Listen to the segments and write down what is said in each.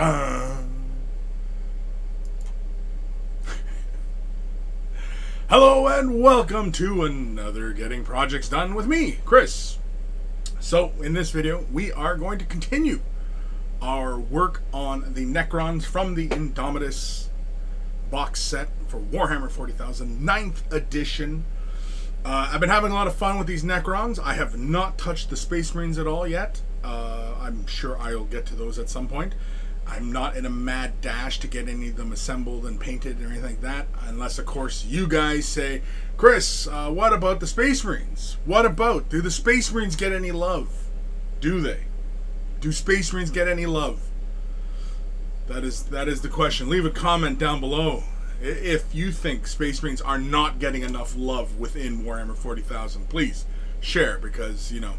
dun. Hello and welcome to another Getting Projects Done with me, Chris. So in this video, we are going to continue our work on the Necrons from the Indomitus box set for Warhammer 40,000 9th edition. I've been having a lot of fun with these Necrons. I have not touched the Space Marines at all yet. I'm sure I'll get to those at some point. I'm not in a mad dash to get any of them assembled and painted or anything like that, unless of course you guys say, Chris, what about the Space Marines? What about, do the Space Marines get any love? Do they? Do Space Marines get any love? That is the question. Leave a comment down below if you think Space Marines are not getting enough love within Warhammer 40,000. Please share, because, you know.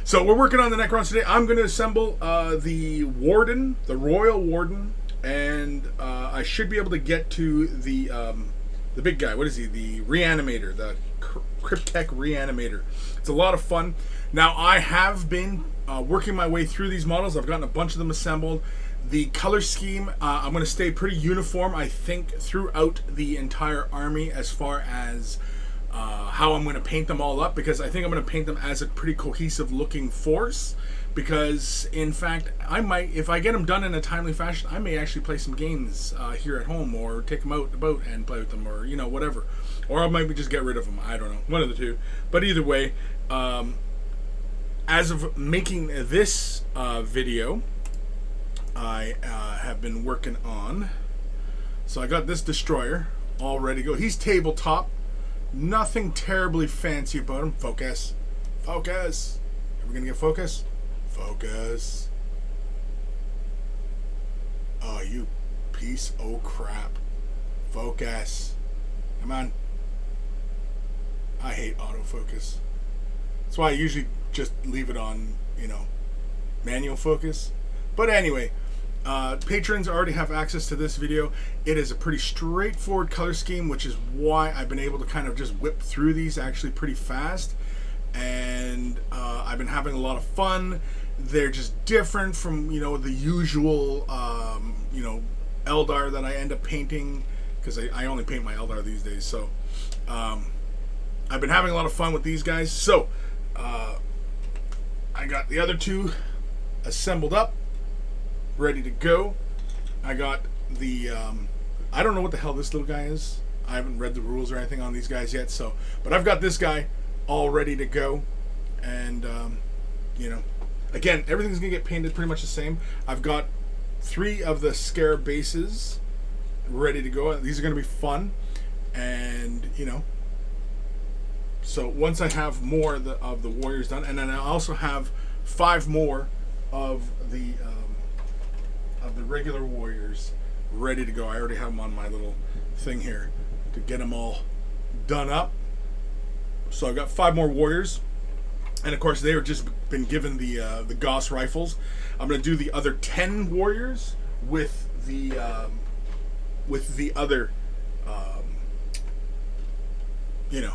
So we're working on the Necrons today. I'm going to assemble the Warden, the Royal Warden, and I should be able to get to the big guy. What is he? The Reanimator, the Canoptek Reanimator. It's a lot of fun. Now, I have been working my way through these models. I've gotten a bunch of them assembled. The color scheme, I'm going to stay pretty uniform, I think, throughout the entire army as far as how I'm going to paint them all up, because I think I'm going to paint them as a pretty cohesive looking force, because in fact I might, if I get them done in a timely fashion, I may actually play some games here at home, or take them out about and play with them, or, you know, whatever, or I might just get rid of them. I don't know, one of the two. But either way, as of making this video, I have been working on, so I got this destroyer all ready to go. He's tabletop. Nothing terribly fancy about him. Focus. Focus. Are we going to get focus? Focus. Oh, you piece of crap. Focus. Come on. I hate autofocus. That's why I usually just leave it on, you know, manual focus. But anyway, patrons already have access to this video. It is a pretty straightforward color scheme, which is why I've been able to kind of just whip through these actually pretty fast. And I've been having a lot of fun. They're just different from, you know, the usual, you know, Eldar that I end up painting, because I only paint my Eldar these days. So I've been having a lot of fun with these guys. So I got the other two assembled up, ready to go. I got the I don't know what the hell this little guy is. I haven't read the rules or anything on these guys yet, so, but I've got this guy all ready to go. And you know, again, everything's gonna get painted pretty much the same. I've got 3 of the scare bases ready to go. These are gonna be fun, and you know, so once I have more of the warriors done, and then I also have 5 more of the regular warriors ready to go. I already have them on my little thing here to get them all done up. So I've got 5 more warriors, and of course they were just been given the Gauss rifles. I'm going to do the other 10 warriors with the other you know,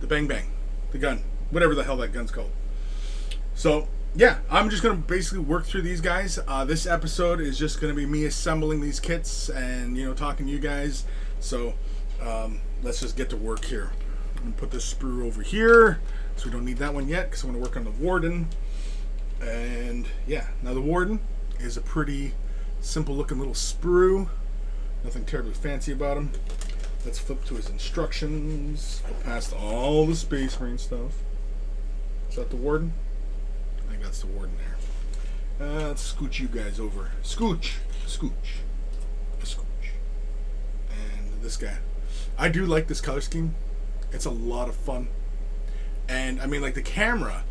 the bang bang, the gun, whatever the hell that gun's called. So yeah, I'm just going to basically work through these guys. This episode is just going to be me assembling these kits and, you know, talking to you guys. So let's just get to work here. I'm going to put this sprue over here, so we don't need that one yet, because I'm going to work on the Warden. And yeah, now the Warden is a pretty simple looking little sprue. Nothing terribly fancy about him. Let's flip to his instructions. Go past all the Space Marine stuff. Is that the Warden? I think that's the Warden there. Let's scooch you guys over. Scooch. Scooch. Scooch. And this guy. I do like this color scheme. It's a lot of fun. And I mean, like, the camera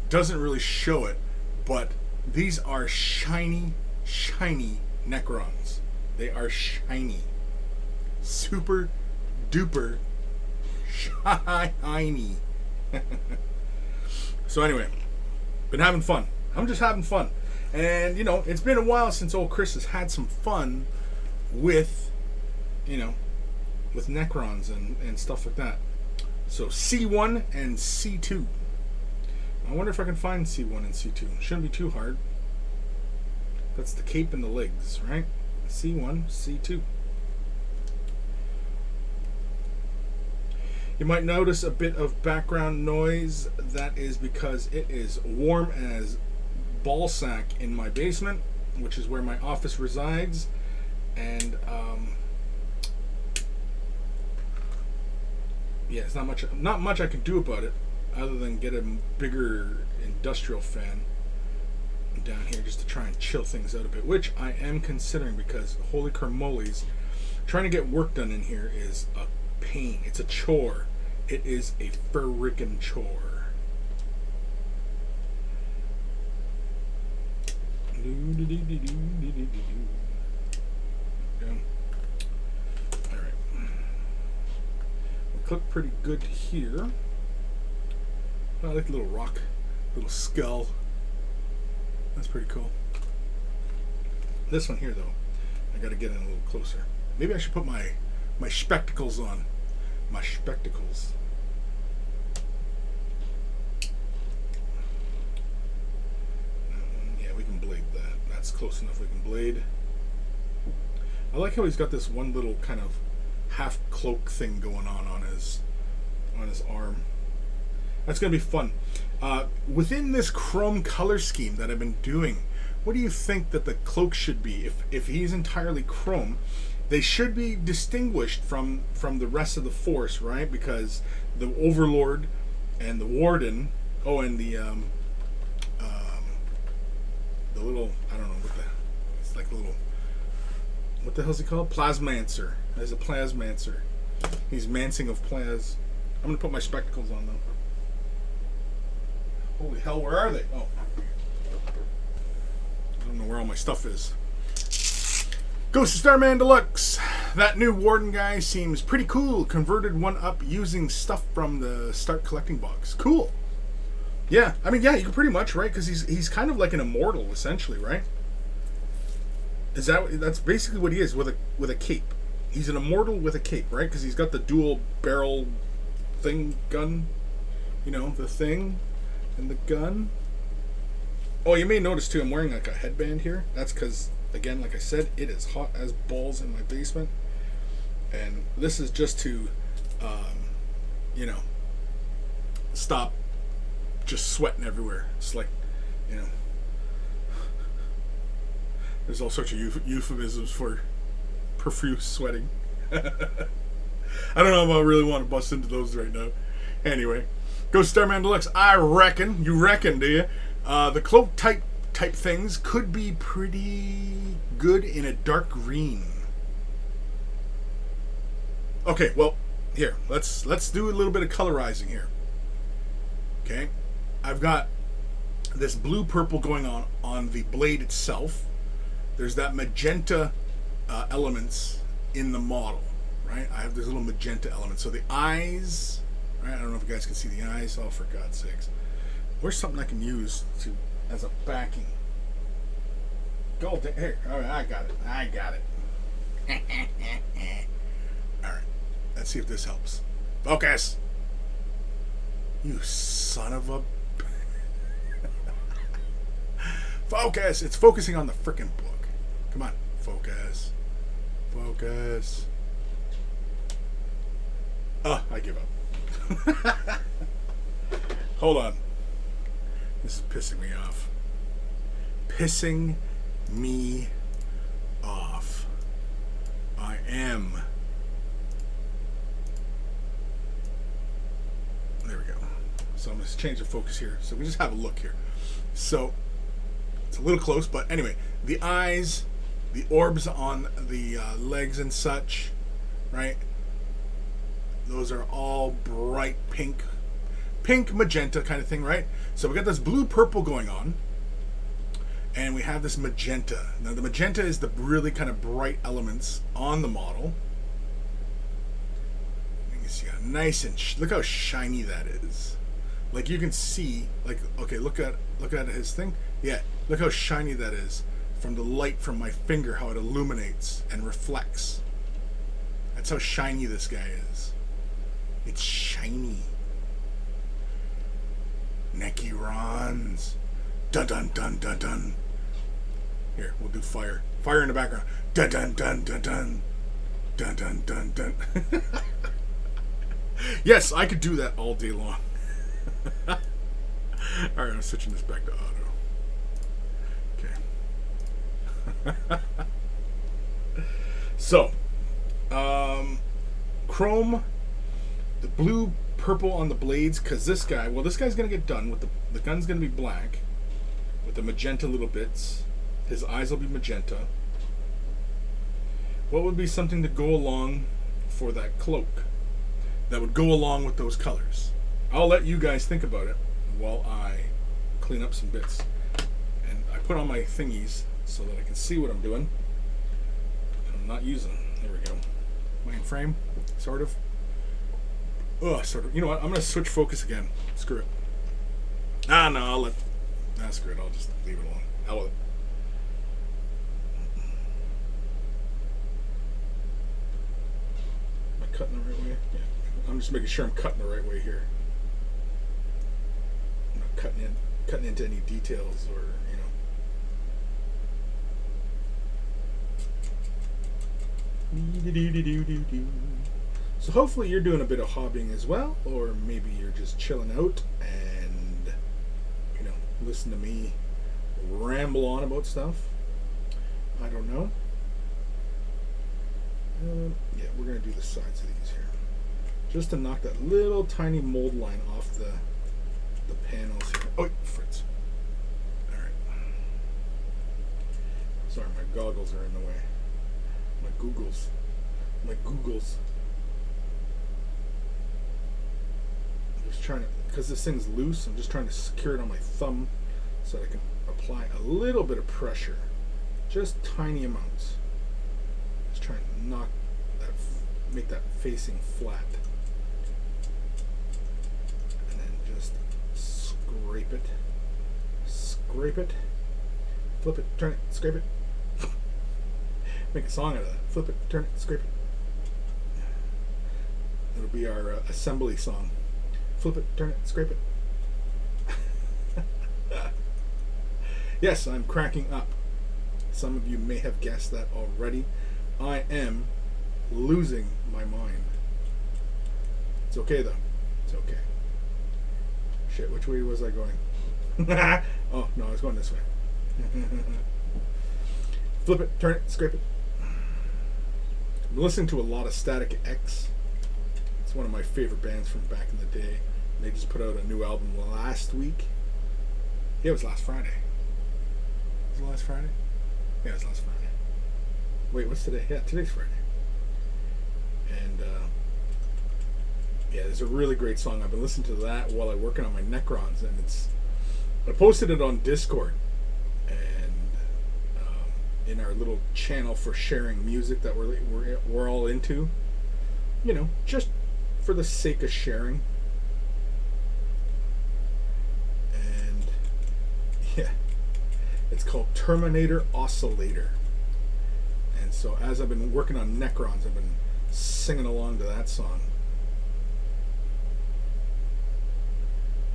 doesn't really show it, but these are shiny, shiny Necrons. They are shiny. Super duper shiny. So anyway, been having fun. I'm just having fun. And, you know, it's been a while since old Chris has had some fun with, you know, with Necrons and stuff like that. So C1 and C2. I wonder if I can find C1 and C2. Shouldn't be too hard. That's the cape and the legs, right? C1, C2. You might notice a bit of background noise. That is because it is warm as ballsack in my basement, which is where my office resides. And yeah, it's not much I can do about it other than get a bigger industrial fan down here just to try and chill things out a bit, which I am considering, because holy carmolies, trying to get work done in here is a pain. It's a chore. It is a frickin' chore. Alright. We click pretty good here. I like the little rock, little skull. That's pretty cool. This one here, though, I gotta get in a little closer. Maybe I should put my spectacles on. My spectacles. Yeah, we can blade that. That's close enough. We can blade. I like how he's got this one little kind of half cloak thing going on his arm. That's going to be fun. Within this chrome color scheme that I've been doing, what do you think that the cloak should be? If he's entirely chrome, they should be distinguished from the rest of the force, right? Because the Overlord and the Warden, and the little, I don't know it's like a little, what the hell's he called? Plasmancer. There's a Plasmancer. He's mancing of Plas. I'm gonna put my spectacles on though. Holy hell, where are they? Oh. I don't know where all my stuff is. Ghost of Starman Deluxe. That new Warden guy seems pretty cool. Converted one up using stuff from the Start Collecting box. Cool. Yeah, I mean, yeah, you can pretty much, right? Because he's kind of like an immortal, essentially, right? That's basically what he is with a cape. He's an immortal with a cape, right? Because he's got the dual barrel thing gun. You know, the thing. And the gun. Oh, you may notice too, I'm wearing like a headband here. That's because, again, like I said, it is hot as balls in my basement. And this is just to, stop just sweating everywhere. It's like, there's all sorts of euphemisms for profuse sweating. I don't know if I really want to bust into those right now. Anyway. Ghost Starman Deluxe, I reckon. You reckon, do you? The cloak type things could be pretty good in a dark green. Okay, well, here, let's do a little bit of colorizing here. Okay, I've got this blue purple going on the blade itself. There's that magenta elements in the model, right? I have these little magenta elements. So the eyes. I don't know if you guys can see the eyes. Oh, for God's sakes. Where's something I can use as a backing? Gold. Here. All right, I got it. All right. Let's see if this helps. Focus. You son of a... Focus. It's focusing on the frickin' book. Come on. Focus. Focus. Oh, I give up. Hold on. This is pissing me off. Pissing me off. I am. There we go. So I'm going to change the focus here. So we just have a look here. So it's a little close, but anyway, the eyes, the orbs on the legs and such, right? Those are all bright pink, magenta kind of thing, right? So we got this blue-purple going on, and we have this magenta. Now the magenta is the really kind of bright elements on the model. You can see how nice and look how shiny that is. Like you can see, like okay, look at his thing. Yeah, look how shiny that is from the light from my finger, how it illuminates and reflects. That's how shiny this guy is. It's shiny. Necron. guns. Dun dun dun dun dun. Here, we'll do fire. Fire in the background. Dun dun dun dun dun. Dun dun dun dun. Yes, I could do that all day long. Alright, I'm switching this back to auto. Okay. So, chrome, the blue, purple on the blades, because this guy's going to get done with the gun's going to be black with the magenta little bits. His eyes will be magenta. What would be something to go along for that cloak that would go along with those colors? I'll let you guys think about it while I clean up some bits. And I put on my thingies so that I can see what I'm doing. I'm not using them. There we go. Mainframe, sort of. Ugh, sort of. You know what? I'm going to switch focus again. Screw it. No, screw it. I'll just leave it alone. Hell with it. Am I cutting the right way? Yeah. I'm just making sure I'm cutting the right way here. I'm not cutting into any details or, So hopefully you're doing a bit of hobbying as well, or maybe you're just chilling out and, listen to me ramble on about stuff. I don't know. Yeah, we're going to do the sides of these here. Just to knock that little tiny mold line off the panels here. Oh, Fritz. Alright. Sorry, my goggles are in the way. My Googles. I'm just trying to, because this thing's loose, I'm just trying to secure it on my thumb so that I can apply a little bit of pressure. Just tiny amounts. Just trying to make that facing flat. And then just scrape it. Scrape it. Flip it, turn it, scrape it. Make a song out of that. Flip it, turn it, scrape it. It'll be our assembly song. Flip it, turn it, scrape it. Yes, I'm cracking up. Some of you may have guessed that already. I am losing my mind. It's okay though. It's okay. Shit, which way was I going? Oh, no, I was going this way. Flip it, turn it, scrape it. I'm listening to a lot of Static X. It's one of my favorite bands from back in the day. They just put out a new album last week. Yeah, it was last Friday. Was it last Friday? Yeah, it was last Friday. Wait, what's today? Yeah, today's Friday. And, yeah, there's a really great song. I've been listening to that while I'm working on my Necrons, and I posted it on Discord. In our little channel for sharing music that we're all into, just for the sake of sharing. And yeah, it's called Terminator Oscillator. And so as I've been working on Necrons, I've been singing along to that song.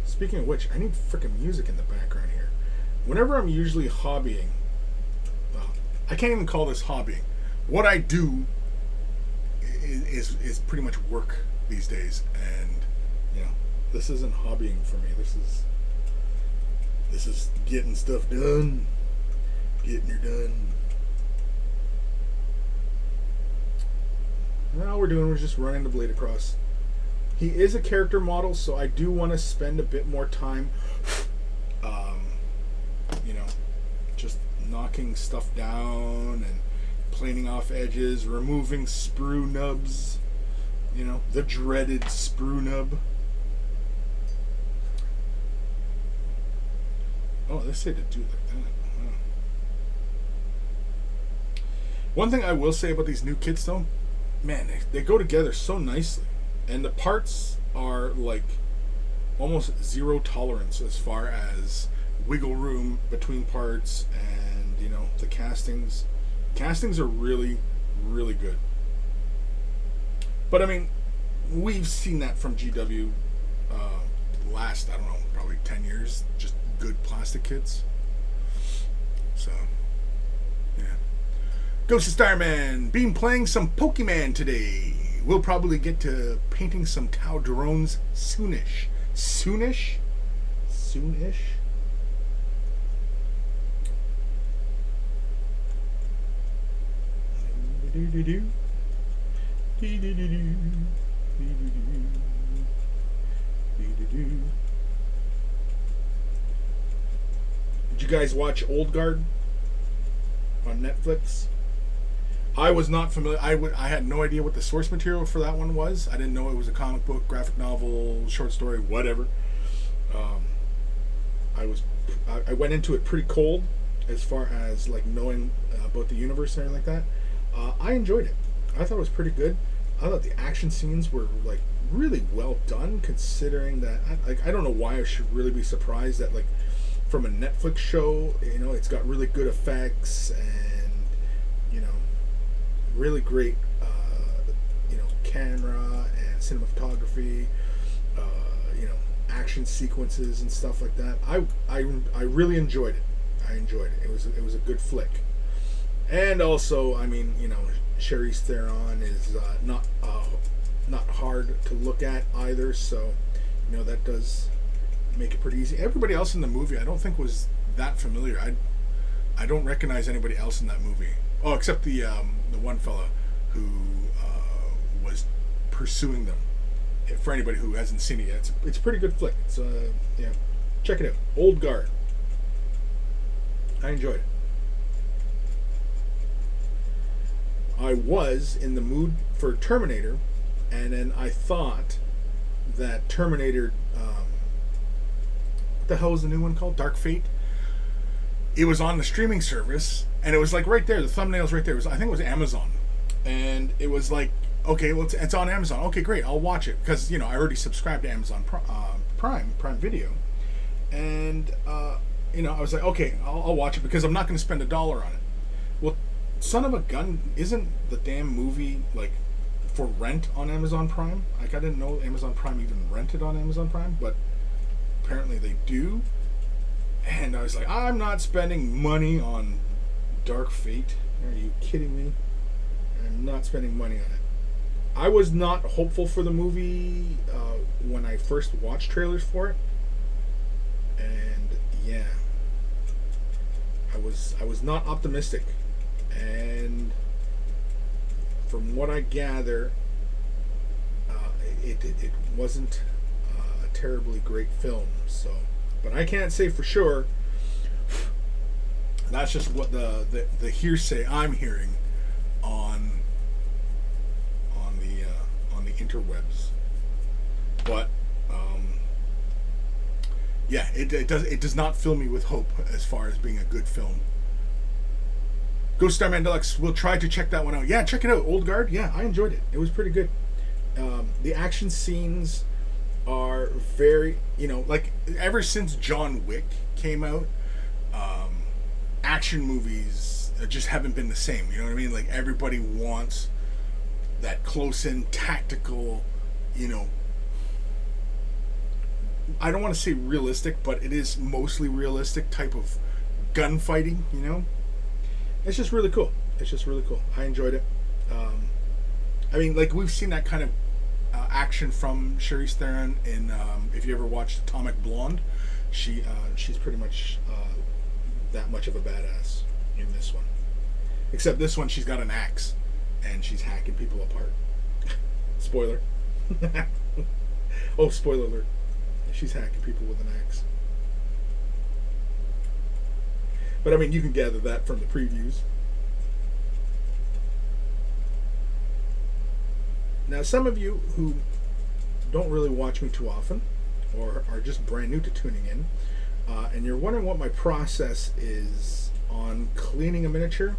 Speaking of which, I need freaking music in the background here. Whenever I'm usually hobbying, I can't even call this hobbying. What I do is pretty much work these days, and this isn't hobbying for me. This is getting stuff done, getting her done. And all we're doing is just running the blade across. He is a character model, so I do want to spend a bit more time, just knocking stuff down and planing off edges, removing sprue nubs, the dreaded sprue nub. Oh, they say to do like that. Wow. One thing I will say about these new kits though, man, they go together so nicely, and the parts are like almost zero tolerance as far as wiggle room between parts, and the castings are really, really good. But I mean, we've seen that from GW last, I don't know, probably 10 years, just good plastic kits. So, yeah. Ghost of Starman. Been playing some Pokemon today. We'll probably get to painting some Tau drones soonish. Soonish? Soonish? Did you guys watch Old Guard on Netflix? I was not familiar. I had no idea what the source material for that one was. I didn't know it was a comic book, graphic novel, short story, whatever. I went into it pretty cold as far as like knowing about the universe and everything like that. I enjoyed it. I thought it was pretty good. I thought the action scenes were like really well done, considering that I don't know why I should really be surprised that like from a Netflix show, you know, it's got really good effects and, you know, really great you know, camera and cinematography, you know, action sequences and stuff like that. I really enjoyed it. I enjoyed it. It was a good flick. And also, I mean, you know, Charlize Theron is not hard to look at either, so you know that does make it pretty easy. Everybody else in the movie I don't think was that familiar. I don't recognize anybody else in that movie. Oh, except the one fella who was pursuing them. For anybody who hasn't seen it yet, it's a pretty good flick. It's yeah, check it out. Old Guard. I enjoyed it. I was in the mood for Terminator, and then I thought that Terminator, what the hell was the new one called? Dark Fate? It was on the streaming service, and it was like right there, the thumbnail's right there. I think it was Amazon. And it was like, okay, well, it's on Amazon. Okay, great, I'll watch it. Because, you know, I already subscribed to Amazon Prime Video. And, you know, I was like, okay, I'll watch it because I'm not going to spend $1 on it. Well, son of a gun, isn't the damn movie like for rent on Amazon Prime? Like, I didn't know Amazon Prime even rented on Amazon Prime, but apparently they do. And I was like, I'm not spending money on Dark Fate. Are you kidding me? I'm not spending money on it. I was not hopeful for the movie when I first watched trailers for it, and yeah, I was not optimistic. And from what I gather, it wasn't a terribly great film. So, but I can't say for sure. That's just what the hearsay I'm hearing on the interwebs. But yeah, it does not fill me with hope as far as being a good film. Ghost Starman Deluxe, we'll try to check that one out. Yeah, check it out. Old Guard, yeah, I enjoyed it. It was pretty good. The action scenes are very, you know, like ever since John Wick came out, action movies just haven't been the same. You know what I mean? Like everybody wants that close-in, tactical, you know, I don't want to say realistic, but it is mostly realistic type of gunfighting, you know? It's just really cool. It's just really cool. I enjoyed it. I mean, like, we've seen that kind of action from Charlize Theron in, if you ever watched Atomic Blonde, she's pretty much that much of a badass in this one. Except this one, she's got an axe, and she's hacking people apart. Spoiler. Oh, spoiler alert. She's hacking people with an axe. But I mean, you can gather that from the previews. Now, some of you who don't really watch me too often, or are just brand new to tuning in, and you're wondering what my process is on cleaning a miniature,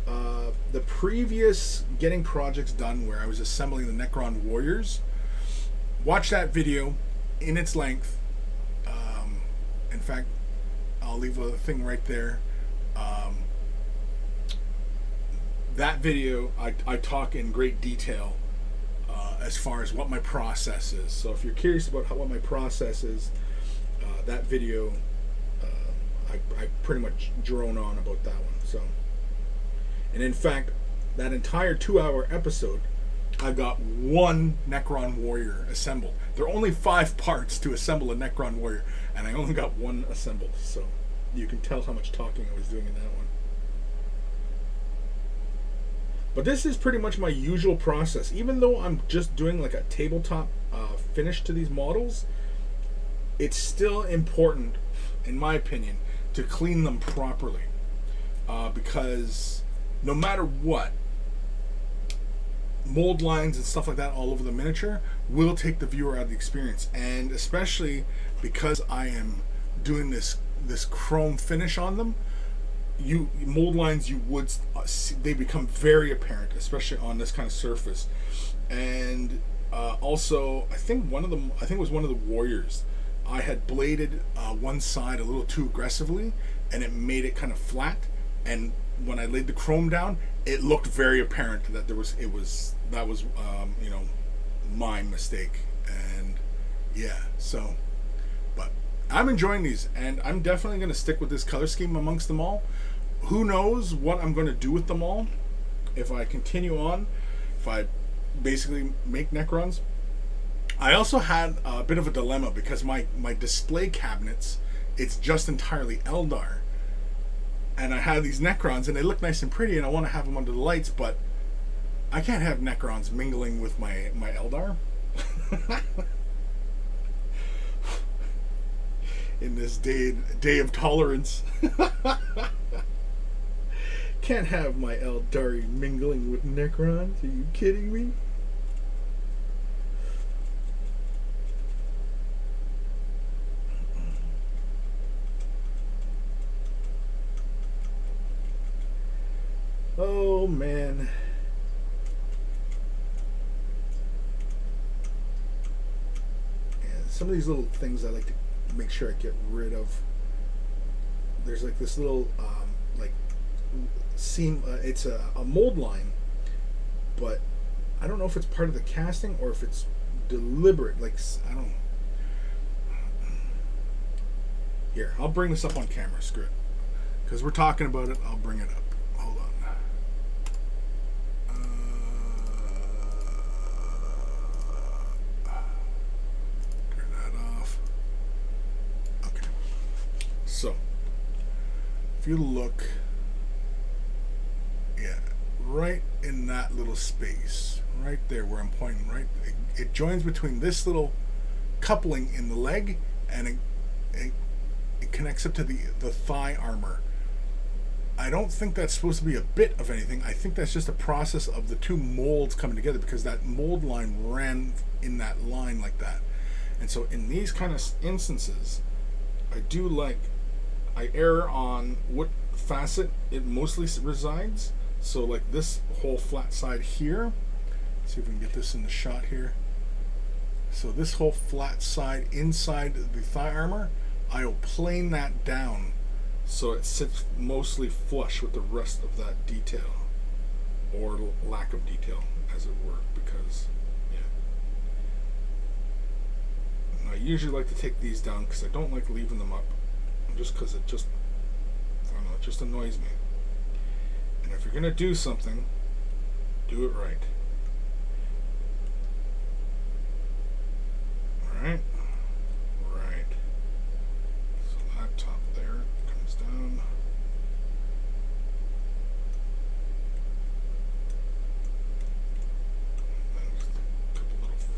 the previous getting projects done where I was assembling the Necron warriors, watch that video in its length. In fact, I'll leave a thing right there. That video, I talk in great detail as far as what my process is. So if you're curious about what my process is, that video I pretty much drone on about that one. So, and in fact, that entire 2-hour episode, I got one Necron warrior assembled. There are only 5 parts to assemble a Necron warrior, and I only got one assembled. So you can tell how much talking I was doing in that one. But this is pretty much my usual process. Even though I'm just doing like a tabletop finish to these models, it's still important, in my opinion, to clean them properly. Because no matter what, mold lines and stuff like that all over the miniature will take the viewer out of the experience. And especially because I am doing this chrome finish on them, mold lines you would see, they become very apparent, especially on this kind of surface. And also, I think it was one of the warriors, I had bladed one side a little too aggressively, and it made it kind of flat. And when I laid the chrome down, it looked very apparent that that was my mistake. And yeah, so, but I'm enjoying these, and I'm definitely going to stick with this color scheme amongst them all. Who knows what I'm going to do with them all if I continue on, if I basically make Necrons. I also had a bit of a dilemma because my display cabinets, it's just entirely Eldar. And I have these Necrons, and they look nice and pretty, and I want to have them under the lights, but I can't have Necrons mingling with my Eldar. In this day of tolerance. Can't have my Eldari mingling with Necrons. Are you kidding me? Oh man. And some of these little things I like to make sure I get rid of. There's like this little like seam, it's a mold line, but I don't know if it's part of the casting or if it's deliberate. Like, I don't. Here, I'll bring this up on camera, screw it, because we're talking about it. I'll bring it up. Hold on. Turn that off. Okay. So, if you look, yeah, right in that little space, right there where I'm pointing, right, it joins between this little coupling in the leg, and it connects up to the thigh armor. I don't think that's supposed to be a bit of anything. I think that's just a process of the two molds coming together, because that mold line ran in that line like that. And so in these kind of instances, I err on what facet it mostly resides. So like this whole flat side here, let's see if we can get this in the shot here. So this whole flat side inside the thigh armor, I'll plane that down so it sits mostly flush with the rest of that detail, or lack of detail, as it were, because, yeah. And I usually like to take these down because I don't like leaving them up, just because it just, I don't know, it just annoys me. And if you're going to do something, do it right. Alright.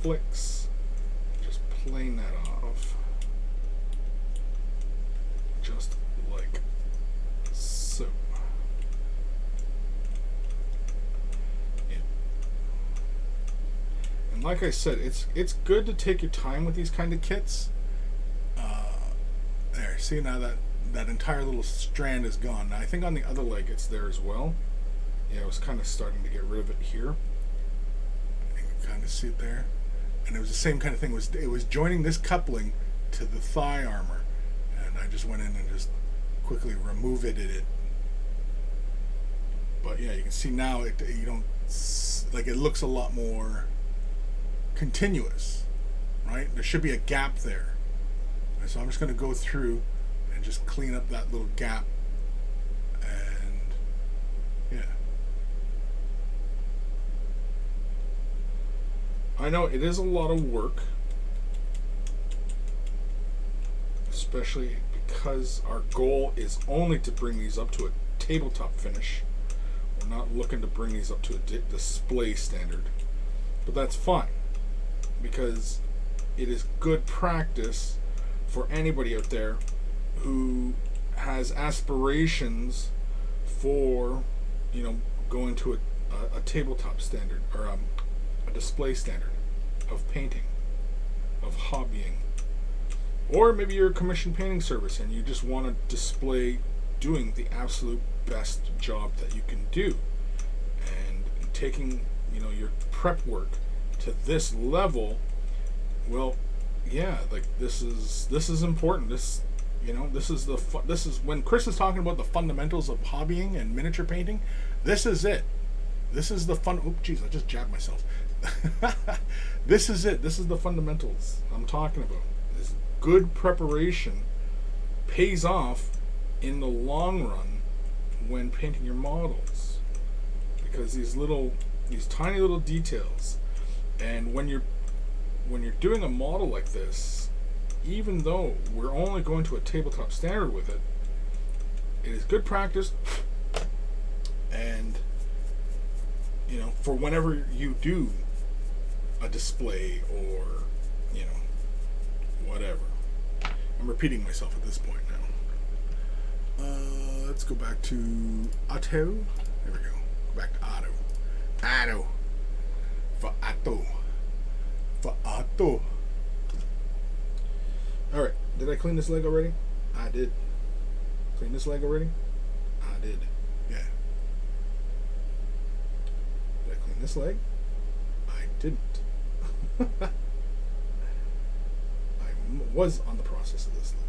Flicks, just plane that off, just like so. Yeah. And like I said, it's good to take your time with these kind of kits. There, see, now that entire little strand is gone. Now, I think on the other leg it's there as well. Yeah, I was kind of starting to get rid of it here. You can kind of see it there. And it was the same kind of thing. It was joining this coupling to the thigh armor, and I just went in and just quickly removed it. But yeah, you can see now you don't, like, it looks a lot more continuous, right? There should be a gap there, and so I'm just going to go through and just clean up that little gap. And yeah, I know it is a lot of work, especially because our goal is only to bring these up to a tabletop finish. We're not looking to bring these up to a display standard, but that's fine, because it is good practice for anybody out there who has aspirations for, going to a tabletop standard, or a display standard of painting, of hobbying. Or maybe you're a commissioned painting service and you just want to display doing the absolute best job that you can do. And taking, your prep work to this level, well, yeah, like this is important. This is when Chris is talking about the fundamentals of hobbying and miniature painting. This is it. This is the fun. Oh, jeez, I just jabbed myself. This is it. This is the fundamentals I'm talking about. This good preparation pays off in the long run when painting your models, because these tiny little details, and when you're doing a model like this, even though we're only going to a tabletop standard with it, it is good practice. And for whenever you do a display or whatever. I'm repeating myself at this point now. Let's go back to Otto. There we go. Go back to Otto. Otto. For Otto. For Otto. Alright. Did I clean this leg already? I did. Clean this leg already? I did. Yeah. Did I clean this leg? I didn't. I was on the process of this leg.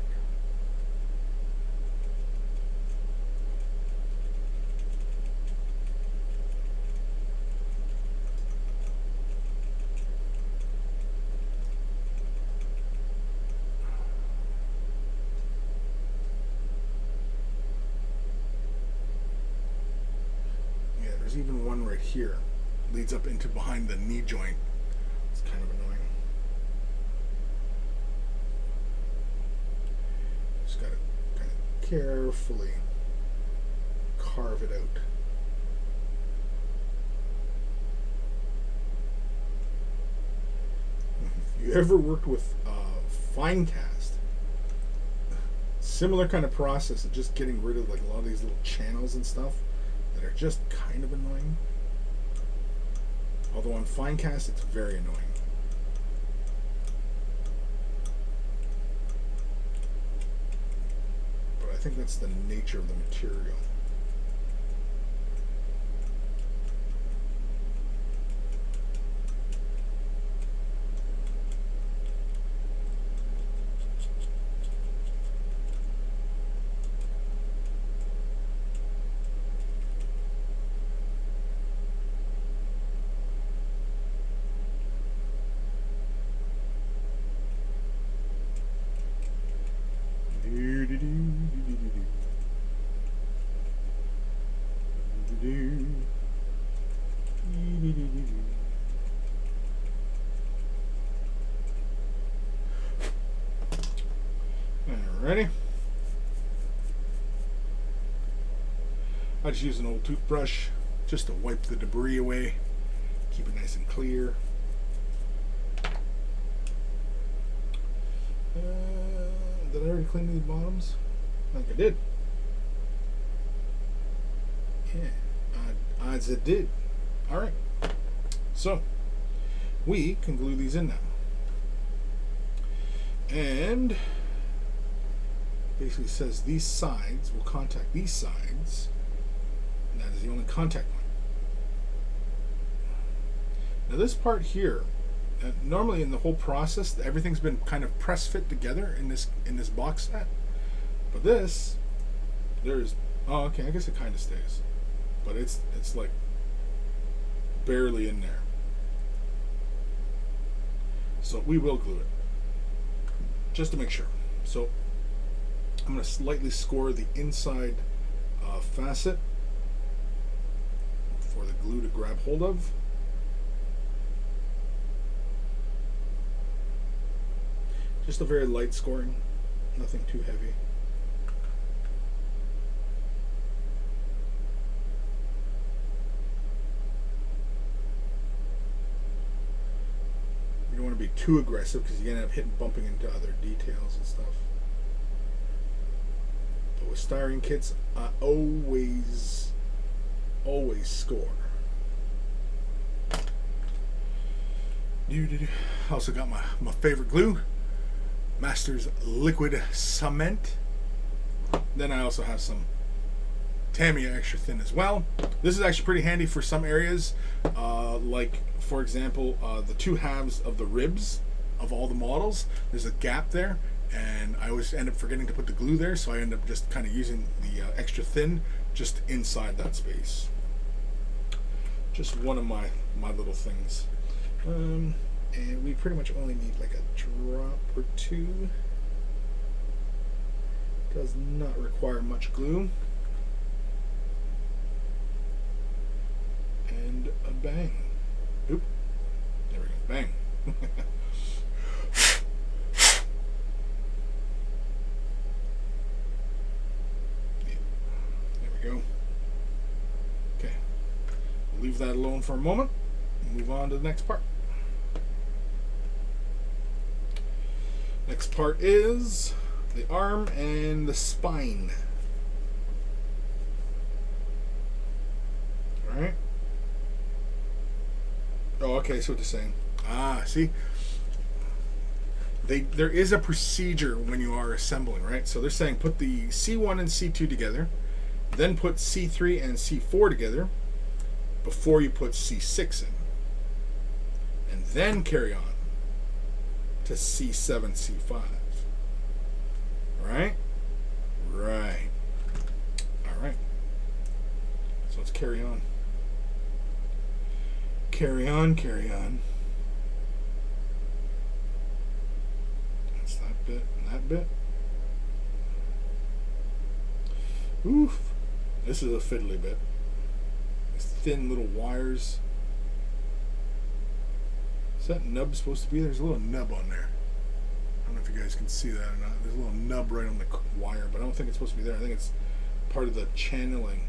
Yeah, there's even one right here. Leads up into behind the knee joint. It's kind of annoying. Just gotta kind of carefully carve it out. If you ever worked with fine cast, similar kind of process of just getting rid of like a lot of these little channels and stuff that are just kind of annoying. Although on fine cast it's very annoying. But I think that's the nature of the material. Alrighty. I just use an old toothbrush just to wipe the debris away, keep it nice and clear. Did I already clean these bottoms? I think I did. Yeah, odds it did. Alright, so we can glue these in now. And basically says these sides will contact these sides, and that is the only contact point. Now this part here, normally in the whole process, everything's been kind of press fit together in this box set. But this, there's, oh okay, I guess it kind of stays, but it's like barely in there. So we will glue it just to make sure. So I'm going to slightly score the inside facet for the glue to grab hold of. Just a very light scoring, nothing too heavy. You don't want to be too aggressive because you end up bumping into other details and stuff. But with styrene kits, I always score. Also got my favorite glue, Master's Liquid Cement. Then I also have some Tamiya Extra Thin as well. This is actually pretty handy for some areas, like for example the two halves of the ribs of all the models. There's a gap there, and I always end up forgetting to put the glue there, so I end up just kind of using the Extra Thin just inside that space. Just one of my little things. And we pretty much only need like a drop or two. Does not require much glue. And a bang. Oop. There we go. Bang. There we go. Okay. We'll leave that alone for a moment. Move on to the next part. Next part is the arm and the spine. Alright. Oh, okay, so what they're saying. See? There is a procedure when you are assembling, right? So they're saying put the C1 and C2 together, then put C3 and C4 together before you put C6 in. And then carry on to C7, C5. Right? Right. Alright. So let's carry on. Carry on, carry on. That's that bit and that bit. Oof. This is a fiddly bit. These thin little wires. Is that nub supposed to be there? There's a little nub on there. I don't know if you guys can see that or not. There's a little nub right on the wire, but I don't think it's supposed to be there. I think it's part of the channeling.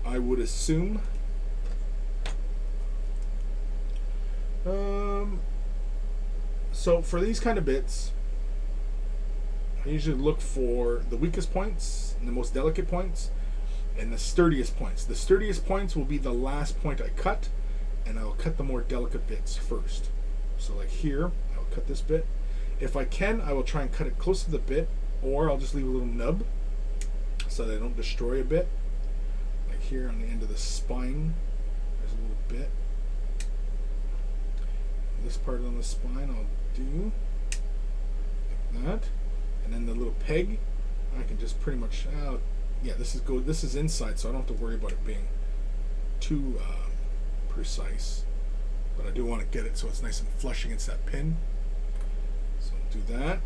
I would assume. So for these kind of bits, I usually look for the weakest points and the most delicate points, and the sturdiest points. The sturdiest points will be the last point I cut, and I'll cut the more delicate bits first. So like here, I'll cut this bit. If I can, I will try and cut it close to the bit, or I'll just leave a little nub so that I don't destroy a bit. Like here on the end of the spine, there's a little bit. This part on the spine I'll do like that. And then the little peg, I can just pretty much, yeah, this is inside, so I don't have to worry about it being too precise. But I do want to get it so it's nice and flush against that pin. So I'll do that.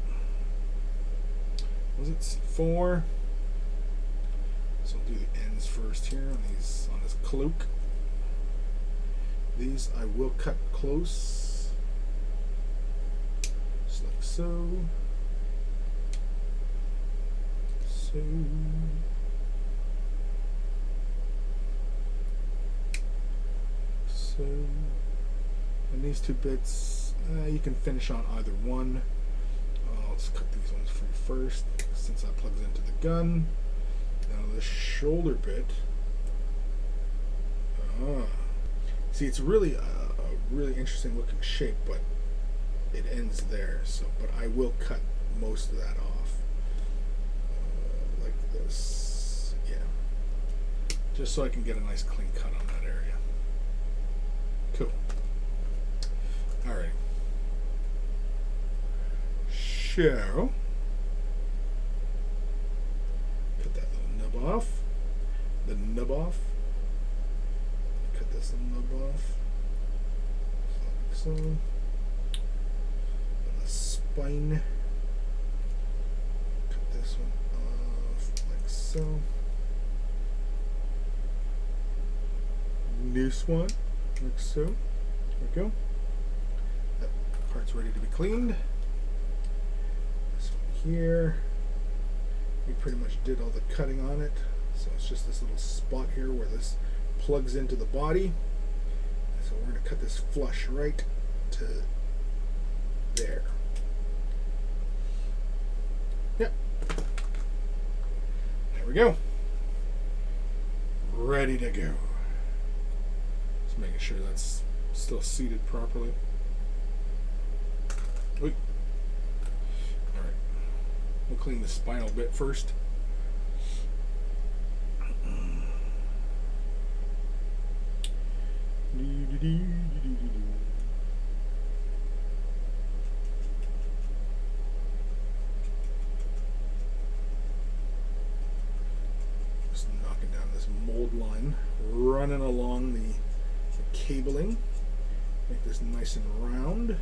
Was it C4? So I'll do the ends first here on this cloak. These I will cut close, just like so. So, and these two bits, you can finish on either one. I'll just cut these ones for you first, since that plugs into the gun. Now the shoulder bit. See, it's really a really interesting looking shape, but it ends there. So, but I will cut most of that off, like this. Yeah, just so I can get a nice clean cut on that area. Cool. All right. So, cut that little nub off. The nub off. Cut this little nub off. Like so. And the spine. Cut this one off like so. This one, like so. There we go. That part's ready to be cleaned. This one here. We pretty much did all the cutting on it. So it's just this little spot here where this plugs into the body. So we're going to cut this flush right to there. Yep. There we go. Ready to go. Just making sure that's still seated properly. Wait. All right. We'll clean the spinal bit first. Just knocking down this mold line, running along the cabling, make this nice and round.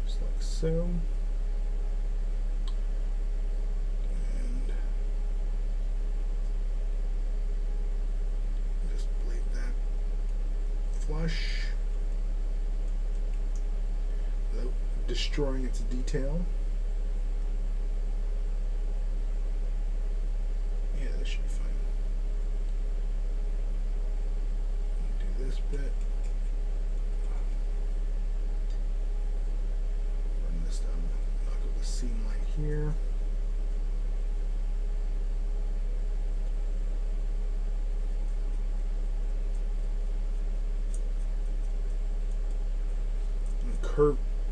Just like so. Flush without destroying its detail. Yeah, that should be fine. Do this bit. Run this down, knock out the seam line here.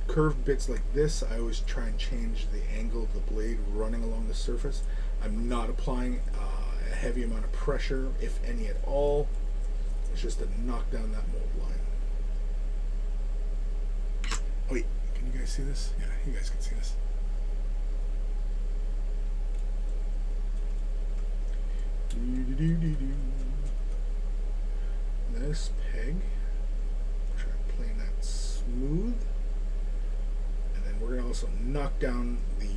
Curved bits like this, I always try and change the angle of the blade running along the surface. I'm not applying a heavy amount of pressure, if any at all. It's just to knock down that mold line. Oh wait, can you guys see this? Yeah, you guys can see this. This peg, try to plane that smooth. We're going to also knock down the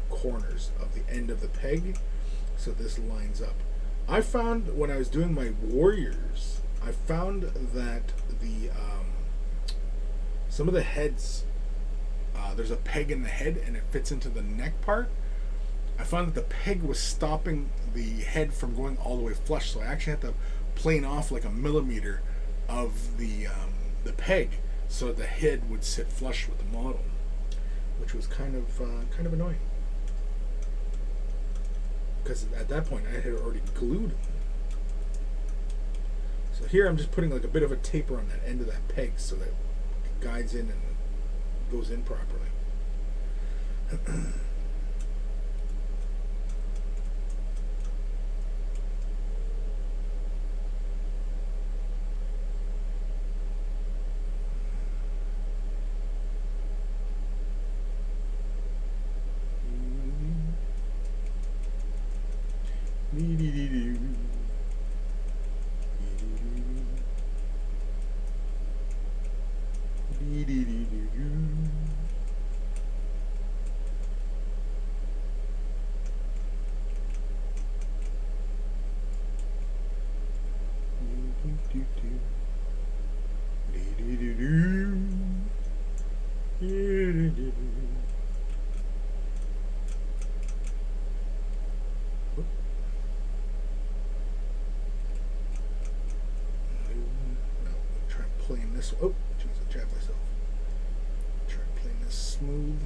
corners of the end of the peg so this lines up. I found when I was doing my warriors, I found that the some of the heads, there's a peg in the head and it fits into the neck part. I found that the peg was stopping the head from going all the way flush, so I actually had to plane off like a millimeter of the peg, so the head would sit flush with the model, which was kind of annoying. Because at that point I had already glued it. So here I'm just putting like a bit of a taper on that end of that peg so that it guides in and goes in properly. Oh, jeez, I jabbed myself. Try and plane this smooth.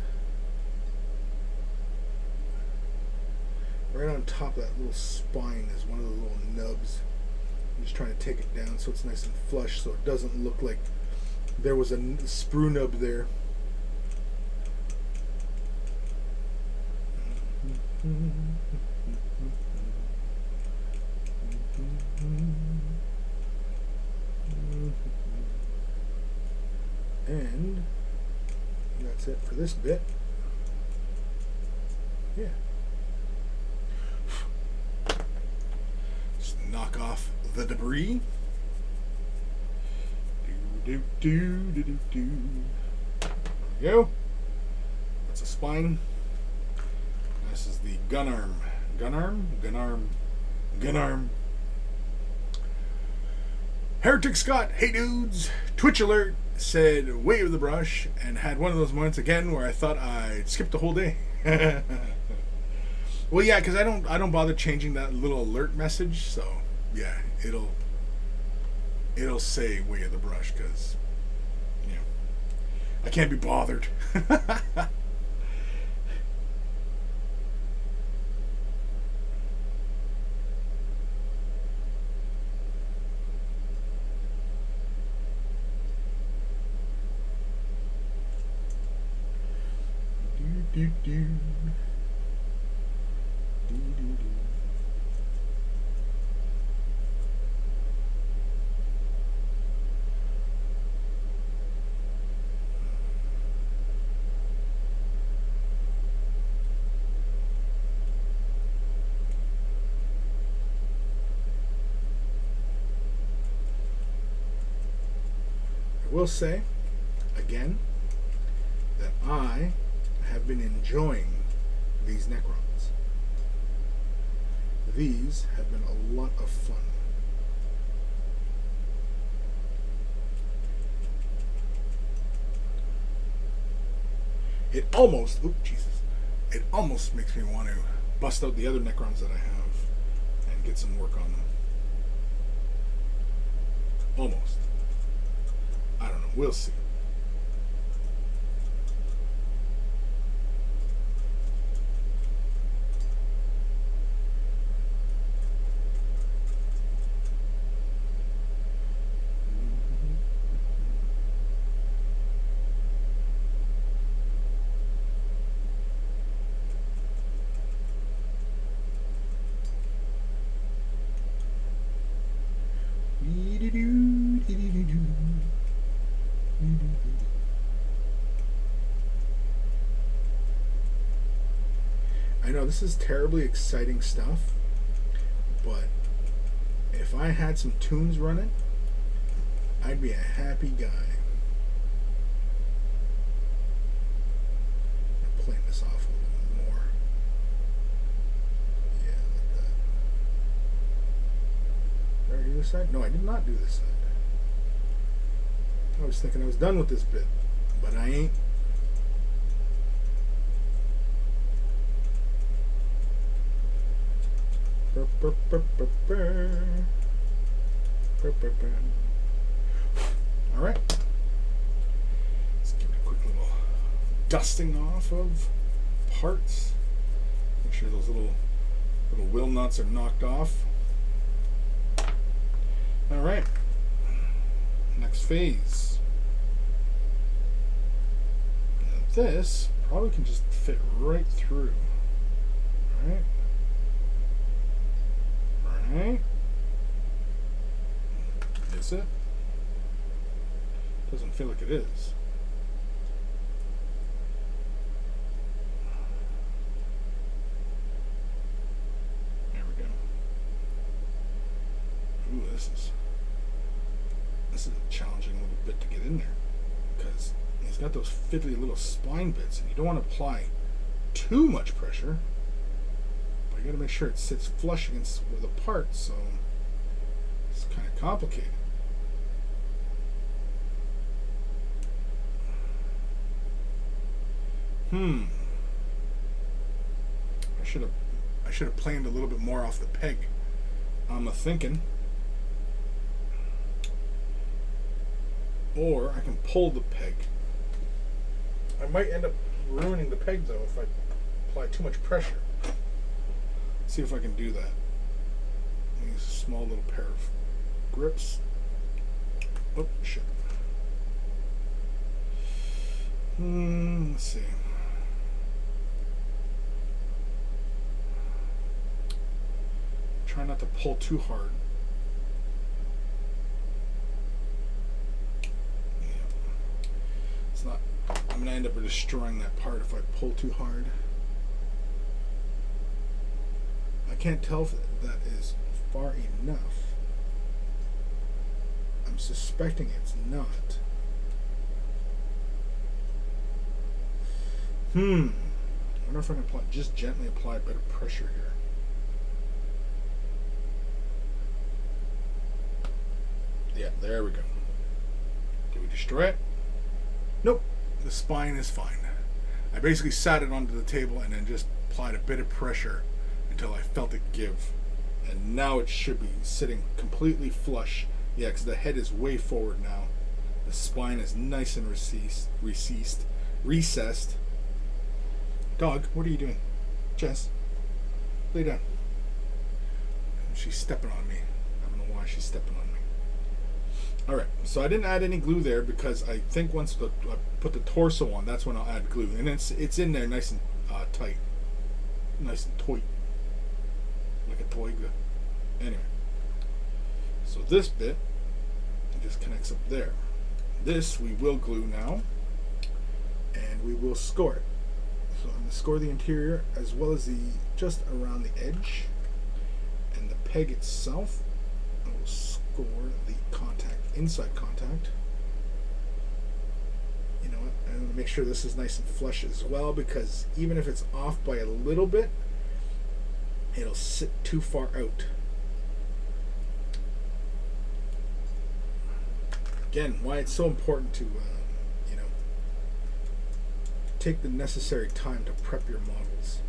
Right on top of that little spine is one of the little nubs. I'm just trying to take it down so it's nice and flush so it doesn't look like there was a sprue nub there. And that's it for this bit. Yeah. Just knock off the debris. There we go. That's a spine. This is the gun arm. Gun arm? Gun arm. Gun arm. Heretic Scott, hey dudes. Twitch alert said way of the brush, and had one of those moments again where I thought I'd skip the whole day. Well, yeah, because I don't bother changing that little alert message, so yeah, it'll say way of the brush because I can't be bothered. I will say again that I have been enjoying these Necrons. These have been a lot of fun. It almost, it almost makes me want to bust out the other Necrons that I have and get some work on them. Almost. I don't know. We'll see. I know this is terribly exciting stuff, but if I had some tunes running, I'd be a happy guy. I'm playing this off a little more. Yeah, like that. Did I do this side? No, I did not do this side. I was thinking I was done with this bit, but I ain't. Alright. Let's give it a quick little dusting off of parts. Make sure those little wheel nuts are knocked off. Alright. Next phase. Now this probably can just fit right through. Alright. Right. Is it? Doesn't feel like it is. There we go. Ooh, this is a challenging little bit to get in there because he's got those fiddly little spine bits, and you don't want to apply too much pressure. You gotta make sure it sits flush against the part, so it's kind of complicated. I should have planned a little bit more off the peg. I'm thinking, or I can pull the peg. I might end up ruining the peg though if I apply too much pressure. See if I can do that. Use a small little pair of grips. Oh, shit. Let's see. Try not to pull too hard. Yeah. It's not. I'm going to end up destroying that part if I pull too hard. I can't tell if that is far enough. I'm I'm suspecting it's not. I wonder if I can just gently apply a bit of pressure here. Yeah, there we go. Did we destroy it? Nope. The spine is fine. I basically sat it onto the table and then just applied a bit of pressure until I felt it give. And now it should be sitting completely flush. Yeah, because the head is way forward now. The spine is nice and recessed. Dog, what are you doing? Jess, lay down. She's stepping on me. I don't know why she's stepping on me. Alright, so I didn't add any glue there because I think once I put the torso on, that's when I'll add glue. And it's in there nice and tight. Nice and tight. Like a toy gun. Anyway. So this bit just connects up there. This we will glue now. And we will score it. So I'm going to score the interior as well as the just around the edge. And the peg itself, I will score the contact, inside contact. You know what? I'm going to make sure this is nice and flush as well, because even if it's off by a little bit, it'll sit too far out. Again, why it's so important to take the necessary time to prep your models,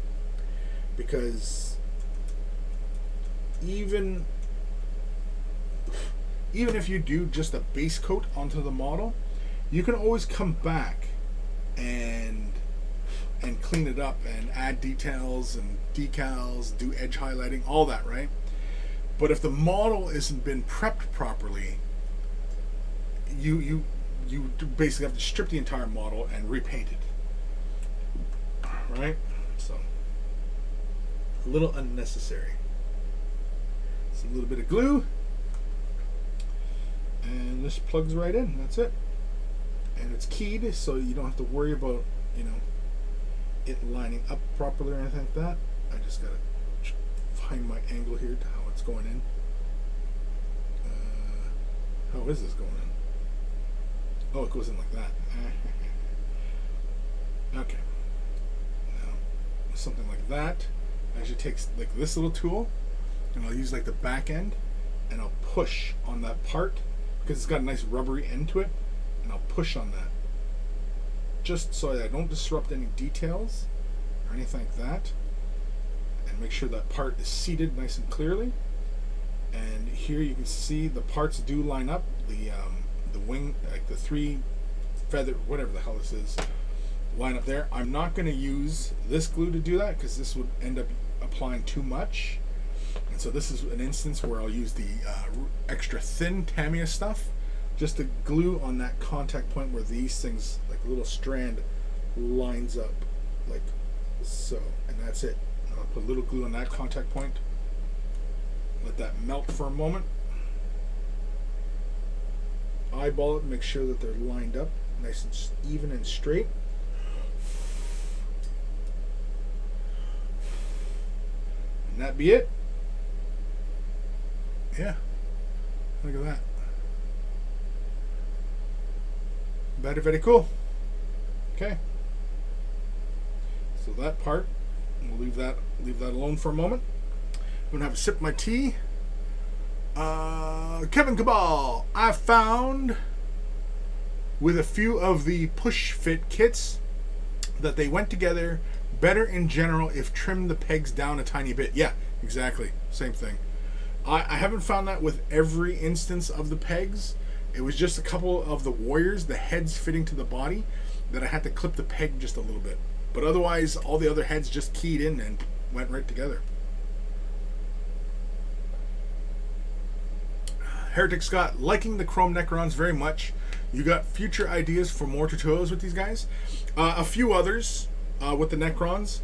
because even if you do just a base coat onto the model, you can always come back and clean it up and add details and decals, do edge highlighting, all that, right? But if the model isn't been prepped properly, you basically have to strip the entire model and repaint it. Right? So, a little unnecessary. It's a little bit of glue. And this plugs right in. That's it. And it's keyed, so you don't have to worry about, it lining up properly or anything like that. I just gotta find my angle here to how it's going in. How is this going in? Oh, it goes in like that. Okay. Something like that. I actually take like this little tool and I'll use like the back end and I'll push on that part because it's got a nice rubbery end to it, and I'll push on that just so that I don't disrupt any details or anything like that, and make sure that part is seated nice and clearly. And here you can see the parts do line up. The wing, like the three feather, whatever the hell this is, line up there. I'm not going to use this glue to do that because this would end up applying too much, and so this is an instance where I'll use the extra thin Tamiya stuff just to glue on that contact point where these things, like a little strand, lines up like so, and that's it. I'll put a little glue on that contact point, let that melt for a moment, eyeball it, make sure that they're lined up nice and even and straight. And that be it. Yeah, look at that. Very, very cool. Okay, so that part, we'll leave that alone for a moment. I'm gonna have a sip of my tea. Kevin Cabal, I found with a few of the push fit kits that they went together better in general if trimmed the pegs down a tiny bit. Yeah, exactly, same thing. I haven't found that with every instance of the pegs. It was just a couple of the warriors, the heads fitting to the body, that I had to clip the peg just a little bit. But otherwise, all the other heads just keyed in and went right together. Heretic Scott, liking the Chrome Necrons very much. You got future ideas for more tutorials with these guys? A few others with the Necrons.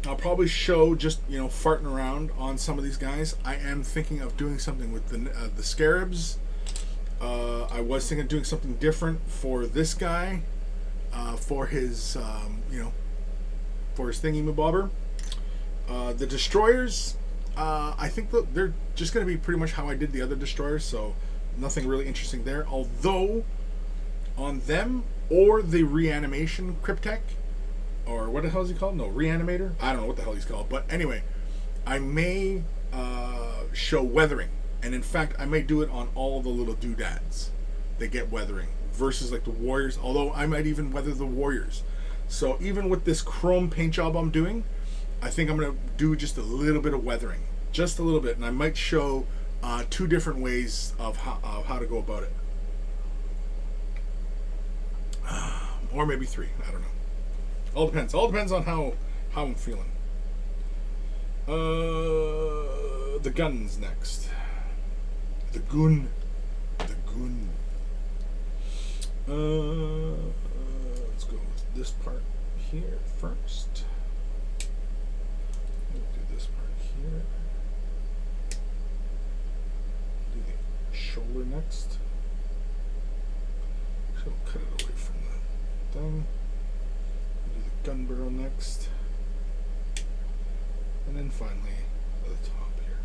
I'll probably show just, farting around on some of these guys. I am thinking of doing something with the Scarabs. I was thinking of doing something different for this guy, for his, for his thingy-mabobber. The Destroyers, I think that they're just going to be pretty much how I did the other destroyers, so nothing really interesting there. Although, on them or the reanimation Cryptek, or what the hell is he called? No, Reanimator? I don't know what the hell he's called. But anyway, I may show weathering. And in fact, I may do it on all the little doodads that get weathering versus like the warriors. Although I might even weather the warriors. So even with this chrome paint job I'm doing, I think I'm going to do just a little bit of weathering. Just a little bit. And I might show 2 different ways of how to go about it. Or maybe 3. I don't know. All depends. All depends on how I'm feeling. The guns next. The gun. The gun. Let's go with this part here first. We'll do this part here. Do the shoulder next. So cut it away from the thing. Do the gun barrel next. And then finally the top here.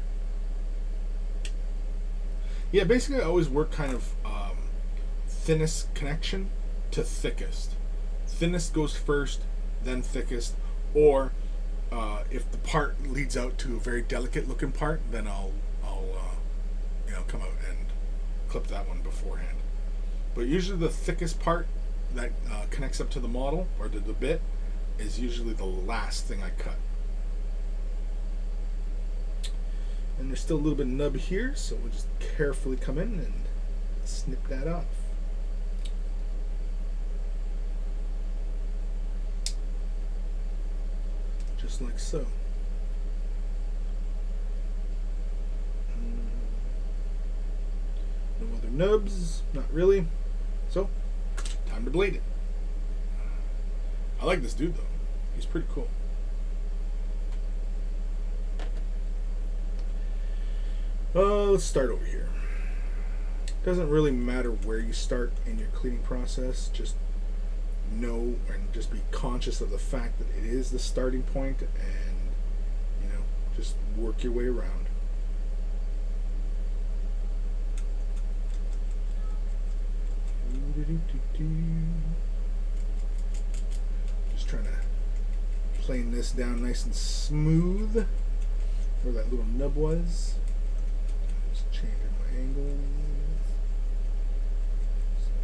Yeah, basically I always work kind of thinnest connection to thickest. Thinnest goes first, then thickest, or if the part leads out to a very delicate looking part, then I'll come out and clip that one beforehand. But usually the thickest part that connects up to the model or to the bit is usually the last thing I cut. And there's still a little bit of nub here, so we'll just carefully come in and snip that off. Just like so. No other nubs, not really. So, time to blade it. I like this dude though. He's pretty cool. Let's start over here. Doesn't really matter where you start in your cleaning process. Just know and just be conscious of the fact that it is the starting point, and just work your way around. Just trying to plane this down nice and smooth where that little nub was. Just changing my angles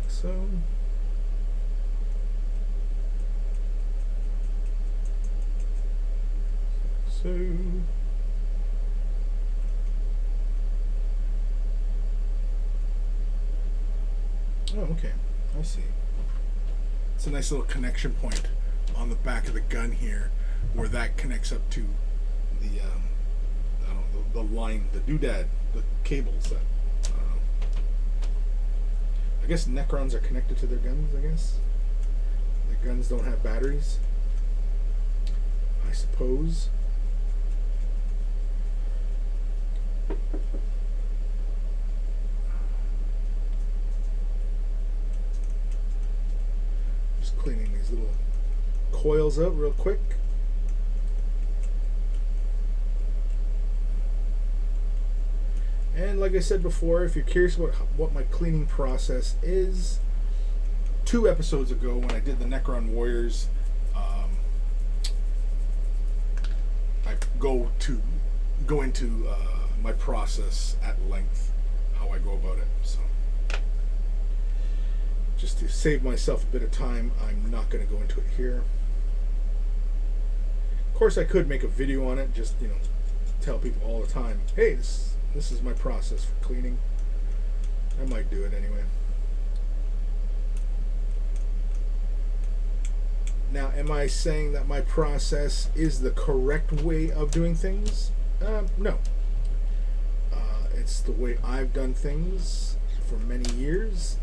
like so. So oh, okay, I see. It's a nice little connection point on the back of the gun here, where that connects up to the I don't know, the line, the doodad, the cables that I guess Necrons are connected to their guns. I guess the guns don't have batteries, I suppose. Just cleaning these little coils out real quick. And like I said before, if you're curious about what my cleaning process is, 2 episodes ago when I did the Necron Warriors, I go into my process at length, how I go about it. So just to save myself a bit of time, I'm not going to go into it here. Of course, I could make a video on it, just tell people all the time, hey, this is my process for cleaning. I might do it anyway. Now, am I saying that my process is the correct way of doing things? No. It's the way I've done things for many years.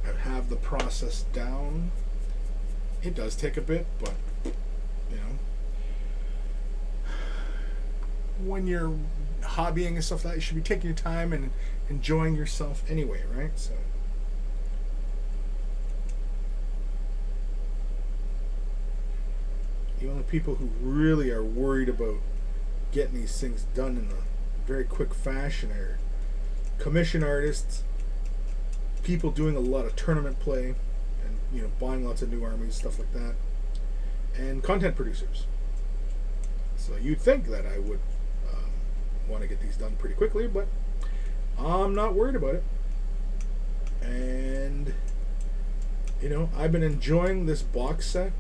I have the process down. It does take a bit, but when you're hobbying and stuff like that, you should be taking your time and enjoying yourself anyway, right? So the only people who really are worried about getting these things done in a very quick fashion are commission artists, people doing a lot of tournament play, and buying lots of new armies, stuff like that, and content producers. So you'd think that I would want to get these done pretty quickly, but I'm not worried about it. And I've been enjoying this box set,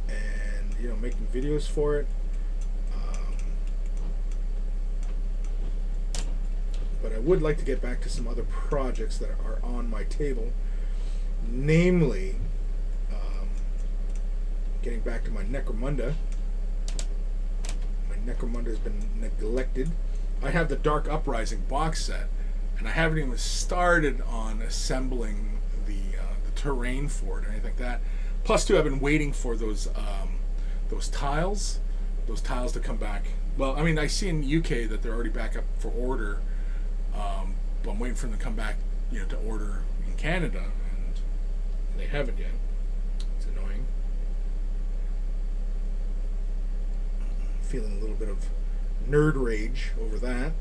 and making videos for it. But I would like to get back to some other projects that are on my table, namely getting back to my Necromunda. My Necromunda has been neglected. I have the Dark Uprising box set, and I haven't even started on assembling the terrain for it or anything like that. Plus, too, I've been waiting for those tiles to come back. Well, I mean, I see in UK that they're already back up for order. But I'm waiting for them to come back, to order in Canada, and they haven't yet. It's annoying. Feeling a little bit of nerd rage over that.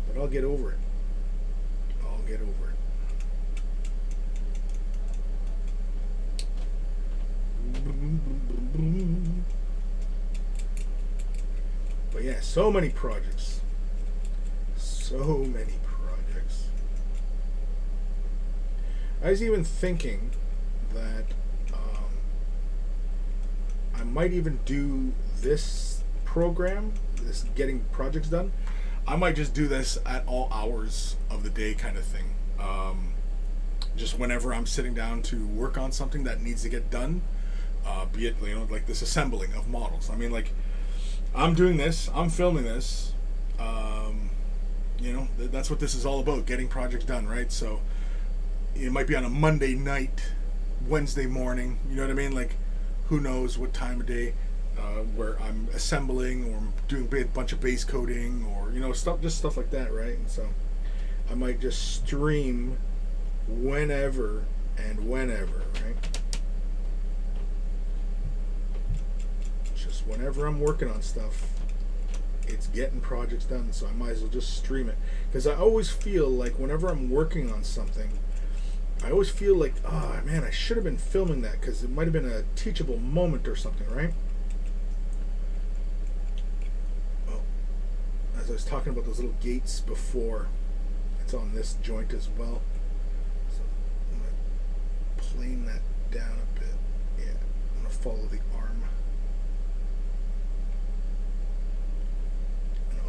But I'll get over it. I'll get over it. But yeah, so many projects. So many projects. I was even thinking that I might even do this program, this getting projects done. I might just do this at all hours of the day kind of thing. Just whenever I'm sitting down to work on something that needs to get done, be it, like this assembling of models. I mean, like, I'm doing this, I'm filming this, that's what this is all about, getting projects done, right? So it might be on a Monday night, Wednesday morning, you know what I mean? Like, who knows what time of day, where I'm assembling or I'm doing a bunch of base coding or, stuff like that, right? And so I might just stream whenever and whenever, right? Whenever I'm working on stuff, it's getting projects done, so I might as well just stream it. Because I always feel like whenever I'm working on something, I always feel like, oh man, I should have been filming that because it might have been a teachable moment or something, right? Well, as I was talking about those little gates before, it's on this joint as well. So I'm going to plane that down a bit. Yeah, I'm going to follow the arm.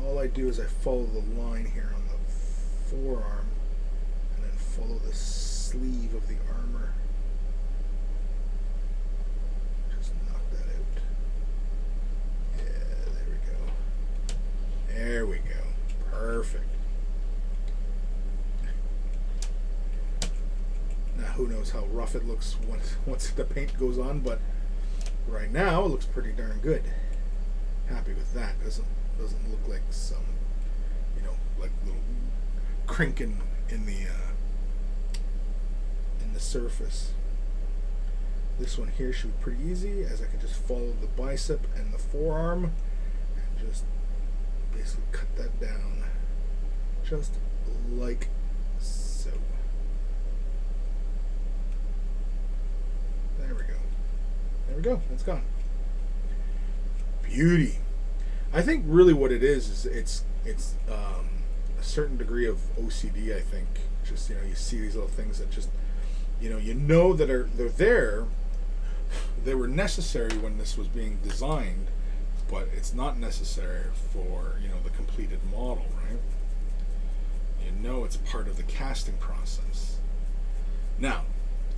All I do is I follow the line here on the forearm and then follow the sleeve of the armor. Just knock that out. Yeah, there we go. There we go. Perfect. Now who knows how rough it looks once the paint goes on, but right now it looks pretty darn good. Happy with that. Doesn't look like some, like little crinking in the surface. This one here should be pretty easy, as I can just follow the bicep and the forearm and just basically cut that down, just like so. There we go. There we go. It's gone. Beauty. I think really what it is it's a certain degree of OCD. I think just you see these little things that just that they're there. They were necessary when this was being designed, but it's not necessary for the completed model, right? It's part of the casting process. Now,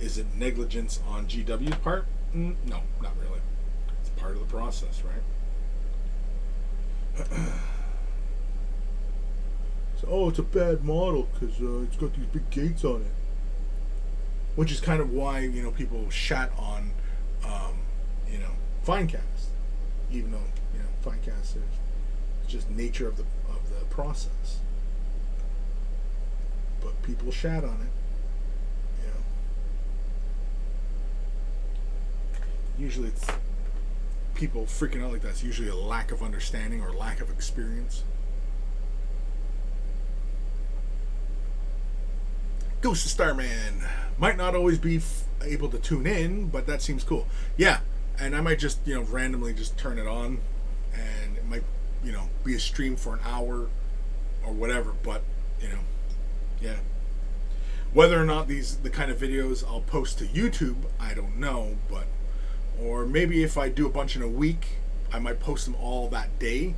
is it negligence on GW's part? No, not really. It's part of the process, right? So, it's a bad model because it's got these big gates on it, which is kind of why people shat on Finecast, even though Finecast is just nature of the process. But people shat on it, Usually it's people freaking out like that. It's usually a lack of understanding or lack of experience. Ghost of Starman. Might not always be able to tune in, but that seems cool. Yeah, and I might just, randomly just turn it on, and it might, be a stream for an hour or whatever, but, yeah. Whether or not the kind of videos I'll post to YouTube, I don't know, but, or maybe if I do a bunch in a week, I might post them all that day,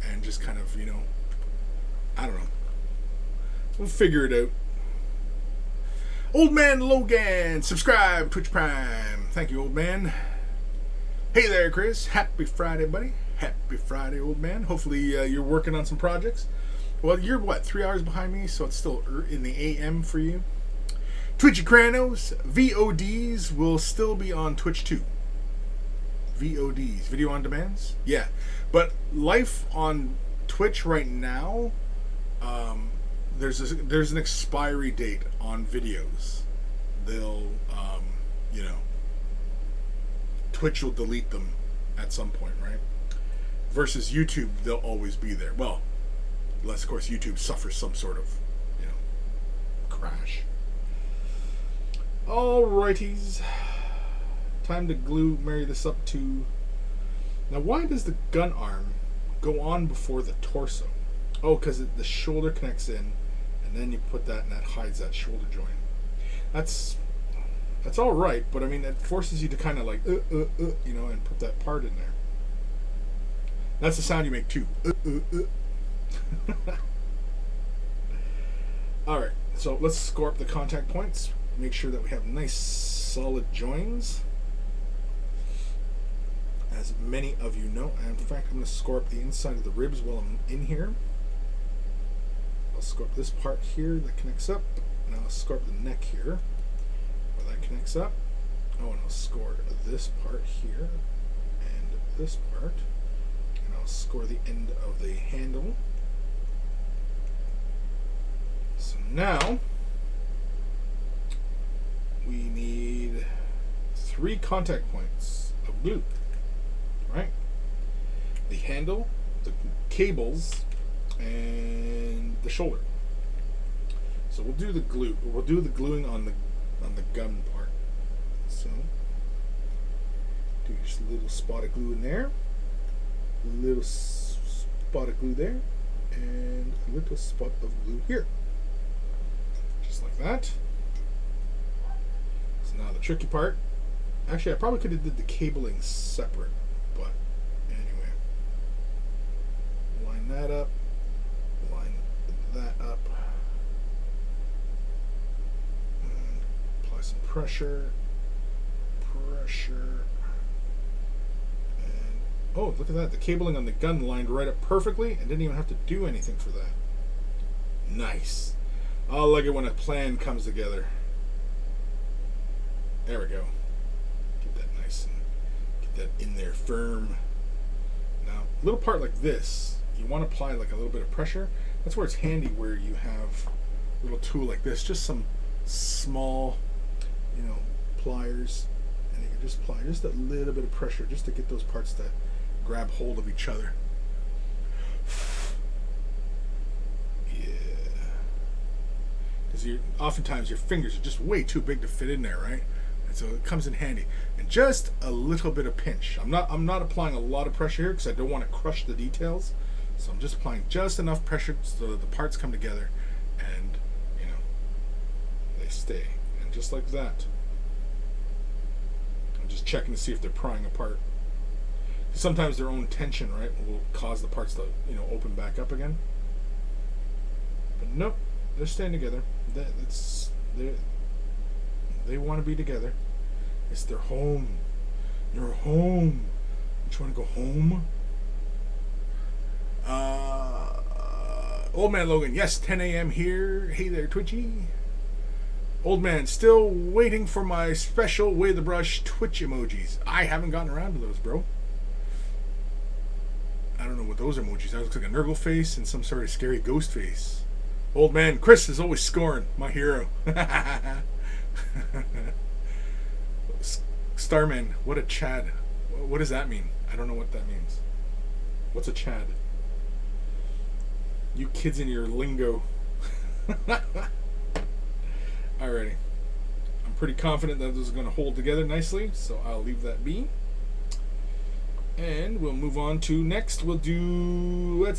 and just kind of, I don't know. We'll figure it out. Old Man Logan, subscribe, Twitch Prime. Thank you, old man. Hey there, Chris. Happy Friday, buddy. Happy Friday, old man. Hopefully you're working on some projects. Well, you're, 3 hours behind me, so it's still in the AM for you. Twitchy Kranos, VODs will still be on Twitch too. VODs, video on demands? Yeah. But life on Twitch right now, there's an expiry date on videos. They'll, Twitch will delete them at some point, right? Versus YouTube, they'll always be there. Well, unless, of course, YouTube suffers some sort of, crash. Alrighties. Time to marry this up to... Now, why does the gun arm go on before the torso? Oh, because the shoulder connects in, and then you put that, and that hides that shoulder joint. That's all right, but I mean, it forces you to kind of like, and put that part in there. That's the sound you make too. All right, so let's score up the contact points. Make sure that we have nice, solid joins. As many of you know, and in fact, I'm going to score up the inside of the ribs while I'm in here. I'll score up this part here that connects up. Now I'll score up the neck here where that connects up. Oh, and I'll score this part here and this part. And I'll score the end of the handle. So now we need 3 contact points of glue. Right? The handle, the cables, and the shoulder. So we'll do the glue. We'll do the gluing on the gun part. So do just a little spot of glue in there, a little spot of glue there, and a little spot of glue here, just like that. So now the tricky part. Actually, I probably could have did the cabling separate, but anyway, line that up. Line that up. And apply some pressure. And oh, look at that. The cabling on the gun lined right up perfectly and didn't even have to do anything for that. Nice. I like it when a plan comes together. There we go. Get that nice and get that in there firm. Now, a little part like this, you want to apply like a little bit of pressure. That's where it's handy where you have a little tool like this, just some small, pliers, and you can just apply just a little bit of pressure just to get those parts to grab hold of each other. Yeah. Because oftentimes your fingers are just way too big to fit in there, right? And so it comes in handy. And just a little bit of pinch. I'm not applying a lot of pressure here because I don't want to crush the details. So I'm just applying just enough pressure so that the parts come together and, they stay. And just like that. I'm just checking to see if they're prying apart. Sometimes their own tension, right, will cause the parts to, open back up again. But nope, they're staying together. They want to be together. It's their home. They're home. Don't you want to go home? Old Man Logan, yes, 10 a.m. here. Hey there, Twitchy. Old man, still waiting for my special Way the Brush Twitch emojis. I haven't gotten around to those, bro. I don't know what those emojis are. It looks like a Nurgle face and some sort of scary ghost face. Old man, Chris is always scoring. My hero. Starman, what a Chad. What does that mean? I don't know what that means. What's a Chad? You kids in your lingo. Alrighty. I'm pretty confident that this is going to hold together nicely, so I'll leave that be. And we'll move on to next. Let's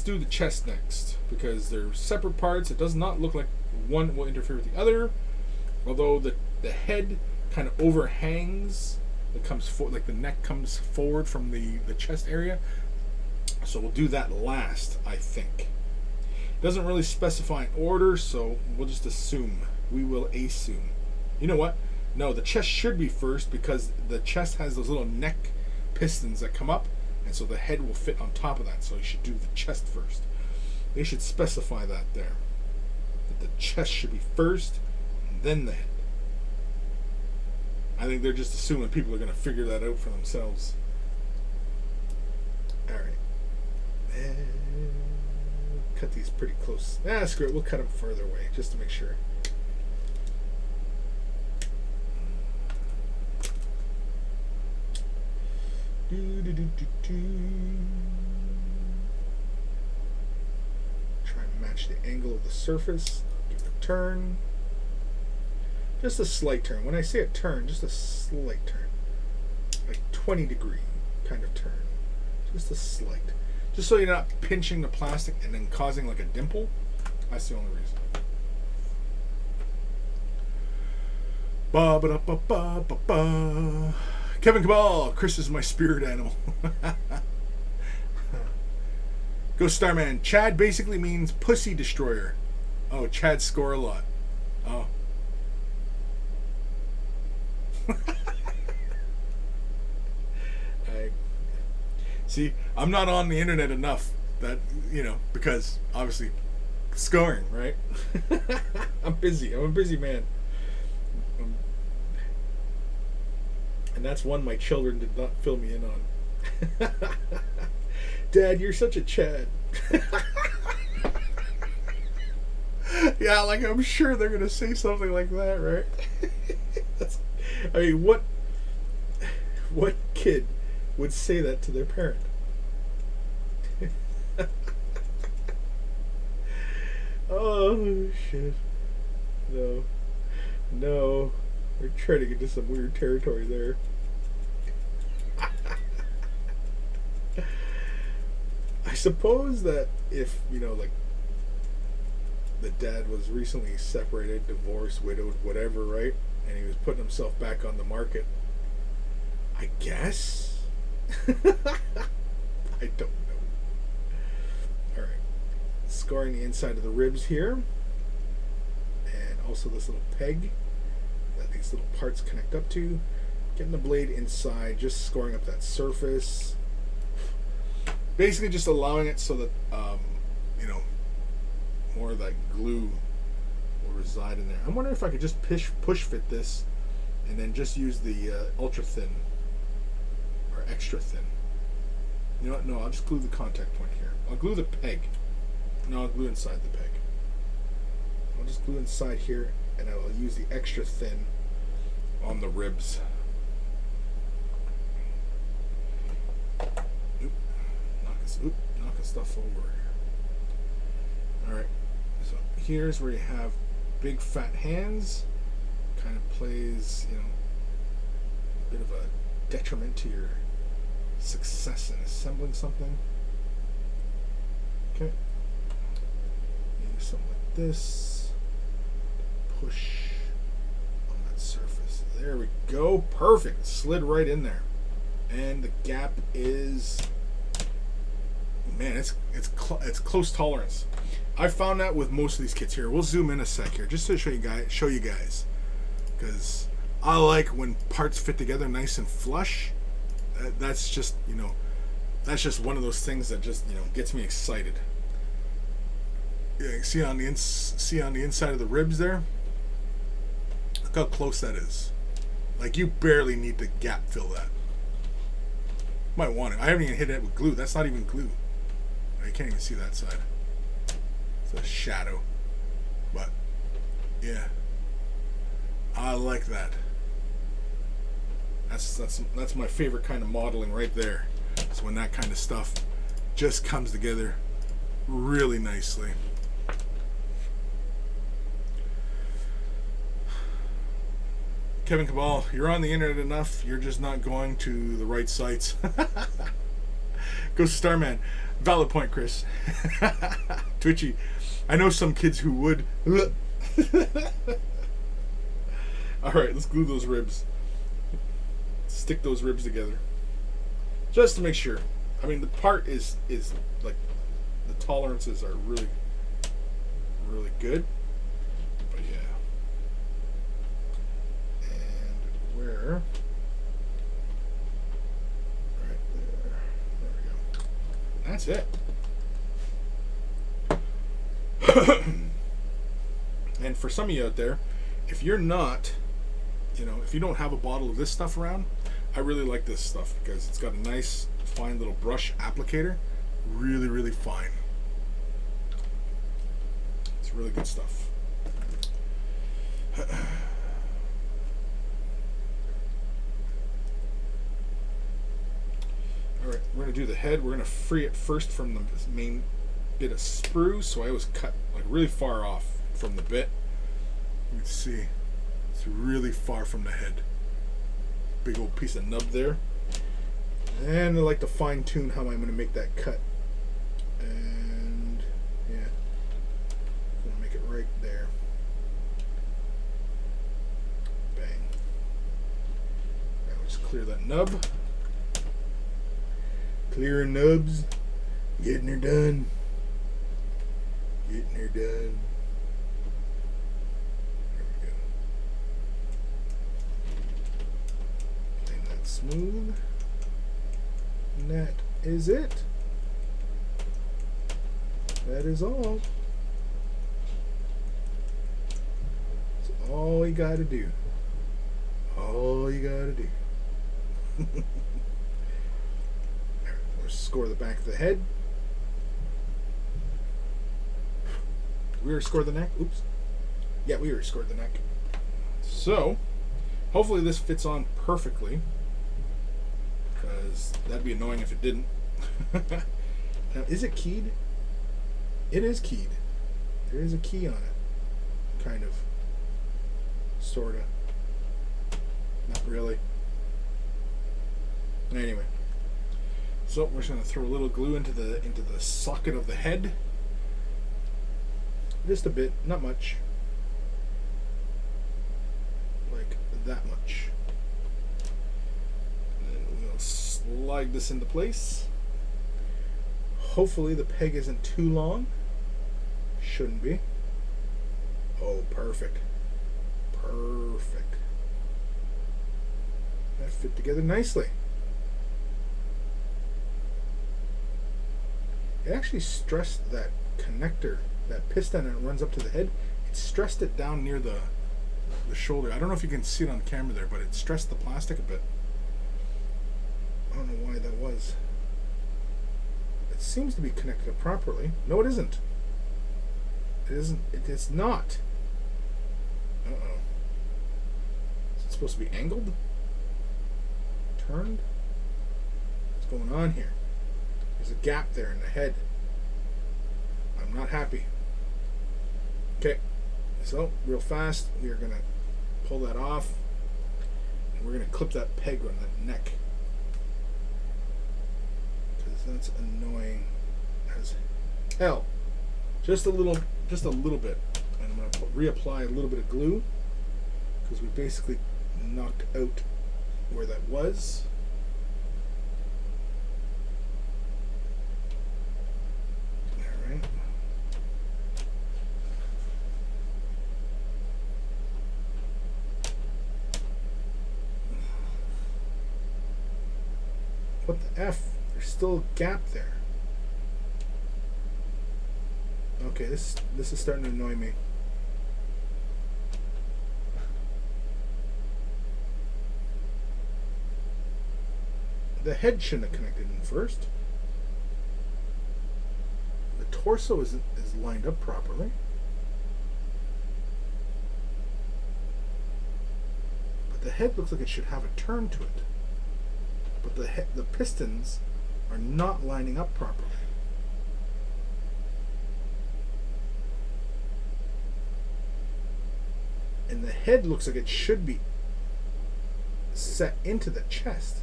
do the chest next, because they're separate parts. It does not look like one will interfere with the other, although the head kind of overhangs. It comes like the neck comes forward from the chest area. So we'll do that last, I think. It doesn't really specify an order, so we'll just assume. We will assume. You know what? No, the chest should be first, because the chest has those little neck pistons that come up, and so the head will fit on top of that. So you should do the chest first. They should specify that there. That the chest should be first, and then the head. I think they're just assuming people are going to figure that out for themselves. Alright. Cut these pretty close. Screw it. We'll cut them further away, just to make sure. Try and match the angle of the surface. Give it a turn. Just a slight turn. When I say a turn, just a slight turn. Like 20-degree kind of turn. Just a slight. Just so you're not pinching the plastic and then causing like a dimple. That's the only reason. Ba ba ba ba ba ba. Kevin Cabal, Chris is my spirit animal. Go Starman. Chad basically means pussy destroyer. Oh, Chad score a lot. Oh. See, I'm not on the internet enough that, because obviously scoring, right? I'm busy. I'm a busy man. And that's one my children did not fill me in on. Dad, you're such a Chad. Yeah, like I'm sure they're going to say something like that, right? What kid would say that to their parent? Oh, shit. No. We're treading into some weird territory there. I suppose that if, like, the dad was recently separated, divorced, widowed, whatever, right? And he was putting himself back on the market. I guess? I don't know. Alright. Scoring the inside of the ribs here. And also this little peg that these little parts connect up to. Getting the blade inside, just scoring up that surface. Basically just allowing it so that, more of that glue will reside in there. I'm wondering if I could just push fit this and then just use the ultra thin or extra thin. You know what? No, I'll just glue the contact point here. I'll glue the peg. No, I'll glue inside the peg. I'll just glue inside here, and I'll use the extra thin on the ribs. Knocking stuff over here. Alright, so here's where you have big fat hands. Kind of plays, a bit of a detriment to your success in assembling something. Okay. Maybe something like this. Push on that surface. There we go. Perfect. Slid right in there. And the gap is, man, it's close tolerance. I found that with most of these kits here. We'll zoom in a sec here just to show you guys, because I like when parts fit together nice and flush. That's just that's just one of those things that just gets me excited. Yeah, see on the inside of the ribs there. Look how close that is. Like, you barely need to gap fill that. Might want it. I haven't even hit it with glue. That's not even glue. You can't even see that side. It's a shadow. But yeah, I like that. That's my favorite kind of modeling right there. So when that kind of stuff just comes together really nicely. Kevin Cabal, you're on the internet enough. You're just not going to the right sites. Ghost of Starman. Valid point, Chris. Twitchy. I know some kids who would. Alright, let's glue those ribs. Stick those ribs together. Just to make sure. I mean, the part is like, the tolerances are really, really good. But yeah. And where? Right there. There we go. That's it. And for some of you out there, if you're not, if you don't have a bottle of this stuff around, I really like this stuff because it's got a nice, fine little brush applicator. Really, really fine. It's really good stuff. Alright, we're going to do the head. We're going to free it first from the main bit of sprue. So I always cut like really far off from the bit. You can see it's really far from the head. Big old piece of nub there. And I like to fine tune how I'm going to make that cut. And yeah, I'm going to make it right there. Bang. Now just clear that nub. Clearing nubs. Getting her done. Getting her done. Smooth. And that is it. That is all. That's all you gotta do. All you gotta do. Let's score the back of the head. We already scored the neck. Oops. Yeah, we already scored the neck. So, hopefully this fits on perfectly. Because that'd be annoying if it didn't. Now, is it keyed? It is keyed. There is a key on it. Kind of. Sorta. Not really. Anyway. So we're just going to throw a little glue into the socket of the head. Just a bit, not much. Like that much. Slide this into place. Hopefully the peg isn't too long. Shouldn't be. Oh, perfect. Perfect. That fit together nicely. It actually stressed that connector, that piston that runs up to the head. It stressed it down near the shoulder. I don't know if you can see it on camera there, but it stressed the plastic a bit. I don't know why that was. It seems to be connected up properly. No, it isn't. It isn't. It is not. Uh-oh. Is it supposed to be angled? Turned? What's going on here? There's a gap there in the head. I'm not happy. Okay. So, real fast, we are going to pull that off. And we're going to clip that peg on that neck. That's annoying as hell. Just a little bit. And I'm going to reapply a little bit of glue because we basically knocked out where that was. Alright. What the F? There's still a gap there. Okay, this is starting to annoy me. The head shouldn't have connected in first. The torso is lined up properly. But the head looks like it should have a turn to it, but the pistons are not lining up properly. And the head looks like it should be set into the chest.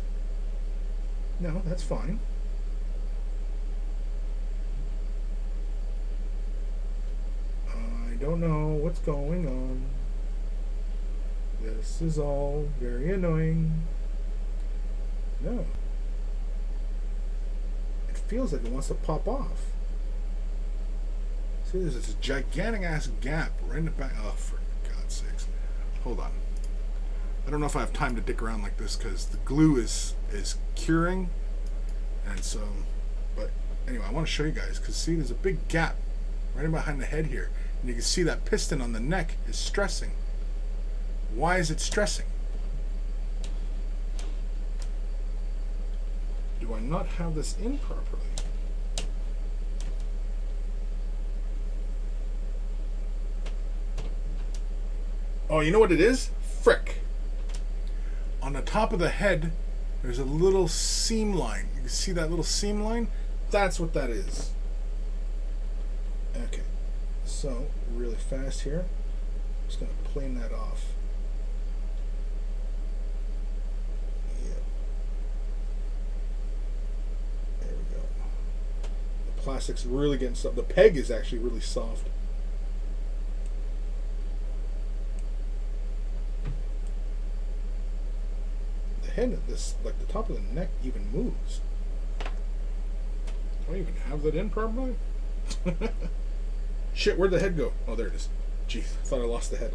No, that's fine. I don't know what's going on. This is all very annoying. No. It feels like it wants to pop off. See, there's this gigantic ass gap right in the back. Oh, for God's sakes. Hold on. I don't know if I have time to dick around like this because the glue is curing. And so, but anyway, I want to show you guys because see, there's a big gap right behind the head here. And you can see that piston on the neck is stressing. Why is it stressing? Do I not have this in properly? Oh, you know what it is? Frick. On the top of the head, there's a little seam line. You can see that little seam line? That's what that is. Okay. So, really fast here. I'm just going to plane that off. Yeah. There we go. The plastic's really getting soft. The peg is actually really soft. The head of this, like the top of the neck, even moves. Do I even have that in properly? Shit, where'd the head go? Oh, there it is. Jeez, I thought I lost the head.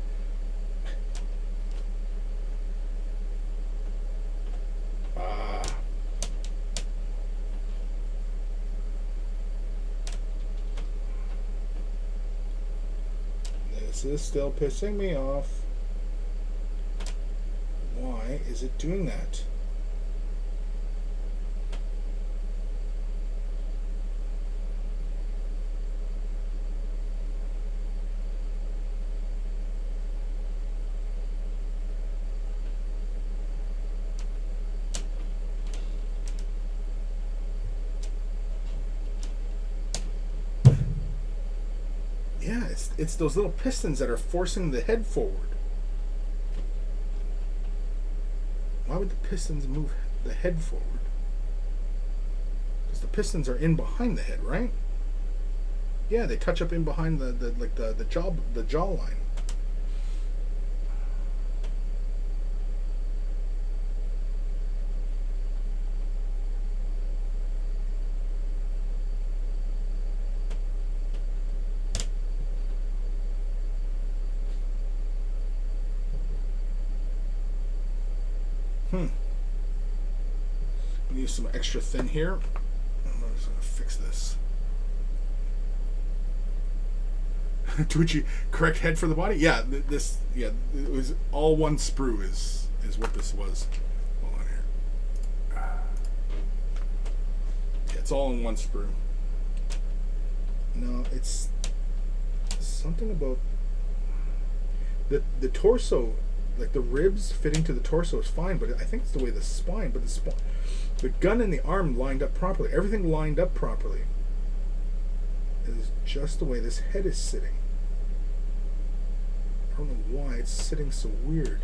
This is still pissing me off. Why is it doing that? Yeah, it's those little pistons that are forcing the head forward. Why would the pistons move the head forward? Because the pistons are in behind the head, right? Yeah, they touch up in behind the jawline. I'm gonna use some extra thin here. I'm just gonna fix this. Twitchy, correct head for the body? Yeah, it was all one sprue is what this was. Hold on here. Yeah, it's all in one sprue. No, it's something about the torso. Like the ribs fitting to the torso is fine, but I think it's the way the spine, but the gun and the arm lined up properly. Everything lined up properly. It is just the way this head is sitting. I don't know why it's sitting so weird.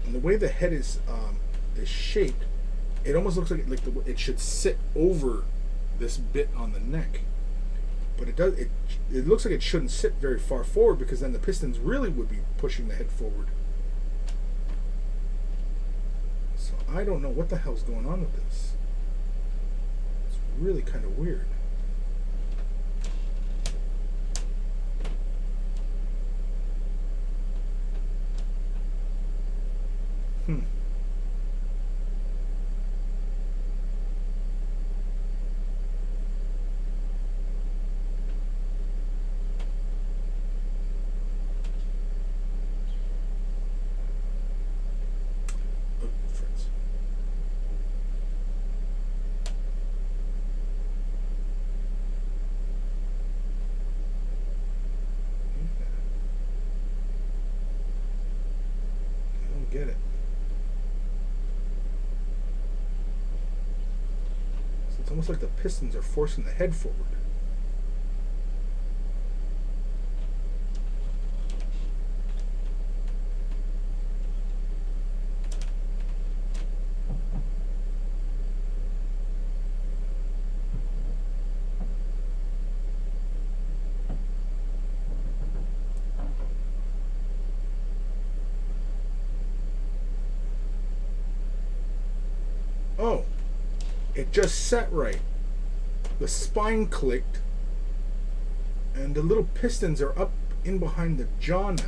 And the way the head is shaped, it almost looks like it should sit over this bit on the neck. But it looks like it shouldn't sit very far forward because then the pistons really would be pushing the head forward. So I don't know what the hell's going on with this. It's really kind of weird. almost like the pistons are forcing the head forward. Oh, it just set right. The spine clicked, and the little pistons are up in behind the jaw now.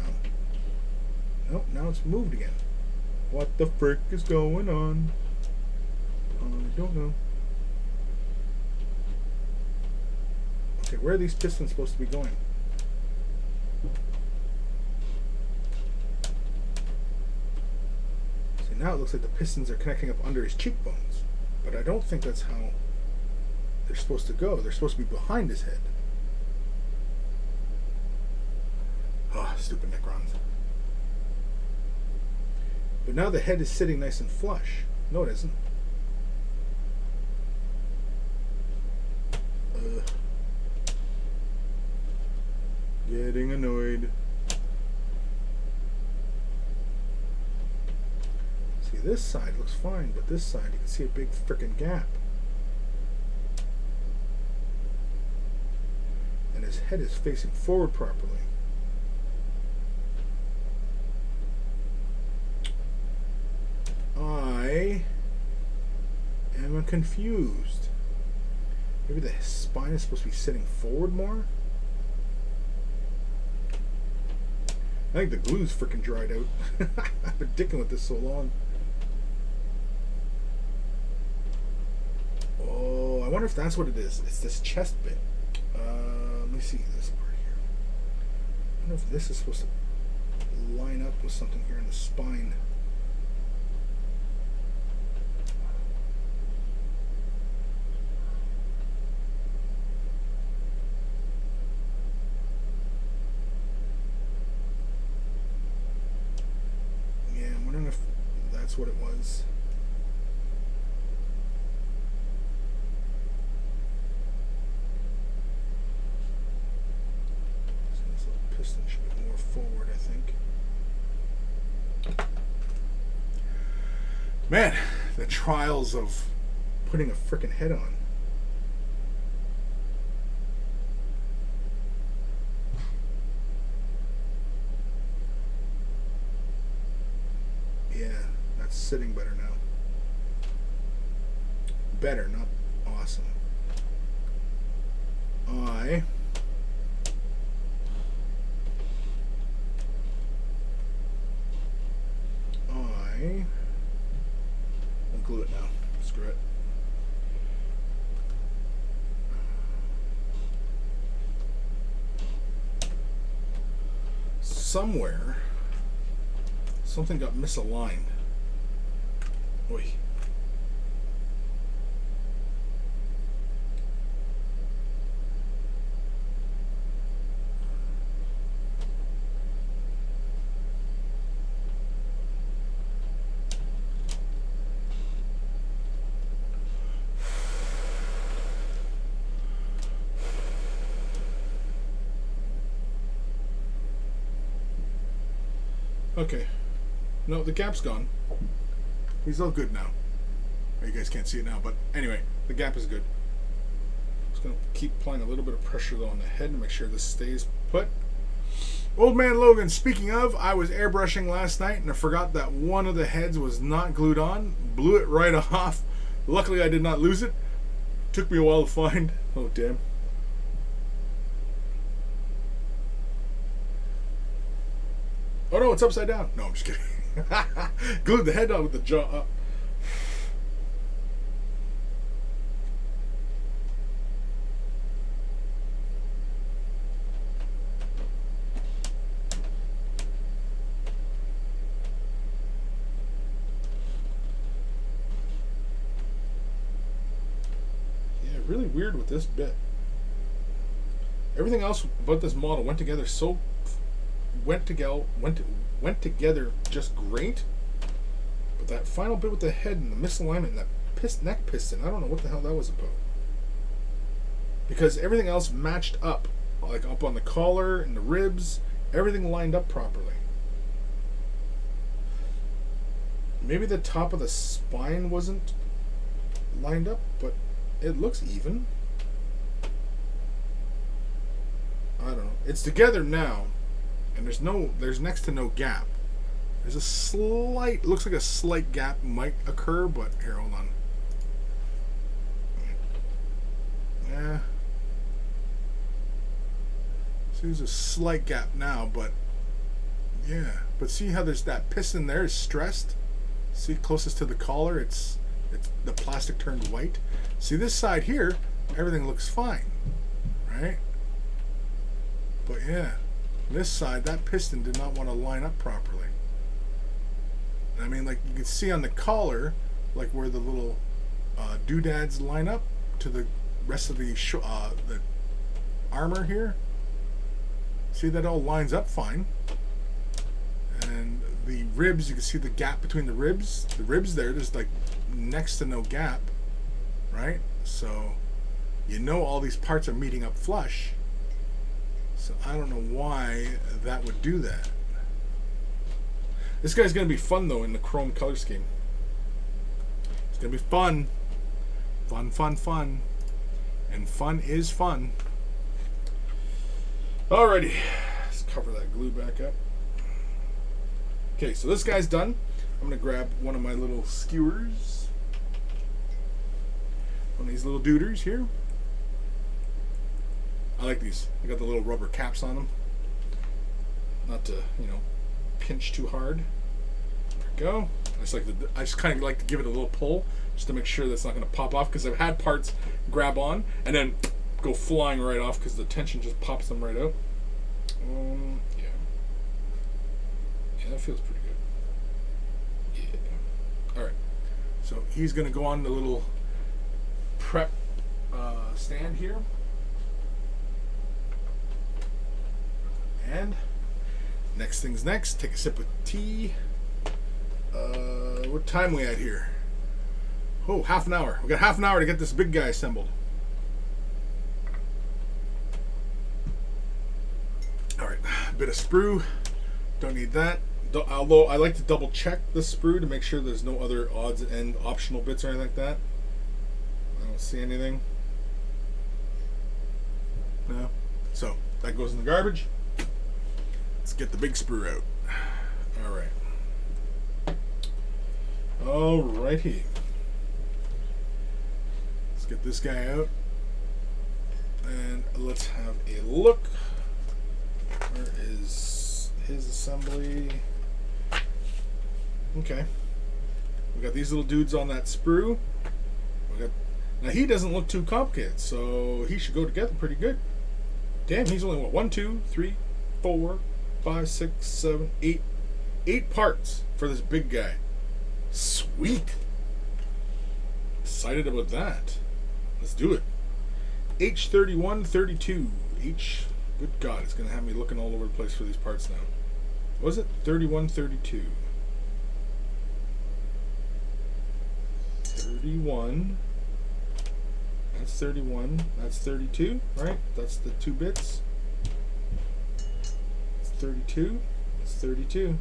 Nope, now it's moved again. What the frick is going on? I don't know. Okay, where are these pistons supposed to be going? See, now it looks like the pistons are connecting up under his cheekbones. But I don't think that's how they're supposed to go. They're supposed to be behind his head. Oh, stupid Necrons. But now the head is sitting nice and flush. No, it isn't. Getting annoyed. See, this side looks fine, but this side, you can see a big frickin' gap. And his head is facing forward properly. I am confused. Maybe the spine is supposed to be sitting forward more? I think the glue's freaking dried out. I've been dicking with this so long. Oh, I wonder if that's what it is. It's this chest bit. Let me see this part here. I wonder if this is supposed to line up with something here in the spine. What it was. So this little piston should be more forward, I think. Man, the trials of putting a frickin' head on. Sitting better now. Better, not awesome. I'll glue it now. Screw it. Somewhere, something got misaligned. Oi. Okay. No, the gap's gone. He's all good now. You guys can't see it now, but anyway, the gap is good. Just going to keep applying a little bit of pressure though on the head to make sure this stays put. Old Man Logan, speaking of, I was airbrushing last night and I forgot that one of the heads was not glued on. Blew it right off. Luckily I did not lose it. Took me a while to find. Oh damn. Oh no, it's upside down. No, I'm just kidding. Glued the head on with the jaw up. Yeah, really weird with this bit. Everything else about this model went together just great, but that final bit with the head and the misalignment and that neck piston, I don't know what the hell that was about. because everything else matched up, like up on the collar and the ribs, everything lined up properly. Maybe the top of the spine wasn't lined up, but it looks even. I don't know. It's together now, and there's next to no gap. There's a slight, looks like a slight gap might occur, but here, hold on. Yeah. See, there's a slight gap now, but yeah. But see how there's that piston there is stressed? See, closest to the collar, it's the plastic turned white. See, this side here, everything looks fine, right? But yeah, this side, that piston did not want to line up properly. I mean, like you can see on the collar, like where the little doodads line up to the rest of the armor here. See, that all lines up fine. And the ribs, you can see the gap between the ribs. The ribs there's like next to no gap, right? So you know all these parts are meeting up flush. So I don't know why that would do that. This guy's going to be fun, though, in the chrome color scheme. It's going to be fun. Fun, fun, fun. And fun is fun. Alrighty. Let's cover that glue back up. Okay, so this guy's done. I'm going to grab one of my little skewers. One of these little dooders here. I like these. They got the little rubber caps on them. Not to, pinch too hard. There we go. I just kind of like to give it a little pull just to make sure that's not going to pop off, because I've had parts grab on and then go flying right off because the tension just pops them right out. Yeah. Yeah, that feels pretty good. Yeah. All right. So he's going to go on the little prep stand here. And next thing's next. Take a sip of tea. What time we at here? Oh, half an hour. We got half an hour to get this big guy assembled. Alright, a bit of sprue. Don't need that. Although I like to double check the sprue to make sure there's no other odds and optional bits or anything like that. I don't see anything. No. So, that goes in the garbage. Let's get the big sprue out. Alright. Alrighty. Let's get this guy out. And let's have a look. Where is his assembly? Okay. We got these little dudes on that sprue. Now he doesn't look too complicated, so he should go together pretty good. Damn, he's only what, 1, 2, 3, 4, 5, 6, 7, 8. 8 parts for this big guy. Sweet. Excited about that. Let's do it. H3132. Good God, it's going to have me looking all over the place for these parts now. Was it 3132? 31. That's 31. That's 32, right? That's the 2 bits. It's 32. It's 32.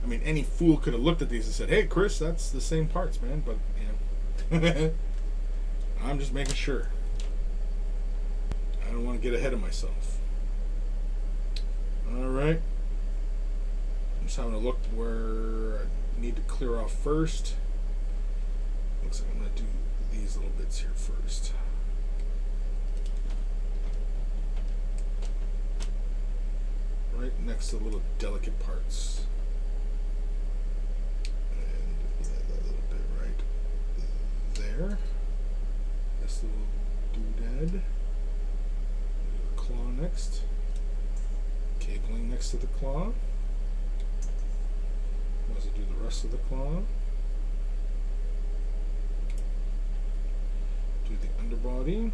I mean, any fool could have looked at these and said, "Hey, Chris, that's the same parts, man." But, I'm just making sure. I don't want to get ahead of myself. Alright. I'm just having a look where I need to clear off first. Looks like I'm going to do these little bits here first. Right next to the little delicate parts. And that little bit right there. This little doodad. Claw next. Cabling next to the claw. Let's do the rest of the claw. Do the underbody.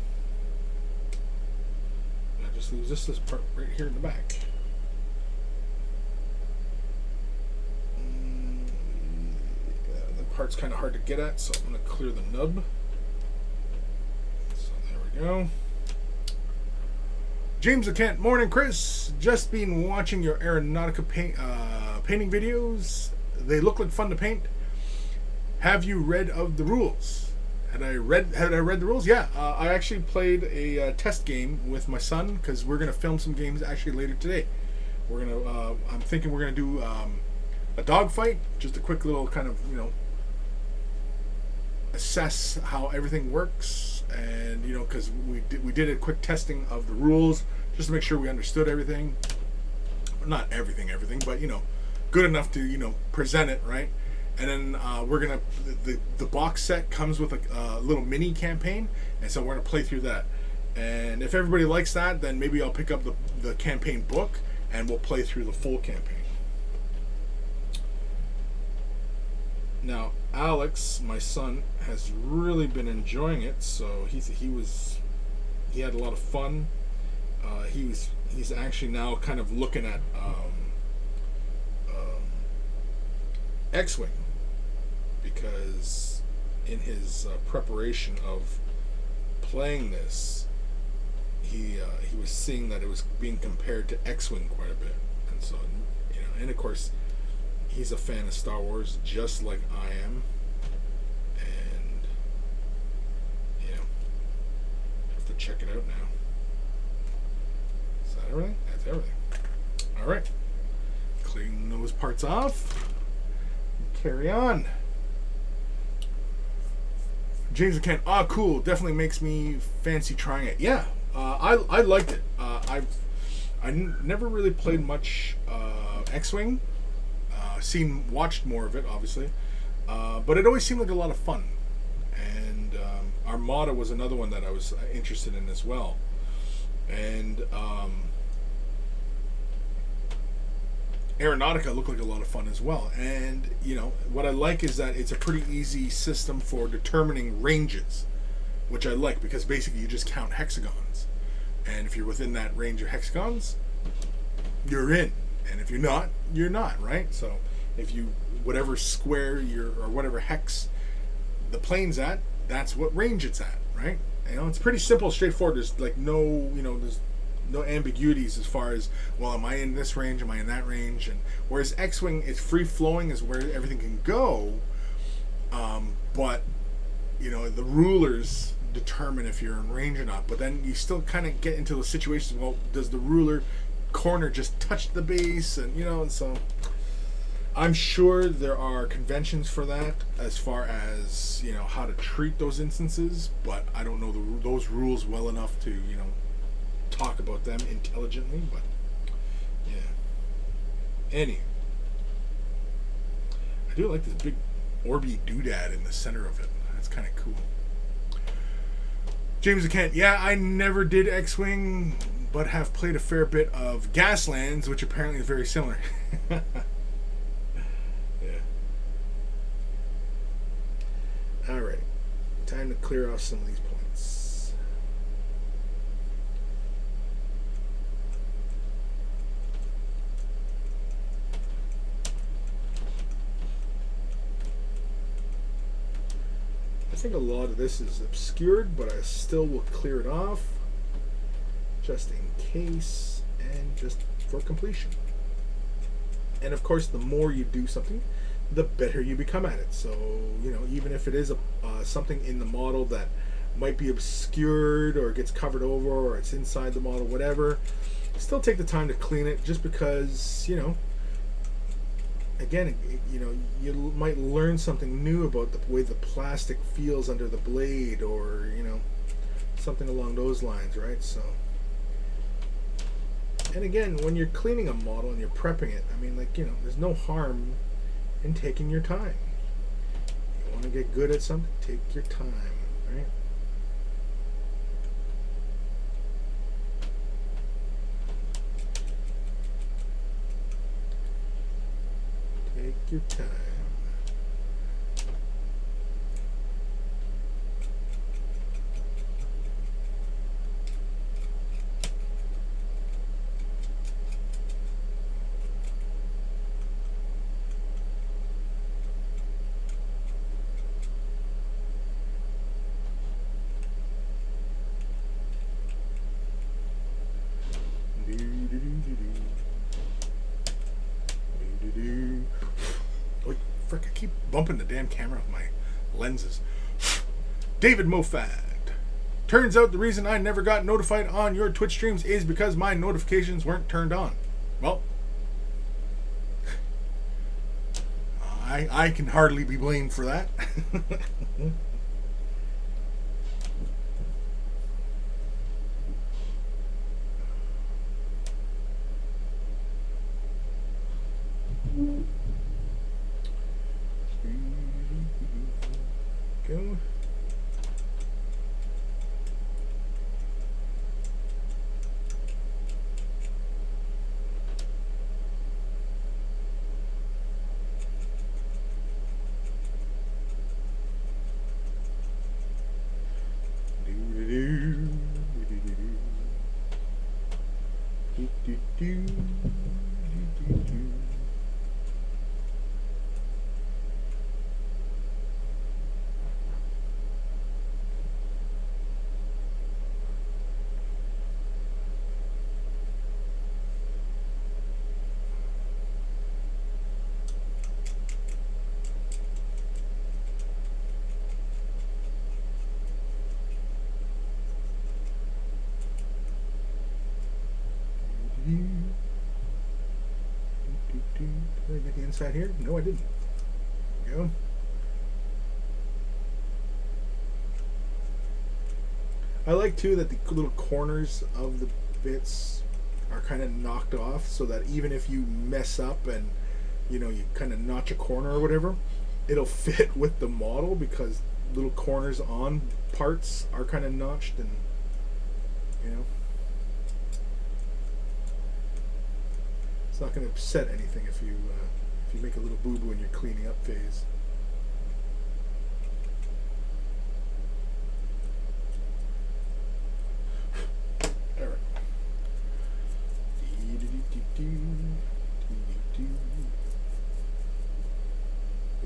That just leaves this part right here in the back. The part's kind of hard to get at, so I'm going to clear the nub. we go. James Kent, morning, Chris. Just been watching your Aeronautica painting videos. They look like fun to paint. Have you read of the rules? Had I read the rules? Yeah, I actually played a test game with my son because we're gonna film some games actually later today. We're gonna. I'm thinking we're gonna do a dogfight, just a quick little kind of assess how everything works, and because we did a quick testing of the rules just to make sure we understood everything. Not everything, but good enough to present it right. And then we're gonna the box set comes with a little mini campaign, and so we're gonna play through that. And if everybody likes that, then maybe I'll pick up the campaign book and we'll play through the full campaign. Now Alex, my son, has really been enjoying it. So he had a lot of fun. He's actually now kind of looking at X-Wing, because in his preparation of playing this, he was seeing that it was being compared to X-Wing quite a bit, and so and of course he's a fan of Star Wars just like I am, and have to check it out now. Is that everything? That's everything. All right, cleaning those parts off. Carry on. James Kent, cool. Definitely makes me fancy trying it. Yeah, I liked it. I never really played much X-Wing. Watched more of it, obviously, but it always seemed like a lot of fun. And Armada was another one that I was interested in as well. And Aeronautica looked like a lot of fun as well. And what I like is that it's a pretty easy system for determining ranges, which I like, because basically you just count hexagons, and if you're within that range of hexagons, you're in, and if you're not, you're not, right? So if you whatever square or whatever hex the plane's at, that's what range it's at, right? It's pretty simple, straightforward. There's like there's no ambiguities as far as, well, am I in this range, am I in that range? And whereas X-Wing is free flowing, is where everything can go, but the rulers determine if you're in range or not. But then you still kind of get into the situations, well, does the ruler corner just touch the base? And and so I'm sure there are conventions for that as far as how to treat those instances, but I don't know those rules well enough to talk about them intelligently. But yeah, anyway, I do like this big Orby doodad in the center of it. That's kind of cool. James Kent, yeah, I never did X-Wing, but have played a fair bit of Gaslands, which apparently is very similar. Yeah. All right, time to clear off some of these points. I think a lot of this is obscured, but I still will clear it off just in case and just for completion. And of course, the more you do something, the better you become at it. So even if it is something in the model that might be obscured or gets covered over or it's inside the model, whatever, still take the time to clean it, just because again, you might learn something new about the way the plastic feels under the blade, or something along those lines, right? So, and again, when you're cleaning a model and you're prepping it, I mean, there's no harm in taking your time. You want to get good at something, take your time, right? Take your time. bumping the damn camera with my lenses. David Mofad. Turns out the reason I never got notified on your Twitch streams is because my notifications weren't turned on. Well, I can hardly be blamed for that. Go. Did I get the inside here? No, I didn't. There we go. I like too that the little corners of the bits are kind of knocked off, so that even if you mess up and you kind of notch a corner or whatever, it'll fit with the model because little corners on parts are kind of notched, and it's not going to upset anything if you make a little boo-boo in your cleaning up phase. All right.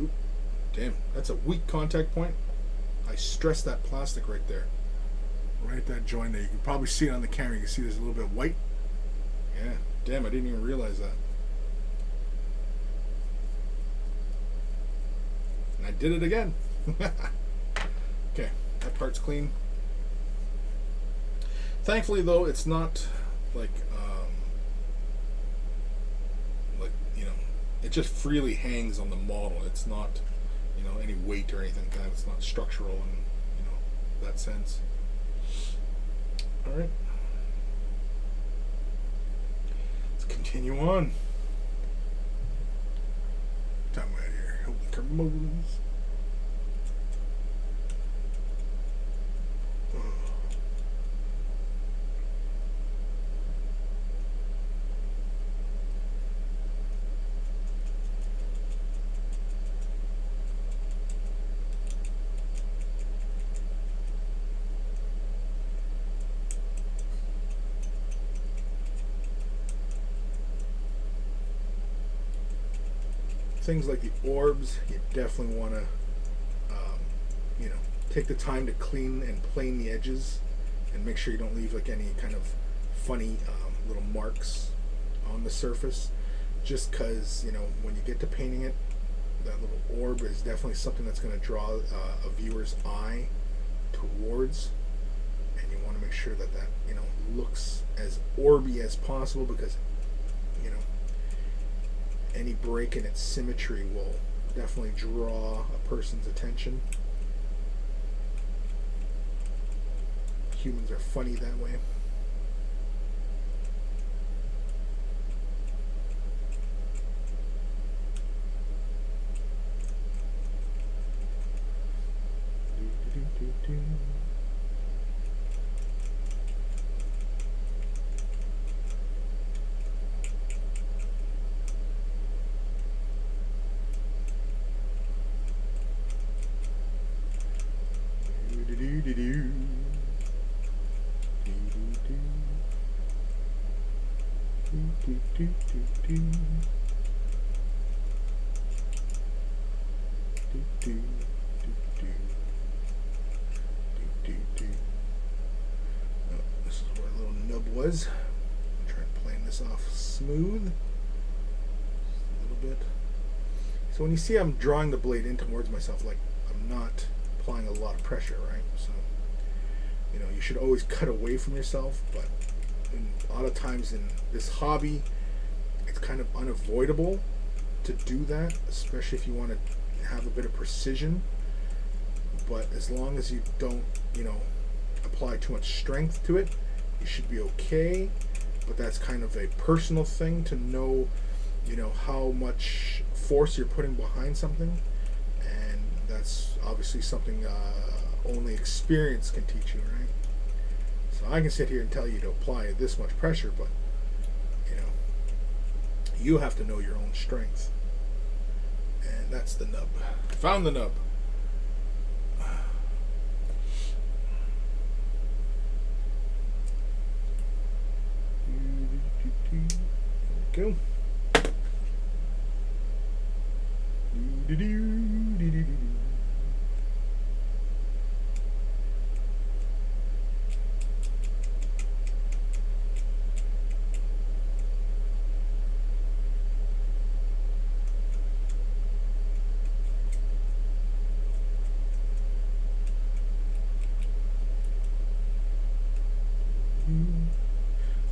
Oop, damn, that's a weak contact point. I stressed that plastic right there. Right at that joint there. You can probably see it on the camera. You can see there's a little bit of white. Yeah, damn, I didn't even realize that. And I did it again. Okay, that part's clean. Thankfully, though, it's not like it just freely hangs on the model. It's not, any weight or anything like that. It's not structural in, that sense. All right. Let's continue on. Time right here. Holy carbos. Things like the orbs, you definitely want to, take the time to clean and plane the edges, and make sure you don't leave like any kind of funny little marks on the surface. Just because when you get to painting it, that little orb is definitely something that's going to draw a viewer's eye towards, and you want to make sure that looks as orby as possible, because any break in its symmetry will definitely draw a person's attention. Humans are funny that way. This is where a little nub was. I'm trying to plane this off smooth. Just a little bit. So So when you see I'm drawing the blade in towards myself, like I'm not applying a lot of pressure, right? So, you know, you should always cut away from yourself, but a lot of times in this hobby, it's kind of unavoidable to do that, especially if you want to have a bit of precision. But as long as you don't, you know, apply too much strength to it, you should be okay. But that's kind of a personal thing to know, you know, how much force you're putting behind something, and that's obviously something only experience can teach you, right? So I can sit here and tell you to apply this much pressure, but you know, you have to know your own strength, and that's the nub. Found the nub. There we go.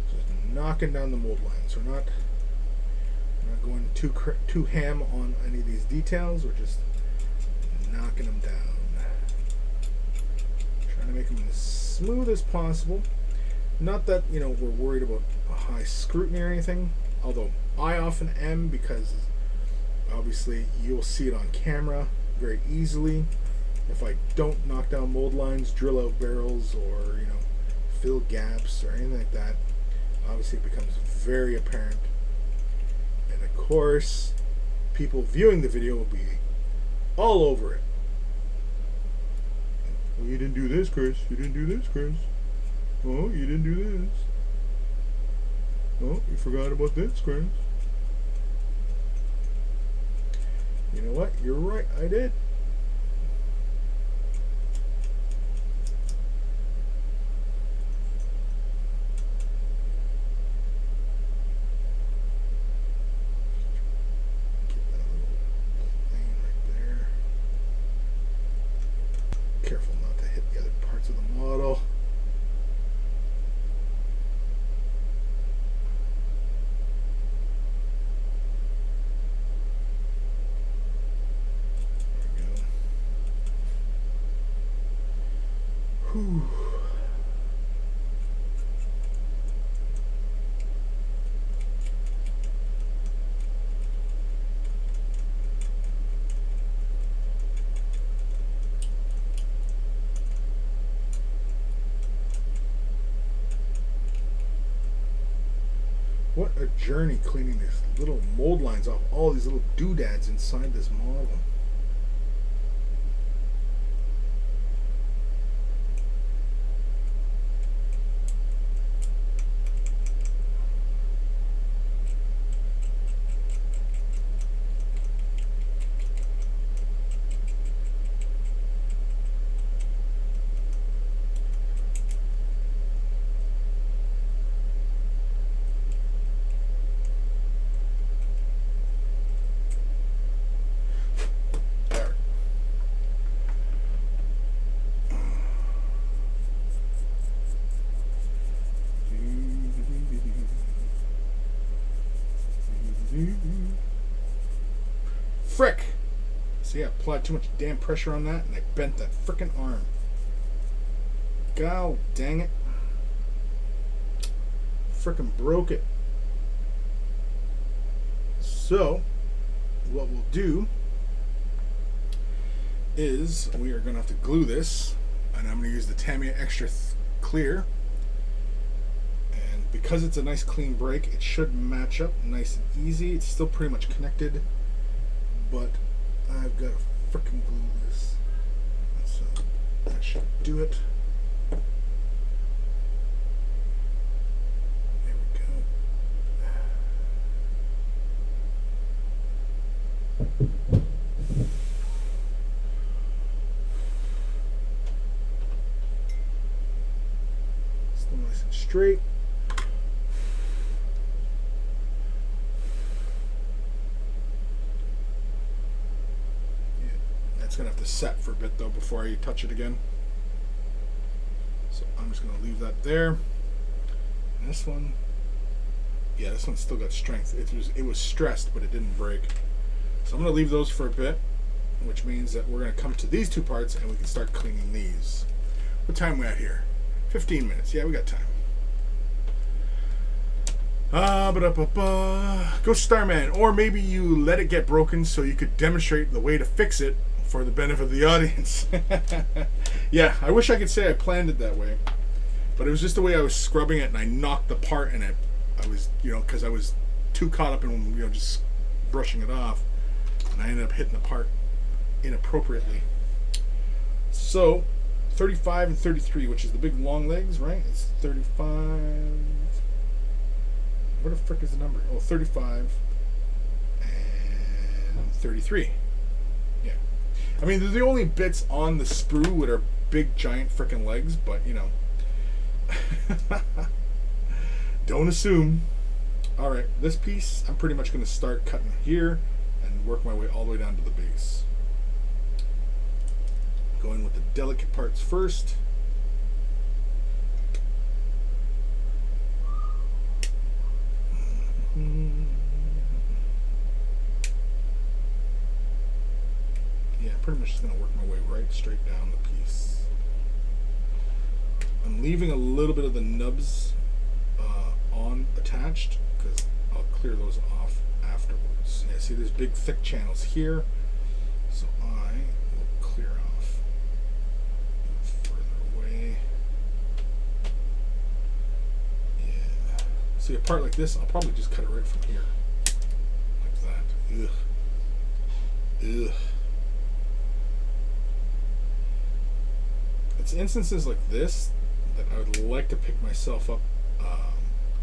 Just knocking down the mold lines. We're not going too ham on any of these details. We're just knocking them down, trying to make them as smooth as possible. Not that, you know, we're worried about a high scrutiny or anything, although I often am, because obviously you'll see it on camera very easily. If I don't knock down mold lines, drill out barrels, or, you know, fill gaps or anything like that, obviously it becomes very apparent. And of course, people viewing the video will be all over it. Well, you didn't do this, Chris. You didn't do this, Chris. Oh, you didn't do this. Oh, you forgot about this, Chris. You know what? You're right. I did. Careful not to hit the other parts of the model. There we go. Whew. What a journey cleaning these little mold lines off all these little doodads inside this model. Frick! See, I applied too much damn pressure on that and I bent that frickin' arm. God dang it. Frickin' broke it. So, what we'll do is we are going to have to glue this, and I'm going to use the Tamiya Extra Clear. And because it's a nice clean break, it should match up nice and easy. It's still pretty much connected, but I've got to frickin' glue this. So that should do it. There we go. Still nice and straight. set for a bit though before I touch it again. So I'm just going to leave that there. And this one, yeah, this one's still got strength. It was stressed, but it didn't break. So I'm going to leave those for a bit, which means that we're going to come to these two parts and we can start cleaning these. What time are we at here? 15 minutes. Yeah, we got time. Go Starman. Or maybe you let it get broken so you could demonstrate the way to fix it for the benefit of the audience. Yeah, I wish I could say I planned it that way. But it was just the way I was scrubbing it, and I knocked the part in it. I was, because I was too caught up in, just brushing it off. And I ended up hitting the part inappropriately. So, 35 and 33, which is the big long legs, right? It's 35. What the frick is the number? Oh, 35 and 33. Yeah. I mean, they're the only bits on the sprue that are big, giant frickin' legs, but, don't assume. Alright, this piece, I'm pretty much going to start cutting here and work my way all the way down to the base. Going with the delicate parts first. Yeah, pretty much just going to work my way right straight down the piece. I'm leaving a little bit of the nubs on attached because I'll clear those off afterwards. Yeah, see there's big thick channels here, so I will clear off further away. Yeah. See a part like this, I'll probably just cut it right from here. Like that. Ugh. Ugh. It's instances like this that I would like to pick myself up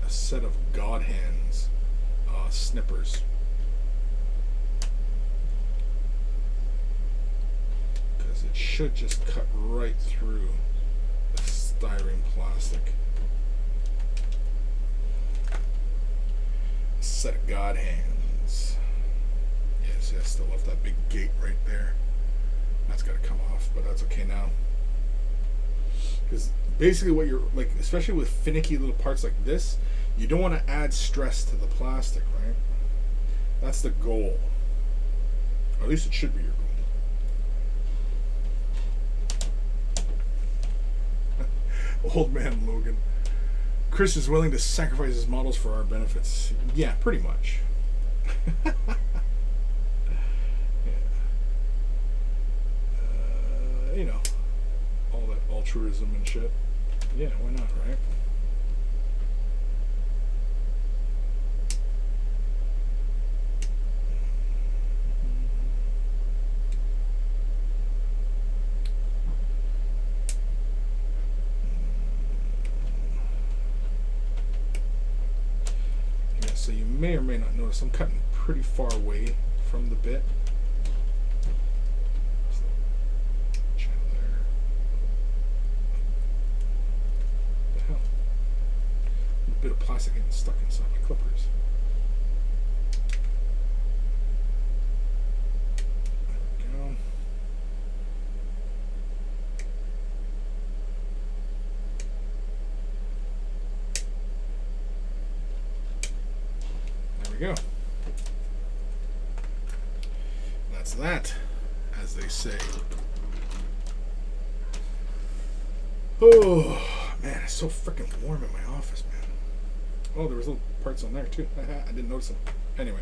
a set of God Hands snippers. Because it should just cut right through the styrene plastic. A set of God Hands. Yeah, see I still left that big gate right there. That's got to come off, but that's okay now. Because basically what you're like, especially with finicky little parts like this, you don't want to add stress to the plastic, right? That's the goal. Or at least it should be your goal. Old man Logan. Chris is willing to sacrifice his models for our benefits. Yeah, pretty much. Yeah. All that altruism and shit. Yeah, why not, right? Yeah, so you may or may not notice I'm cutting pretty far away from the bit. Bit of plastic getting stuck inside my clippers. There we go. There we go. That's that, as they say. Oh man, it's so freaking warm in my office, man. Oh, there was little parts on there too. I didn't notice them. Anyway.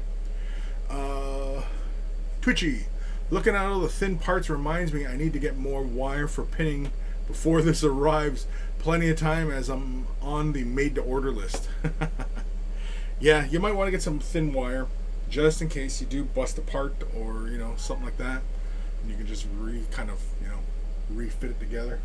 Twitchy. Looking at all the thin parts reminds me I need to get more wire for pinning before this arrives. Plenty of time as I'm on the made to order list. Yeah, you might want to get some thin wire just in case you do bust a part or, something like that. And you can just refit it together.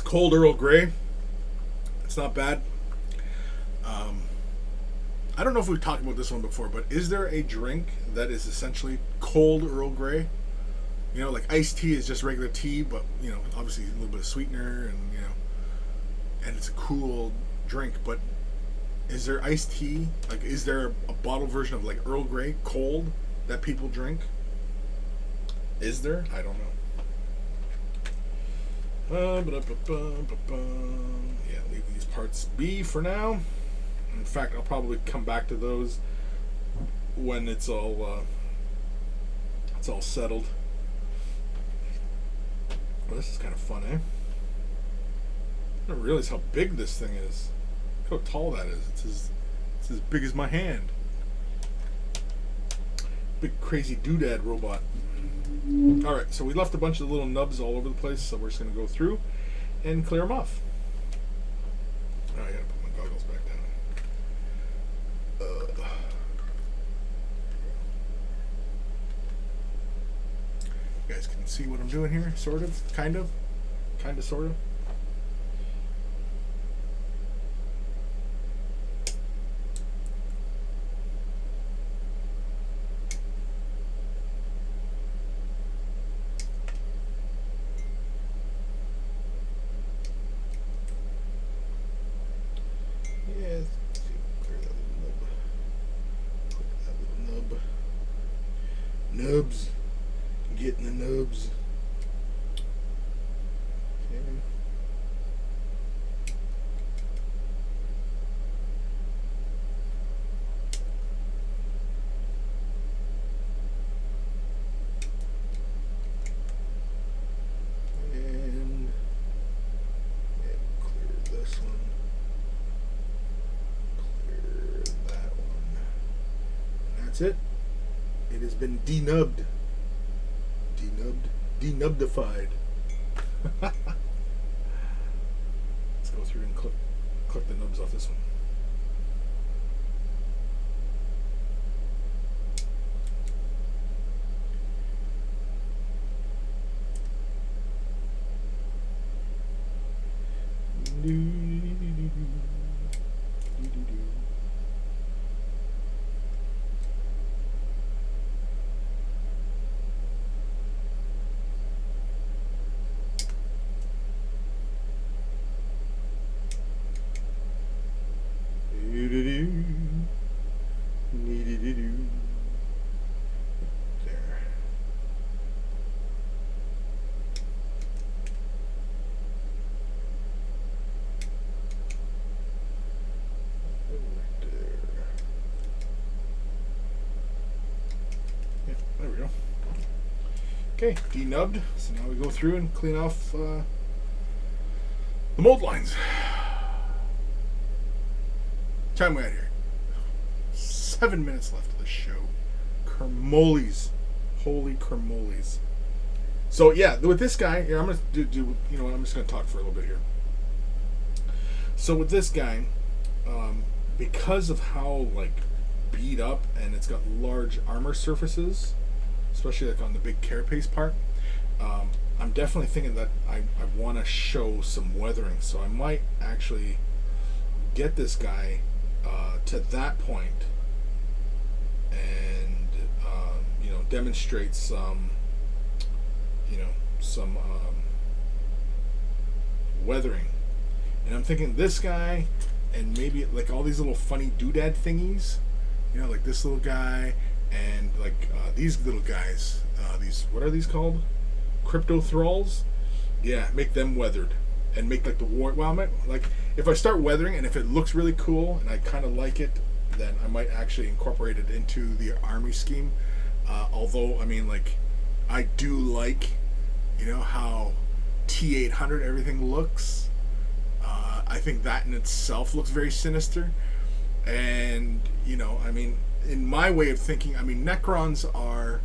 Cold Earl Grey. It's not bad. I don't know if we've talked about this one before, but is there a drink that is essentially cold Earl Grey? Like iced tea is just regular tea, but obviously a little bit of sweetener, and and it's a cool drink. But Is there iced tea? Like, is there a bottle version of like Earl Grey, cold, that people drink? Is there? I don't know. Yeah, leave these parts be for now. In fact, I'll probably come back to those when it's all settled. Well, this is kind of fun, eh? I didn't realize how big this thing is. Look how tall that is. It's as big as my hand. Big crazy doodad robot. Alright, so we left a bunch of little nubs all over the place, so we're just going to go through and clear them off. Oh, I gotta put my goggles back down. You guys can see what I'm doing here, sort of, kind of, sort of. Nubs. Getting the nubs. Okay. And yeah, clear this one. Clear that one. And that's it. It has been denubbed. Denubdified. Let's go through and click the nubs off this one. There we go. Okay, denubbed. So now we go through and clean off the mold lines. Time we had here. 7 minutes left of the show. Kermoles. Holy kermoles. So yeah, with this guy, here I'm gonna do you know what, I'm just gonna talk for a little bit here. So with this guy, because of how like beat up and it's got large armor surfaces, especially like on the big carapace part, I'm definitely thinking that I want to show some weathering. So I might actually get this guy to that point and demonstrate some weathering. And I'm thinking this guy and maybe like all these little funny doodad thingies, like this little guy and like these little guys, these, what are these called? Crypto thralls? Yeah, make them weathered and make like the war. Well, I might, like, if I start weathering and if it looks really cool and I kind of like it, then I might actually incorporate it into the army scheme. Although, I mean, like, I do like, how T800 everything looks. I think that in itself looks very sinister. And, I mean, in my way of thinking, I mean, Necrons are,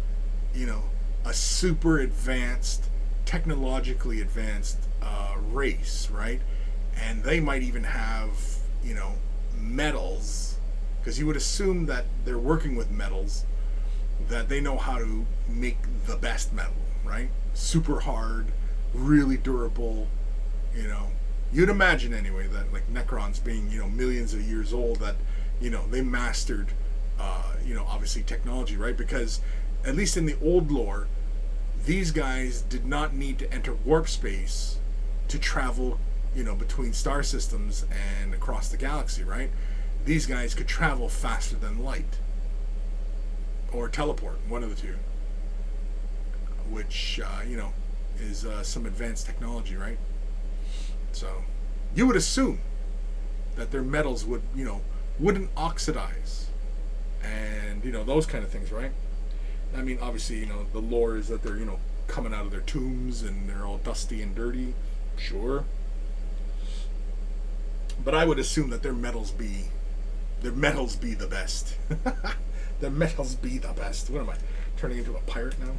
a super advanced, technologically advanced race, right? And they might even have, metals, because you would assume that they're working with metals, that they know how to make the best metal, right? Super hard, really durable, You'd imagine anyway that like Necrons being, millions of years old, that, they mastered, obviously technology, right? Because at least in the old lore, these guys did not need to enter warp space to travel, between star systems and across the galaxy, right? these guys could travel faster than light. Or teleport, one of the two. Which, is some advanced technology, right? So, you would assume that their metals wouldn't oxidize. And, those kind of things, right? I mean, obviously, the lore is that they're, coming out of their tombs and they're all dusty and dirty. Sure. But I would assume that their metals be the best. Their metals be the best. What am I, turning into a pirate now?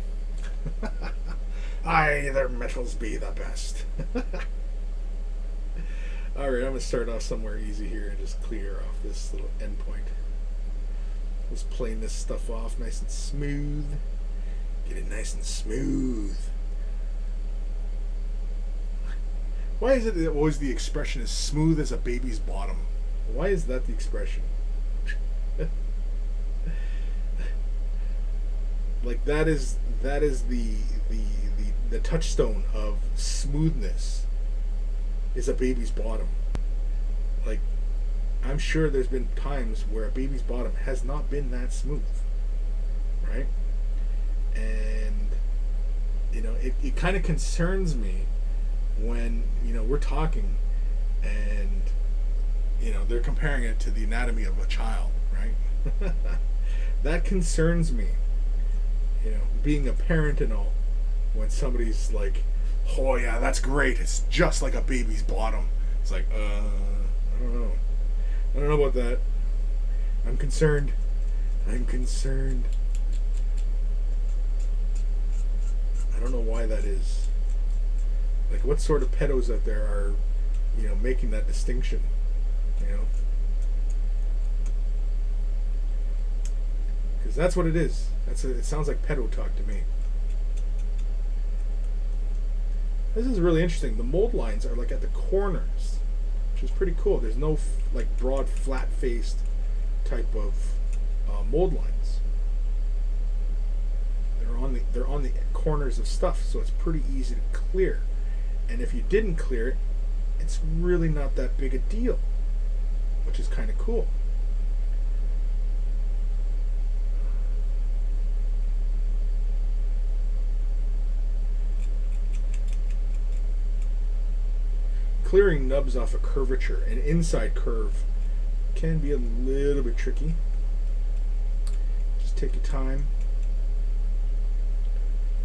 Their metals be the best. Alright, I'm going to start off somewhere easy here and just clear off this little endpoint. Just playing this stuff off nice and smooth. Get it nice and smooth. Why is it always the expression as smooth as a baby's bottom? Why is that the expression? Like that is the touchstone of smoothness is a baby's bottom. Like, I'm sure there's been times where a baby's bottom has not been that smooth, right? And it kind of concerns me when we're talking and they're comparing it to the anatomy of a child, right? That concerns me, being a parent and all, when somebody's like, oh yeah, that's great, it's just like a baby's bottom. It's like, I don't know about that. I'm concerned. I don't know why that is. Like, what sort of pedos out there are, making that distinction, Because that's what it is. It sounds like pedo talk to me. This is really interesting. The mold lines are like at the corners, which is pretty cool. There's no like broad, flat-faced type of mold lines. They're on the corners of stuff, so it's pretty easy to clear. And if you didn't clear it, it's really not that big a deal, which is kind of cool. Clearing nubs off a curvature, an inside curve, can be a little bit tricky. Just take your time.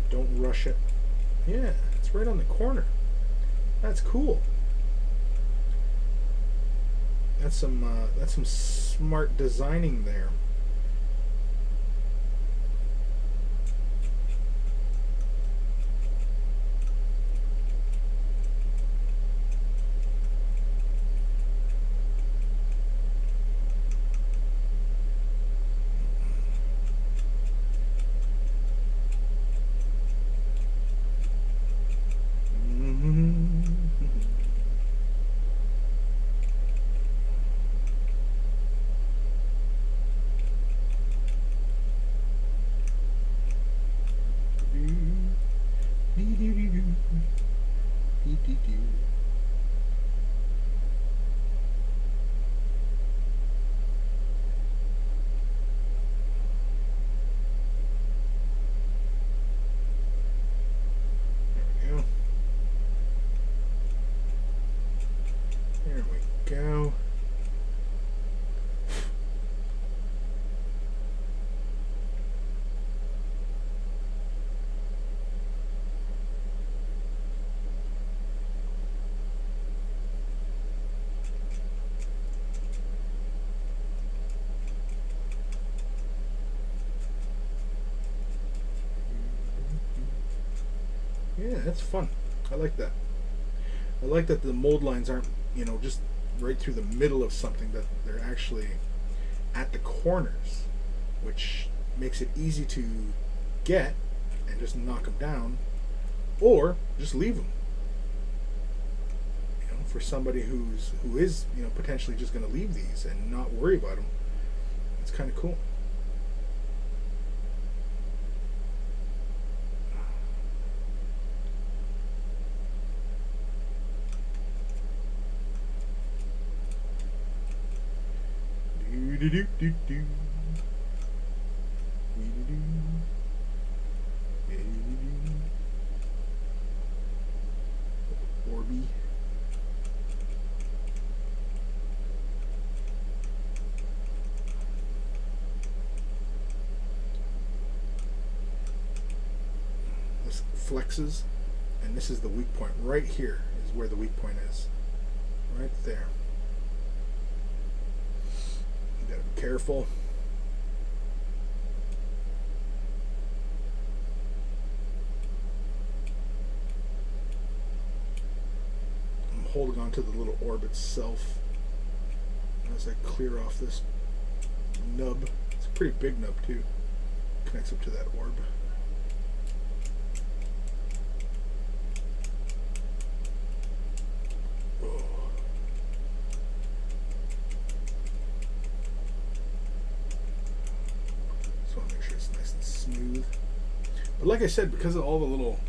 Don't rush it. Yeah, it's right on the corner. That's cool. That's some smart designing there. Go. Yeah, that's fun. I like that. I like that the mold lines aren't, just right through the middle of something, that they're actually at the corners, which makes it easy to get and just knock them down, or just leave them. For somebody who is potentially just going to leave these and not worry about them, it's kind of cool. Orby. This flexes, and this is the weak point. Right here is where the weak point is. Right there. You gotta be careful. I'm holding on to the little orb itself as I clear off this nub. It's a pretty big nub too. Connects up to that orb. But like I said, because of all the little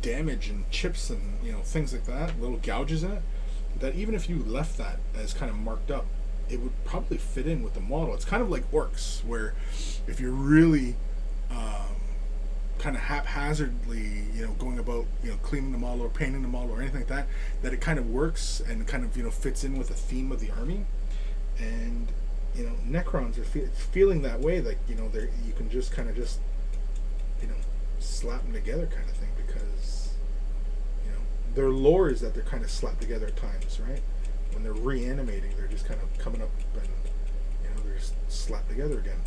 damage and chips and things like that, little gouges in it, that even if you left that as kind of marked up, it would probably fit in with the model. It's kind of like orcs, where if you're really kind of haphazardly, going about, cleaning the model or painting the model or anything like that, that it kind of works and kind of, fits in with the theme of the army. And, Necrons are feeling that way, like, you can just kind of slap them together kind of thing, because their lore is that they're kind of slapped together at times, right? When they're reanimating, they're just kind of coming up and they're just slapped together again.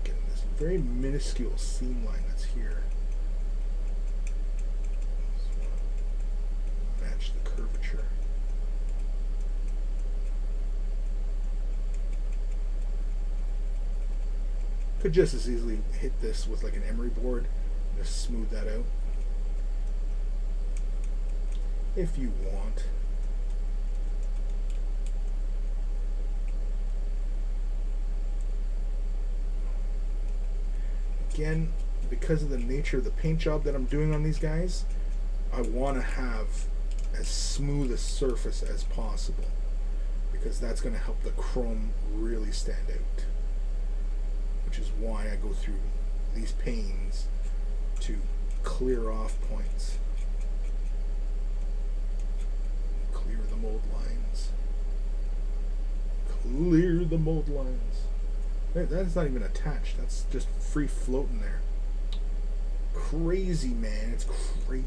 Getting this very minuscule seam line that's here. Just want to match the curvature. Could just as easily hit this with like an emery board and just smooth that out if you want. Again, because of the nature of the paint job that I'm doing on these guys, I want to have as smooth a surface as possible, because that's going to help the chrome really stand out. Which is why I go through these panes to clear off points. Clear the mold lines. Clear the mold lines. That's not even attached. That's just free floating there. Crazy, man. It's crazy.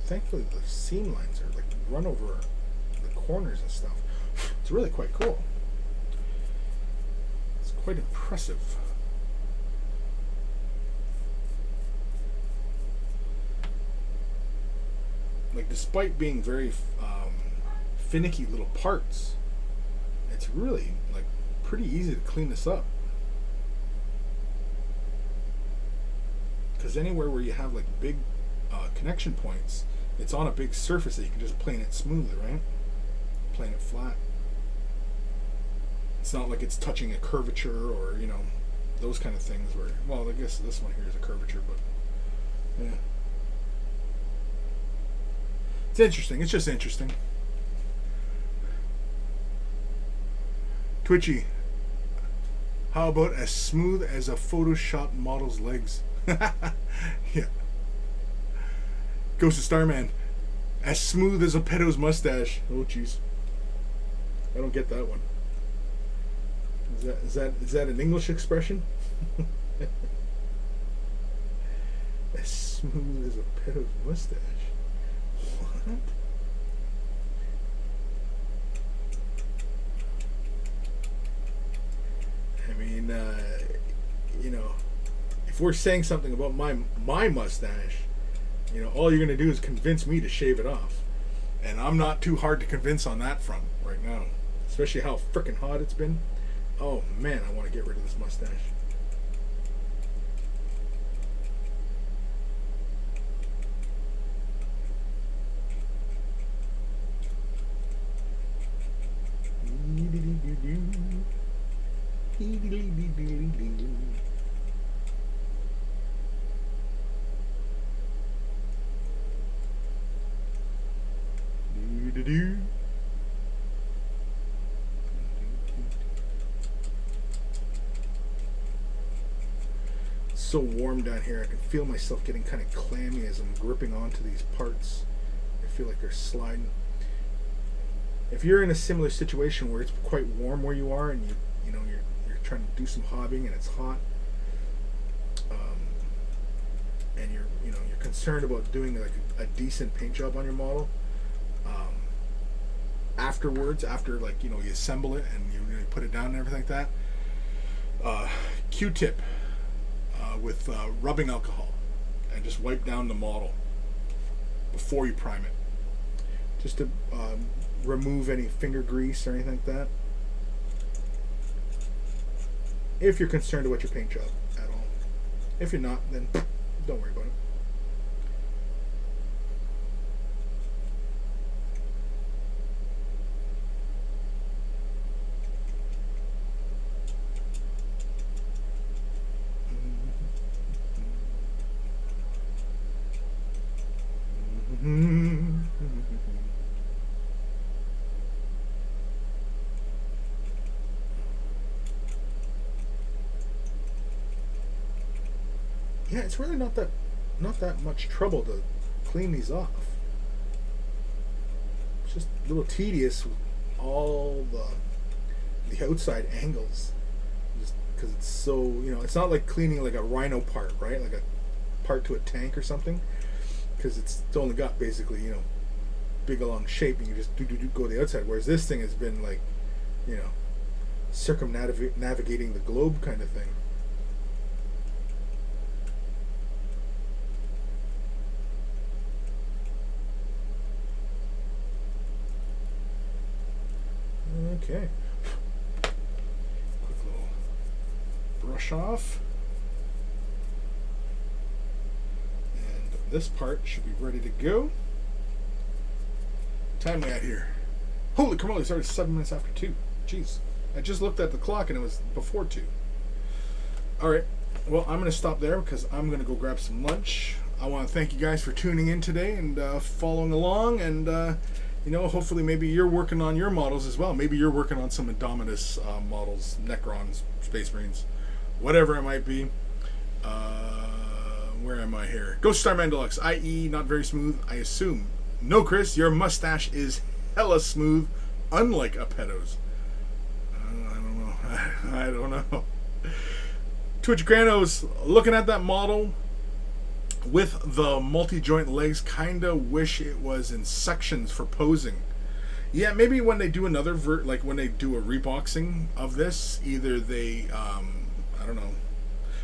Thankfully, the seam lines are like run over the corners and stuff. It's really quite cool. It's quite impressive. Like, despite being very finicky little parts, it's really like pretty easy to clean this up. Because anywhere where you have like big connection points, it's on a big surface that you can just plane it smoothly, right? Plane it flat. It's not like it's touching a curvature or, those kind of things where, well, I guess this one here is a curvature, but yeah. It's interesting. It's just interesting. Twitchy, how about as smooth as a Photoshop model's legs? Yeah. Ghost of Starman, as smooth as a pedo's mustache. Oh, jeez. I don't get that one. Is that an English expression? As smooth as a pedo's mustache. What? I mean, if we're saying something about my mustache, all you're going to do is convince me to shave it off. And I'm not too hard to convince on that front right now. Especially how frickin' hot it's been. Oh man, I want to get rid of this mustache. so warm down here. I can feel myself getting kind of clammy as I'm gripping onto these parts. I feel like they're sliding. If you're in a similar situation where it's quite warm where you are, and you're trying to do some hobbing and it's hot, and you're concerned about doing like a decent paint job on your model, afterwards, after like you assemble it and you put it down and everything like that, Q-tip with rubbing alcohol, and just wipe down the model before you prime it, just to remove any finger grease or anything like that, if you're concerned about your paint job at all. If you're not, then don't worry about it. Yeah, it's really not that much trouble to clean these off. It's just a little tedious with all the outside angles, just because it's so it's not like cleaning like a rhino part, right? Like a part to a tank or something, because it's only got basically big along shape, and you just go to the outside. Whereas this thing has been like circumnavigating the globe kind of thing. Okay. Quick little brush off. And this part should be ready to go. Time we at here? Holy camoli, it's already 7 minutes after 2. Jeez. I just looked at the clock and it was before 2. Alright. Well, I'm going to stop there because I'm going to go grab some lunch. I want to thank you guys for tuning in today and following along, and hopefully maybe you're working on your models as well. Maybe you're working on some Indomitus models, Necrons, Space Marines, whatever it might be. Where am I here? Ghost Star Man Deluxe, i.e. not very smooth, I assume. No, Chris, your mustache is hella smooth, unlike a pedo's. I don't know. Twitch Granos, looking at that model with the multi-joint legs, kinda wish it was in sections for posing. Yeah, maybe when they do another like when they do a reboxing of this, either they I don't know,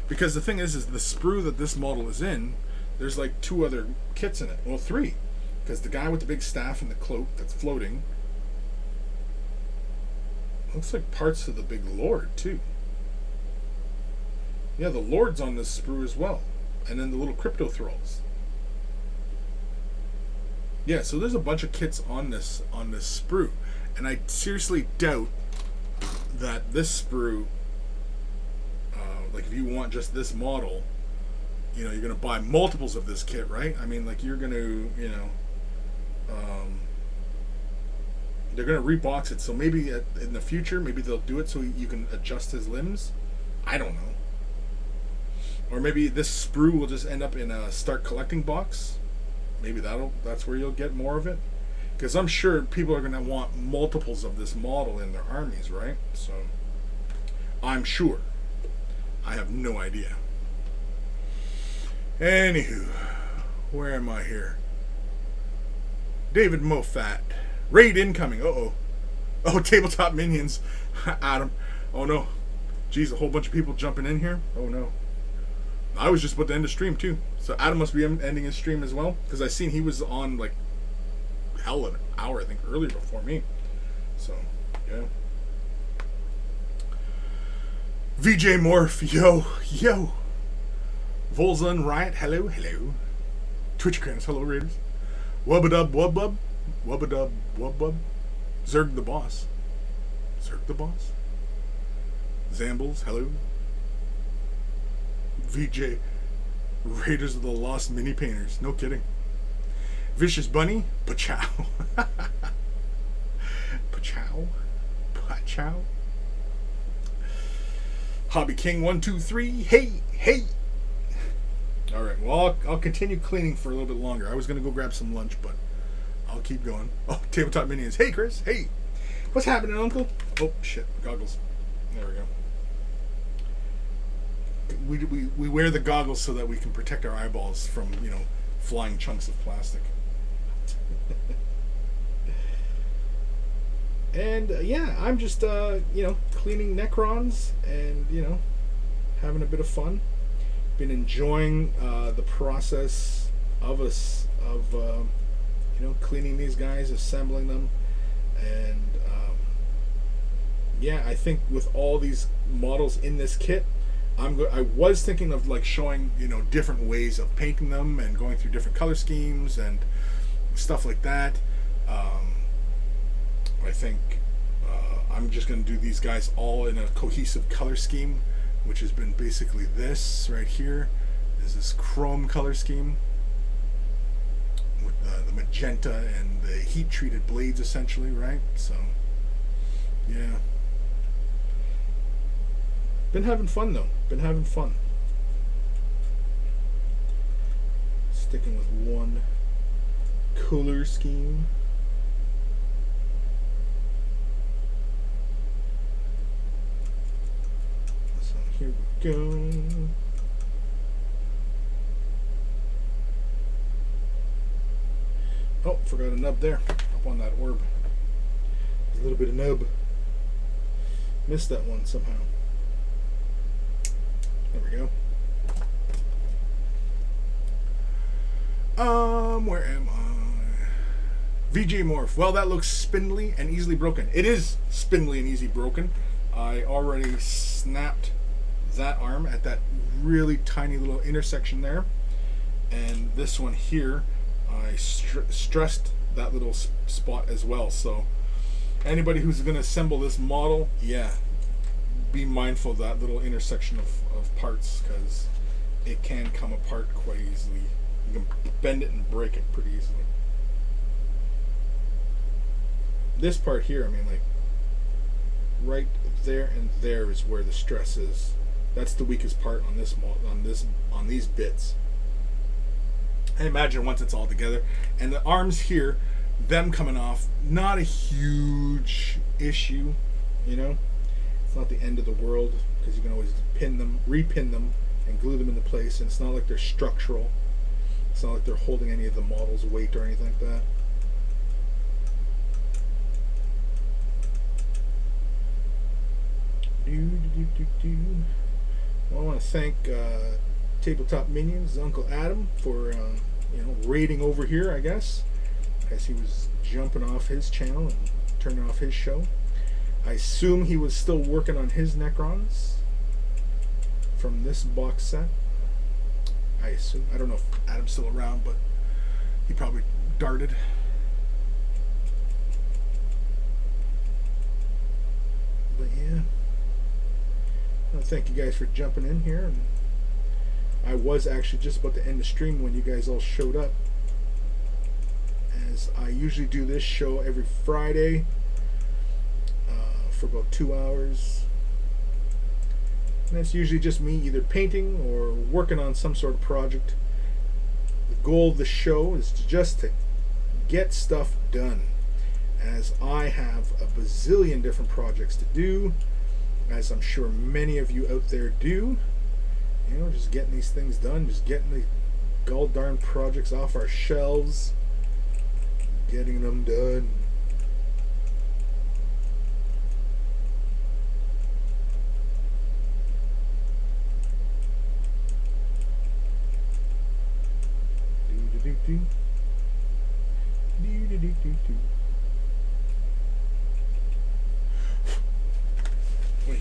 because the thing is the sprue that this model is in, there's like 2 other kits in it. Well, 3, because the guy with the big staff and the cloak that's floating looks like parts of the big lord too. Yeah, the lord's on this sprue as well. And then the little crypto thralls. Yeah, so there's a bunch of kits on this sprue, and I seriously doubt that this sprue, like if you want just this model, you're gonna buy multiples of this kit, right? I mean, like you're gonna, they're gonna rebox it. So maybe in the future, maybe they'll do it so you can adjust his limbs. I don't know. Or maybe this sprue will just end up in a start collecting box. Maybe that's where you'll get more of it. Because I'm sure people are going to want multiples of this model in their armies, right? So, I'm sure. I have no idea. Anywho, where am I here? David Mofat. Raid incoming. Uh-oh. Oh, tabletop minions. Adam. Oh, no. Jeez, a whole bunch of people jumping in here. Oh, no. I was just about to end the stream too, so Adam must be ending his stream as well, because I seen he was on like hell an hour I think earlier before me. So yeah. VJ Morph, yo. Volzun Riot, hello. Twitch Crans, hello Raiders. Wubbadub. Zerg the boss. Zambles, hello. VJ, Raiders of the Lost Mini Painters. No kidding. Vicious Bunny, Pachow. Hobby King 123. Hey. All right. Well, I'll continue cleaning for a little bit longer. I was gonna go grab some lunch, but I'll keep going. Oh, Tabletop Minions. Hey, Chris. Hey. What's happening, Uncle? Oh shit. Goggles. There we go. We wear the goggles so that we can protect our eyeballs from, you know, flying chunks of plastic. And yeah, I'm just you know, cleaning Necrons and, you know, having a bit of fun. Been enjoying the process of you know, cleaning these guys, assembling them, and yeah, I think with all these models in this kit, I was thinking of like showing, you know, different ways of painting them and going through different color schemes and stuff like that. I think I'm just going to do these guys all in a cohesive color scheme, which has been basically this right here is this chrome color scheme with the magenta and the heat treated blades essentially, right? So yeah, been having fun though, been having fun. Sticking with one color scheme. Here we go. Oh, forgot a nub there. Up on that orb. There's a little bit of nub. Missed that one somehow. There we go. Where am I? VJ Morph. Well, that looks spindly and easily broken. It is spindly and easy broken. I already snapped that arm at that really tiny little intersection there, and this one here I stressed that little spot as well. So anybody who's going to assemble this model, yeah, be mindful of that little intersection of parts, because it can come apart quite easily. You can bend it and break it pretty easily. This part here, I mean, like right there and there is where the stress is. That's the weakest part on this on these bits. I imagine once it's all together, and the arms here, them coming off, not a huge issue, you know. It's not the end of the world, because you can always pin them, repin them, and glue them into place. And it's not like they're structural. It's not like they're holding any of the model's weight or anything like that. Well, I want to thank Tabletop Minions, Uncle Adam, for you know, raiding over here, I guess, as he was jumping off his channel and turning off his show. I assume he was still working on his Necrons from this box set. I assume. I don't know if Adam's still around, but he probably darted. But yeah. Well, thank you guys for jumping in here. And I was actually just about to end the stream when you guys all showed up, as I usually do this show every Friday for about 2 hours. And it's usually just me either painting or working on some sort of project. The goal of the show is just to get stuff done, as I have a bazillion different projects to do, as I'm sure many of you out there do. You know, just getting these things done, just getting the gall darn projects off our shelves, getting them done. Wait,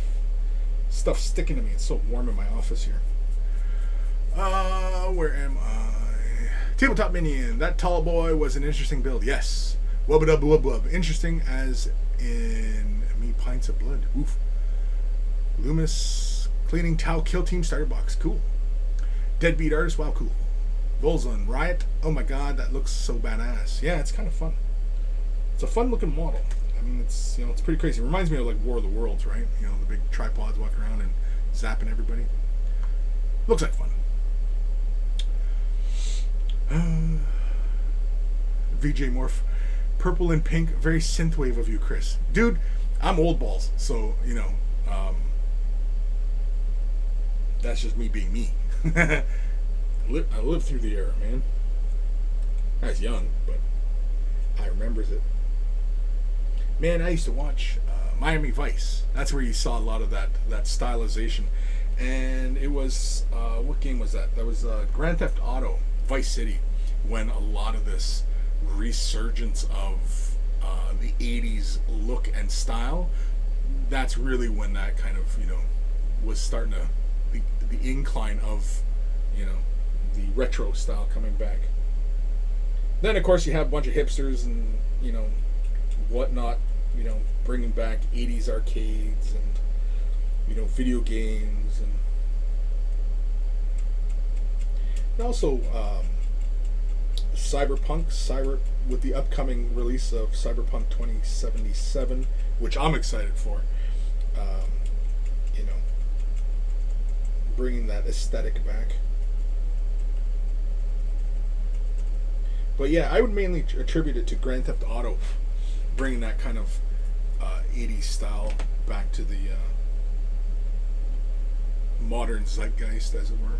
stuff's sticking to me. It's so warm in my office here. Where am I? Tabletop Minion. That tall boy was an interesting build. Yes. Wubba wub wub. Interesting as in me pints of blood. Oof. Loomis cleaning towel kill team starter box. Cool. Deadbeat artist. Wow, cool. Volzon Riot. Oh my god, that looks so badass. Yeah, it's kind of fun. It's a fun looking model. I mean, it's, you know, it's pretty crazy. It reminds me of like War of the Worlds, right? You know, the big tripods walking around and zapping everybody. Looks like fun. VJ Morph. Purple and pink, very synthwave of you, Chris. Dude, I'm old balls, so, you know, that's just me being me. I lived through the era, man. I was young, but I remembers it. Man, I used to watch Miami Vice. That's where you saw a lot of that stylization. And it was, what game was that? That was Grand Theft Auto, Vice City, when a lot of this resurgence of the 80s look and style, that's really when that kind of, you know, was starting to, the incline of, you know, the retro style coming back. Then, of course, you have a bunch of hipsters and, you know, whatnot, you know, bringing back 80s arcades and, you know, video games, and also Cyber with the upcoming release of Cyberpunk 2077, which I'm excited for. You know, bringing that aesthetic back. But yeah, I would mainly attribute it to Grand Theft Auto, bringing that kind of 80s style back to the modern zeitgeist, as it were.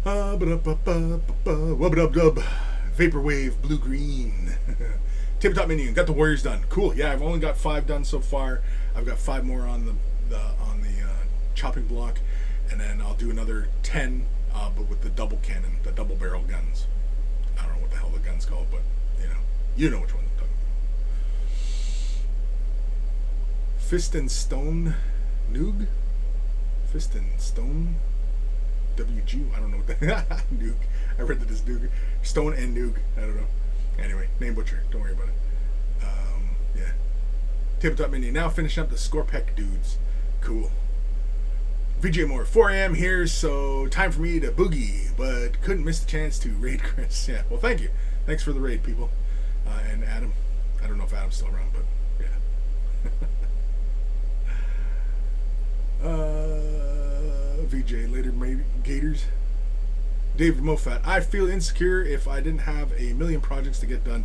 Wub-a-dub-dub, Vaporwave, blue-green. Tabletop minion, got the Warriors done. Cool. Yeah, I've only got 5 done so far. I've got 5 more on the chopping block, and then I'll do another 10, but with the double cannon, the double barrel guns. I don't know what the hell the gun's called, but you know which one I'm talking about. Fist and Stone Noog? Fist and Stone WG? I don't know what that Noog. I read that as Noog. Stone and Noog. I don't know. Anyway, name butcher. Don't worry about it. Yeah. Tabletop mini. Now finishing up the Scorpec dudes. Cool. VJ Moore, 4 a.m. here, so time for me to boogie, but couldn't miss the chance to raid Chris. Yeah, well, thank you. Thanks for the raid, people. And Adam. I don't know if Adam's still around, but yeah. VJ, later Gators. David Mofat, I feel insecure if I didn't have a million projects to get done.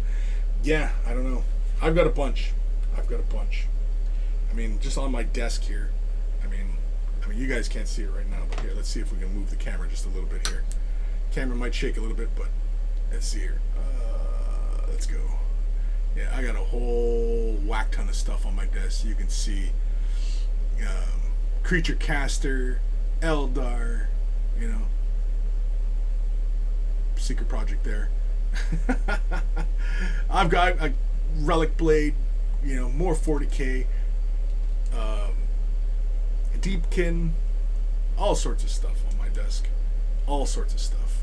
Yeah, I don't know. I've got a bunch. I mean, just on my desk here. I mean, you guys can't see it right now, but here, let's see if we can move the camera just a little bit here. Camera might shake a little bit, but let's see here. Let's go. Yeah, I got a whole whack ton of stuff on my desk. You can see Creature Caster, Eldar, you know, secret project there. I've got a Relic Blade, you know, more 40k, Deepkin, all sorts of stuff on my desk. All sorts of stuff.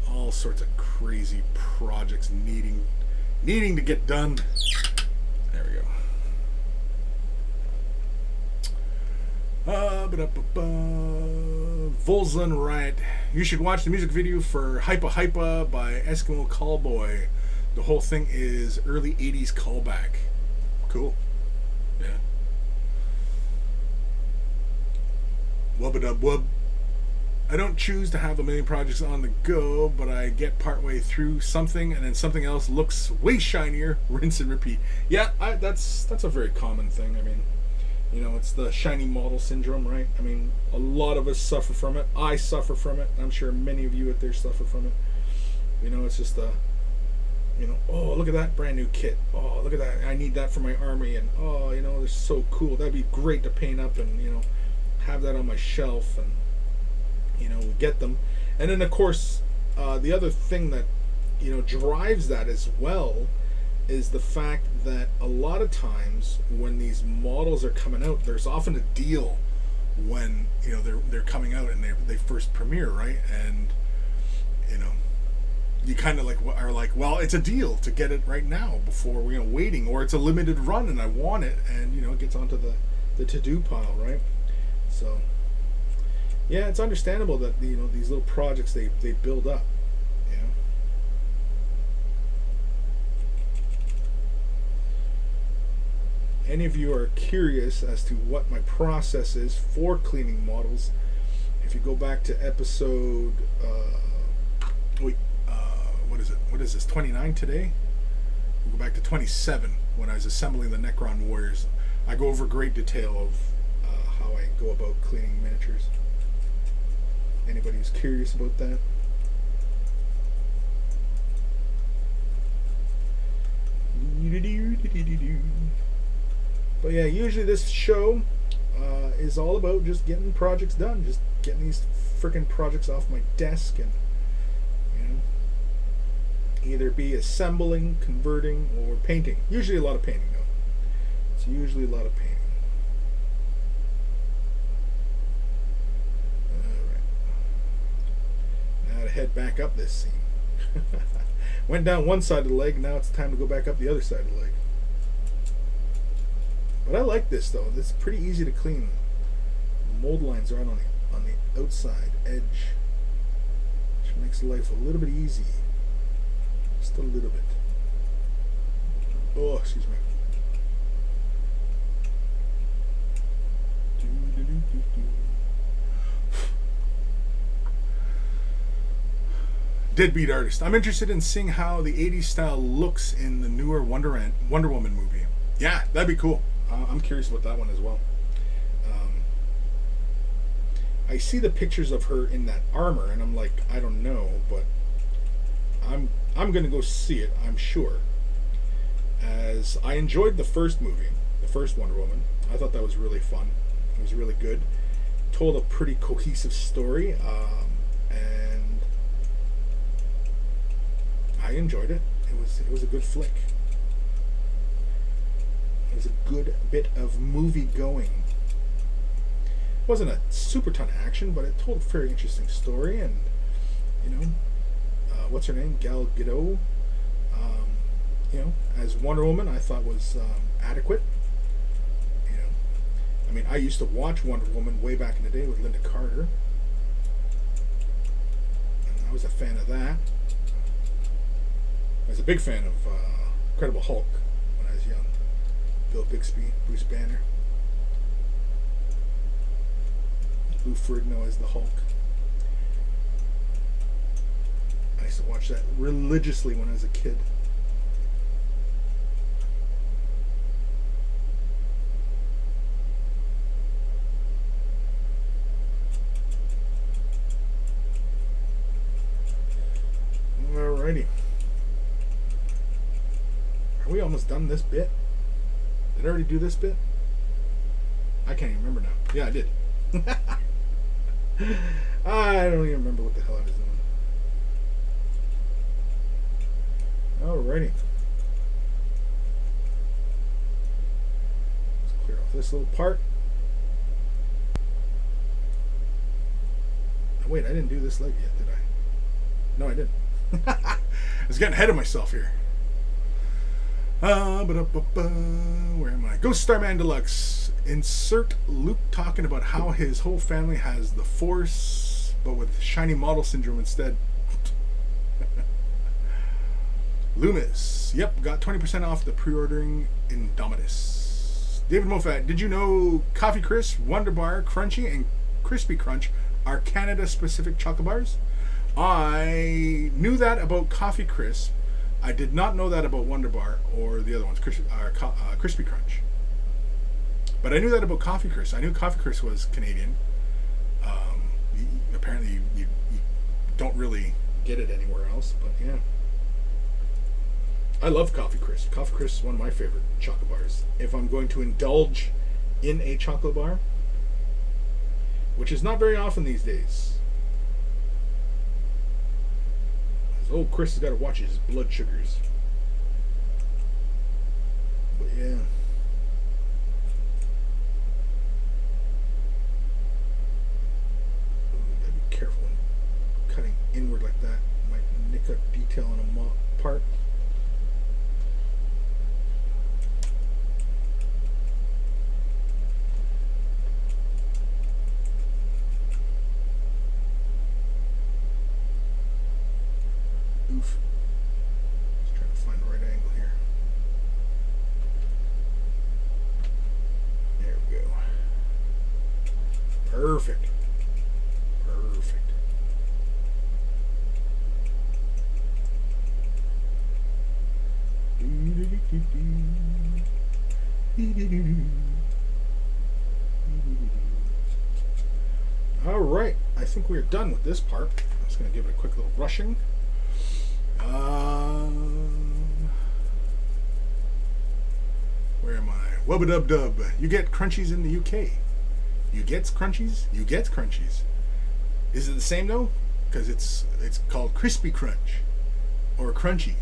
All sorts of crazy projects needing to get done. There we go. Volzun Riot. You should watch the music video for Hypa Hypa by Eskimo Callboy. The whole thing is early 80s callback. Cool. Yeah. Wub-a-dub wub. I don't choose to have a million projects on the go, but I get partway through something and then something else looks way shinier. Rinse and repeat. Yeah, that's a very common thing. I mean, you know, it's the shiny model syndrome, right? I mean, a lot of us suffer from it. I suffer from it. I'm sure many of you out there suffer from it. You know, it's just you know, oh, look at that brand new kit. Oh, look at that. I need that for my army. And, oh, you know, they're so cool. That'd be great to paint up and, you know, have that on my shelf. And, you know, we get them. And then, of course, the other thing that, you know, drives that as well is the fact that a lot of times when these models are coming out, there's often a deal when, you know, they're coming out and they first premiere, right? And, you know, you kind of are like, well, it's a deal to get it right now before, you know, waiting, or it's a limited run and I want it, and, you know, it gets onto the to-do pile, right? So, yeah, it's understandable that, you know, these little projects, they build up, you know. Any of you are curious as to what my process is for cleaning models, if you go back to episode what is it? What is this? 29 today? We'll go back to 27 when I was assembling the Necron warriors. I go over great detail of how I go about cleaning miniatures. Anybody who's curious about that? But yeah, usually this show is all about just getting projects done, just getting these freaking projects off my desk, and either be assembling, converting, or painting. Usually a lot of painting though. It's usually a lot of painting. Alright. Now to head back up this seam. Went down one side of the leg, now it's time to go back up the other side of the leg. But I like this though. This is pretty easy to clean. The mold lines are on the outside edge, which makes life a little bit easy. Just a little bit. Oh, excuse me. Deadbeat artist. I'm interested in seeing how the 80s style looks in the newer Wonder Woman movie. Yeah, that'd be cool. I'm curious about that one as well. I see the pictures of her in that armor, and I'm like, I don't know, but I'm gonna go see it, I'm sure. As I enjoyed the first movie, the first Wonder Woman. I thought that was really fun. It was really good. Told a pretty cohesive story, and I enjoyed it. It was a good flick. It was a good bit of movie going. It wasn't a super ton of action, but it told a very interesting story, and what's her name? Gal Gadot. As Wonder Woman, I thought was adequate. I mean, I used to watch Wonder Woman way back in the day with Linda Carter, and I was a fan of that. I was a big fan of Incredible Hulk when I was young. Bill Bixby, Bruce Banner, Lou Ferrigno as the Hulk. I used to watch that religiously when I was a kid. Alrighty. Are we almost done this bit? Did I already do this bit? I can't even remember now. Yeah, I did. I don't even remember what the hell I was doing. Alrighty. Let's clear off this little part. Oh, wait, I didn't do this leg yet, did I? No, I didn't. I was getting ahead of myself here. Where am I? Ghost Starman Deluxe. Insert Luke talking about how his whole family has the Force, but with shiny model syndrome instead. Loomis. Yep, got 20% off the pre-ordering Indomitus. David Moffat. Did you know Coffee Crisp, Wonder Bar, Crunchy, and Crispy Crunch are Canada-specific chocolate bars? I knew that about Coffee Crisp. I did not know that about Wonder Bar or the other ones, Crispy Crunch. But I knew that about Coffee Crisp. I knew Coffee Crisp was Canadian. Apparently, you don't really get it anywhere else, but yeah. I love Coffee Crisp. Coffee Crisp is one of my favorite chocolate bars. If I'm going to indulge in a chocolate bar, which is not very often these days. Oh, Chris has got to watch his blood sugars. But yeah. Gotta be careful when cutting inward like that. Might nick a detail on a part. Oof. Just trying to find the right angle here. There we go. Perfect. Perfect. All right, I think we're done with this part. I'm just going to give it a quick little brushing. Where am I? Wubba-dub-dub. You get crunchies in the UK. You get crunchies? You get crunchies. Is it the same though? Because it's called crispy crunch or crunchy.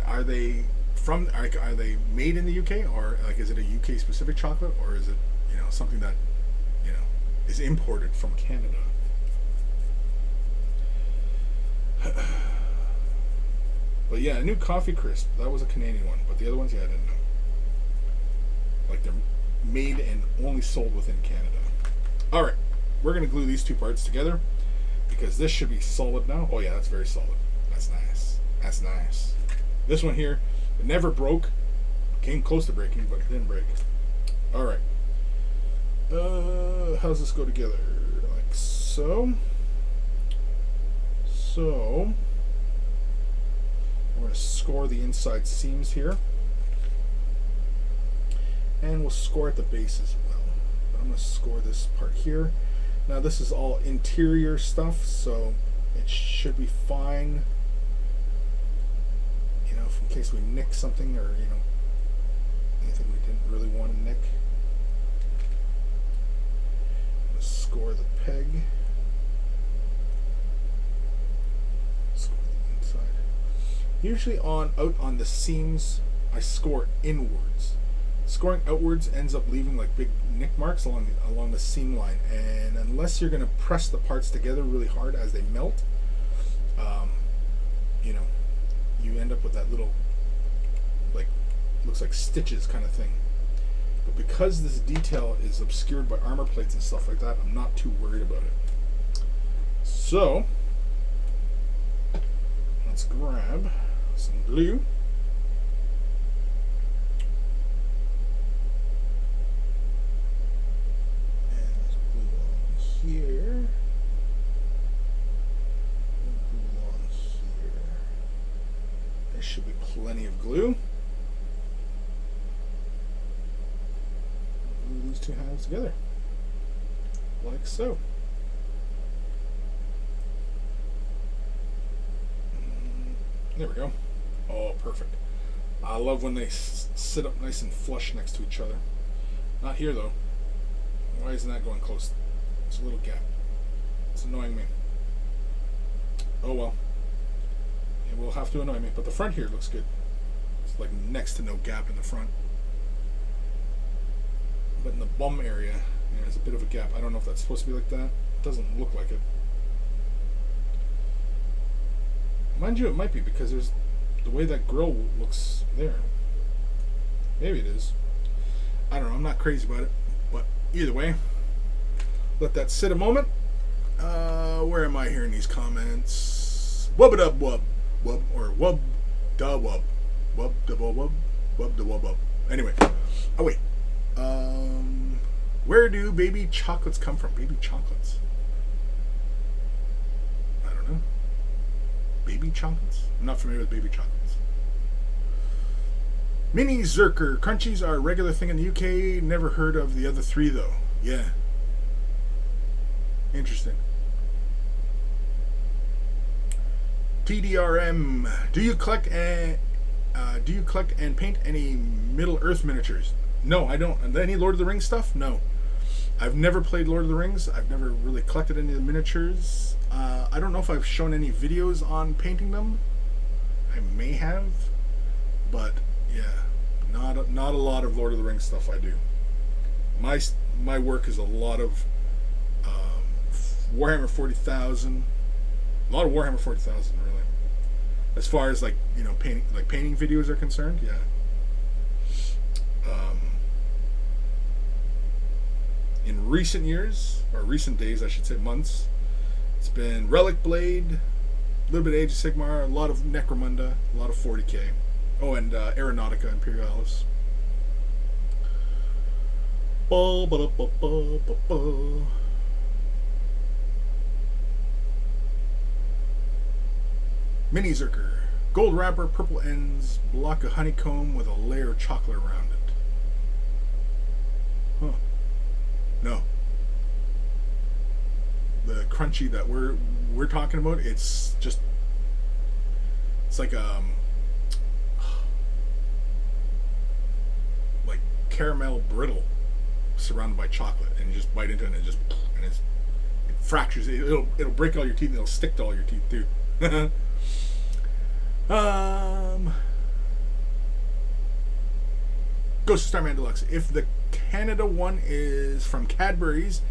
Are they are they made in the UK, or like is it a UK specific chocolate, or is it something that is imported from Canada? But yeah, a new coffee crisp. That was a Canadian one, but the other ones, yeah, I didn't know. Like they're made and only sold within Canada. All right, we're gonna glue these two parts together because this should be solid now. Oh yeah, that's very solid. That's nice. That's nice. This one here, it never broke. Came close to breaking, but it didn't break. All right. How's this go together? Like so. So we're going to score the inside seams here, and we'll score at the base as well. But I'm going to score this part here. Now this is all interior stuff, so it should be fine. In case we nick something, or anything we didn't really want to nick. Let's score the peg. Score the inside. Usually out on the seams, I score inwards. Scoring outwards ends up leaving like big nick marks along the seam line, and unless you're going to press the parts together really hard as they melt, you end up with that little, like, looks like stitches kind of thing. But because this detail is obscured by armor plates and stuff like that, I'm not too worried about it. So let's grab some glue. And let's glue on here. There should be plenty of glue. Glue these two halves together, like so. There we go. Oh, perfect. I love when they sit up nice and flush next to each other. Not here though. Why isn't that going close? There's a little gap. It's annoying me. Oh well. It will have to annoy me, but the front here looks good. It's like next to no gap in the front. But in the bum area, there's a bit of a gap. I don't know if that's supposed to be like that. It doesn't look like it. Mind you, it might be, because there's the way that grill looks there. Maybe it is. I don't know. I'm not crazy about it. But either way, let that sit a moment. Where am I here in these comments? Wub-a-dub-wub. Wub or wub da wub. Wub da wub wub da wub wub. Anyway. Oh wait. Where do baby chocolates come from? Baby chocolates. I don't know. Baby chocolates? I'm not familiar with baby chocolates. Mini Zerker. Crunchies are a regular thing in the UK. Never heard of the other three though. Yeah. Interesting. TDRM. Do you collect and paint any Middle Earth miniatures? No, I don't. Any Lord of the Rings stuff? No. I've never played Lord of the Rings. I've never really collected any of the miniatures. I don't know if I've shown any videos on painting them. I may have, but yeah, not a lot of Lord of the Rings stuff I do. My work is a lot of Warhammer 40,000. A lot of Warhammer 40,000, really. As far as painting videos are concerned, yeah. In recent years, or recent days, I should say, months, it's been Relic Blade, a little bit of Age of Sigmar, a lot of Necromunda, a lot of 40k. Oh, and Aeronautica Imperialis. Mini Zerker. Gold wrapper, purple ends, block of honeycomb with a layer of chocolate around it. Huh. No. crunchy that we're talking about, it's like like caramel brittle surrounded by chocolate, and you just bite into it, and it fractures. It'll break all your teeth, and it'll stick to all your teeth too. Ghost of Starman Deluxe. If the Canada one is from Cadbury's,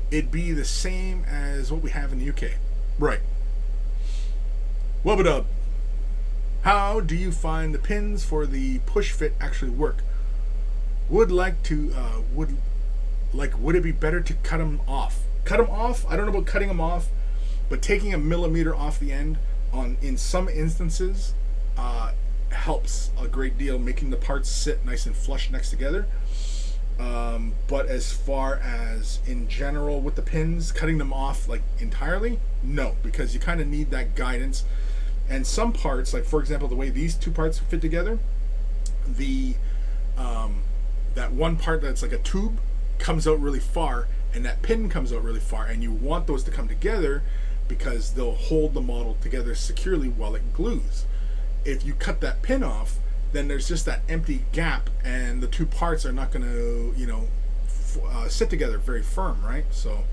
it'd be the same as what we have in the UK. Right. Wubba-dub. How do you find the pins for the push fit actually work? Would it be better to cut them off? Cut them off? I don't know about cutting them off, but taking a millimeter off the end in some instances helps a great deal, making the parts sit nice and flush next together. But as far as in general with the pins, cutting them off like entirely, no, because you kind of need that guidance. And some parts, like for example, the way these two parts fit together, that one part that's like a tube comes out really far, and that pin comes out really far, and you want those to come together because they'll hold the model together securely while it glues. If you cut that pin off, then there's just that empty gap, and the two parts are not going to, sit together very firm, right? So,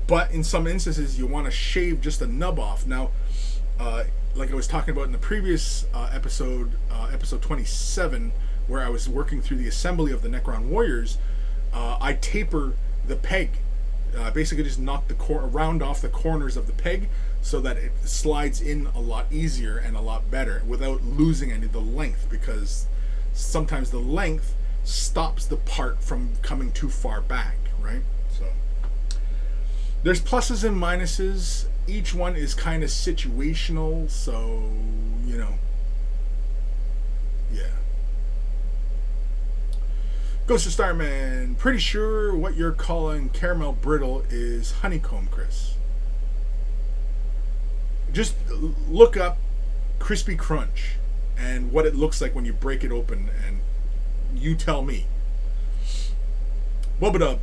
but in some instances, you want to shave just a nub off. Now, like I was talking about in the previous episode, episode 27, where I was working through the assembly of the Necron warriors, I taper the peg. Basically just knock round off the corners of the peg so that it slides in a lot easier and a lot better without losing any of the length, because sometimes the length stops the part from coming too far back, right? So there's pluses and minuses. Each one is kind of situational, so yeah. Ghost of Starman, pretty sure what you're calling caramel brittle is honeycomb, Chris. Just look up crispy crunch and what it looks like when you break it open, and you tell me. Wubba-dub.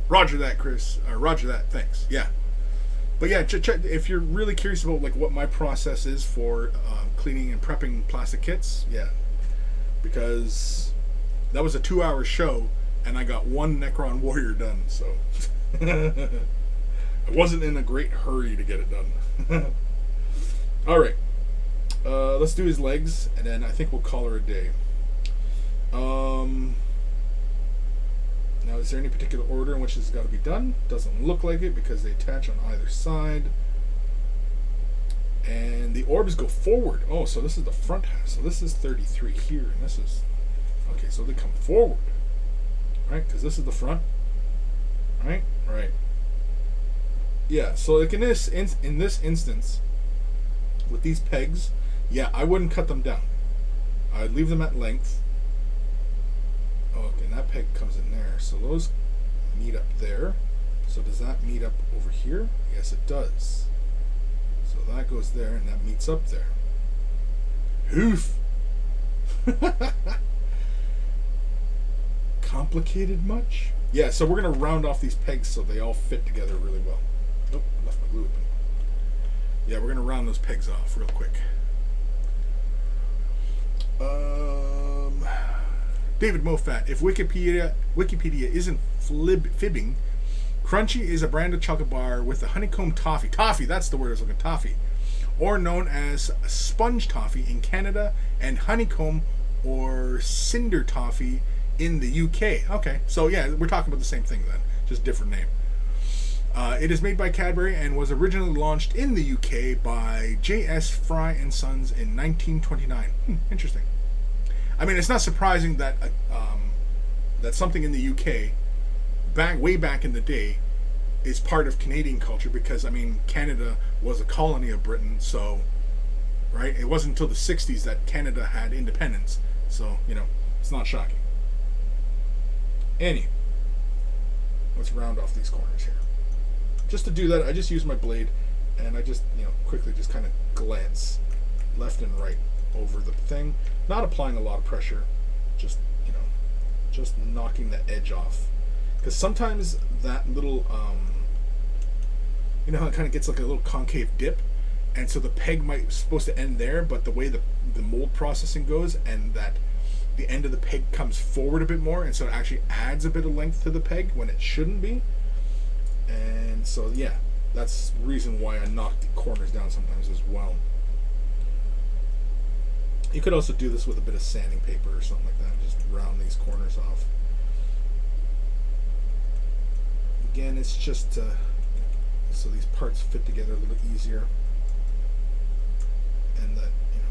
Roger that, Chris. Roger that, thanks. Yeah. But yeah, check, if you're really curious about like what my process is for cleaning and prepping plastic kits, yeah. Because that was a 2-hour show, and I got one Necron warrior done, so I wasn't in a great hurry to get it done. All right, let's do his legs, and then I think we'll call her a day. Now, is there any particular order in which this has got to be done? Doesn't look like it because they attach on either side. And the orbs go forward. Oh, so this is the front half. So this is 33 here, and this is... Okay, so they come forward, right? Because this is the front, right? Right. Yeah, so like in this instance, with these pegs, yeah, I wouldn't cut them down. I'd leave them at length. Okay, and that peg comes in there. So those meet up there. So does that meet up over here? Yes, it does. So that goes there, and that meets up there. Hoof! Complicated much? Yeah, so we're going to round off these pegs so they all fit together really well. Nope, I left my glue open. Yeah, we're going to round those pegs off real quick. David Mofat, if Wikipedia isn't fibbing, Crunchy is a brand of chocolate bar with a honeycomb toffee. Toffee, that's the word I was looking for, toffee. Or known as sponge toffee in Canada, and honeycomb or cinder toffee in the UK. Okay, so yeah, we're talking about the same thing then, just different name. It is made by Cadbury and was originally launched in the UK by J.S. Fry and Sons in 1929. Interesting. I mean, it's not surprising that that something in the UK, way back in the day, is part of Canadian culture, because I mean, Canada was a colony of Britain, so right, it wasn't until the 60s that Canada had independence, so it's not shocking. Anyway, let's round off these corners here. Just to do that, I just use my blade, and I just quickly just kind of glance left and right over the thing, not applying a lot of pressure, just just knocking the edge off, because sometimes that little you know how it kind of gets like a little concave dip, and so the peg might supposed to end there, but the way the mold processing goes, and that the end of the peg comes forward a bit more, and so it actually adds a bit of length to the peg when it shouldn't be. And so yeah, that's the reason why I knock the corners down sometimes as well. You could also do this with a bit of sanding paper or something like that, and just round these corners off. Again, it's just so these parts fit together a little easier, and that, you know,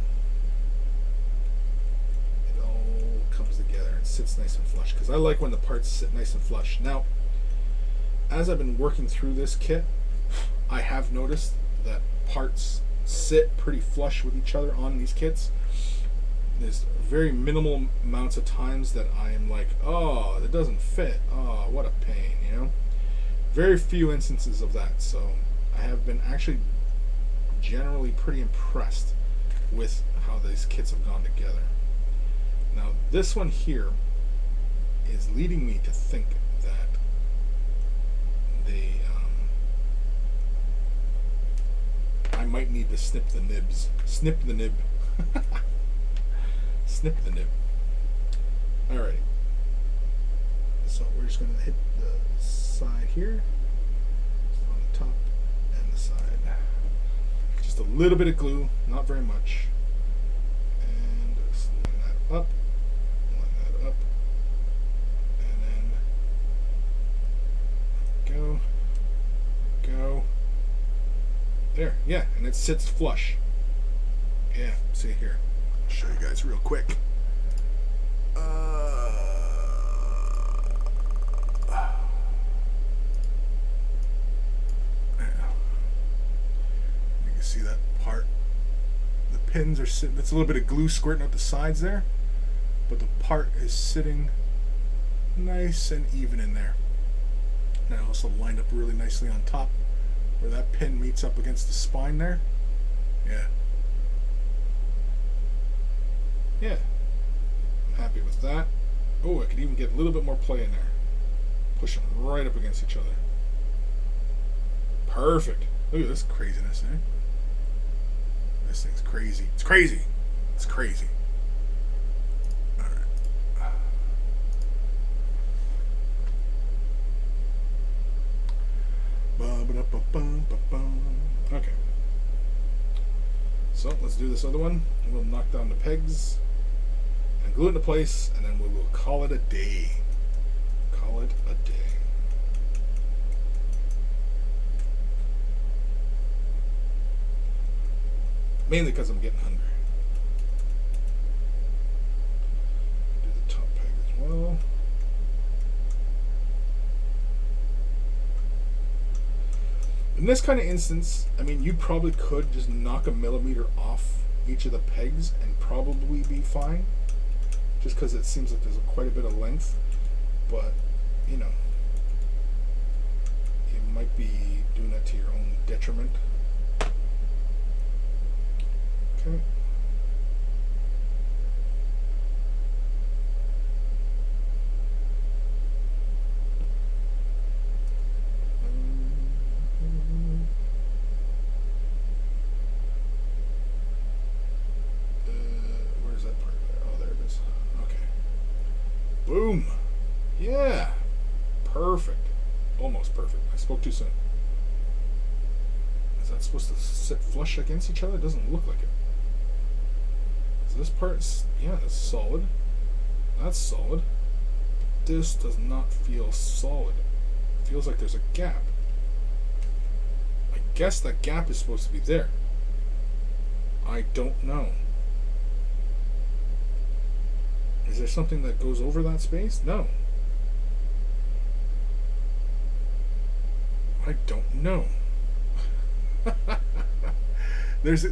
it all comes together and sits nice and flush, because I like when the parts sit nice and flush. Now, as I've been working through this kit, I have noticed that parts sit pretty flush with each other on these kits. There's very minimal amounts of times that I am like, oh, it doesn't fit. Oh, what a pain, you know? Very few instances of that. So I have been actually generally pretty impressed with how these kits have gone together. Now, this one here is leading me to think that I might need to snip the nibs. Snip the nib. Snip the nib. Alrighty. So we're just going to hit the side here. So on the top and the side. Just a little bit of glue, not very much. And just line that up. Line that up. And then go. Go. There, yeah, and it sits flush. Yeah, see here. I'll show you guys real quick. You can see that part. The pins are sitting, that's a little bit of glue squirting out the sides there, but the part is sitting nice and even in there. And I also lined up really nicely on top, where that pin meets up against the spine there. Yeah. Yeah. I'm happy with that. Oh, I could even get a little bit more play in there. Push them right up against each other. Perfect. Look at this craziness, eh? This thing's crazy. It's crazy. It's crazy. Alright. Okay. So let's do this other one. We'll knock down the pegs and glue it into place, and then we will call it a day. Call it a day. Mainly because I'm getting hungry. Do the top peg as well. In this kind of instance, I mean, you probably could just knock a millimeter off each of the pegs and probably be fine, just because it seems like there's quite a bit of length. But, you know, you might be doing that to your own detriment. Okay. Where's that part there? Oh, there it is. Okay. Boom. Yeah. Perfect. Almost perfect. I spoke too soon. Is that supposed to sit flush against each other? It doesn't look like it. So this part is, yeah, that's solid. That's solid. This does not feel solid. It feels like there's a gap. I guess that gap is supposed to be there. I don't know. Is there something that goes over that space? No. I don't know. There's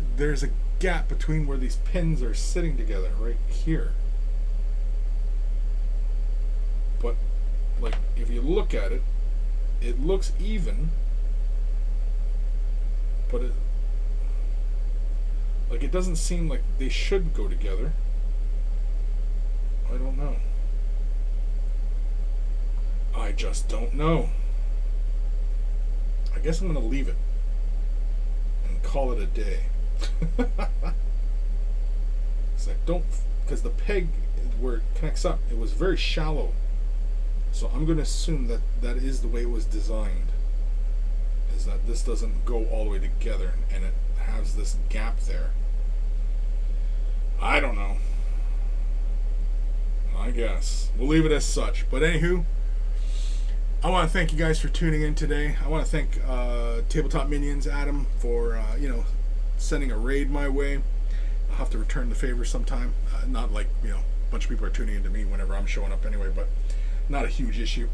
a gap between where these pins are sitting together right here. But like if you look at it, it looks even, but it doesn't seem like they should go together. I don't know. I just don't know. I guess I'm going to leave it. call it a day. It's like, don't, because the peg where it connects up, it was very shallow. So I'm going to assume that that is the way it was designed. Is that this doesn't go all the way together and it has this gap there. I don't know. I guess. We'll leave it as such. But anywho, I want to thank you guys for tuning in today. I want to thank Tabletop Minions, Adam, for, sending a raid my way. I'll have to return the favor sometime. Not like, a bunch of people are tuning into me whenever I'm showing up anyway, but not a huge issue.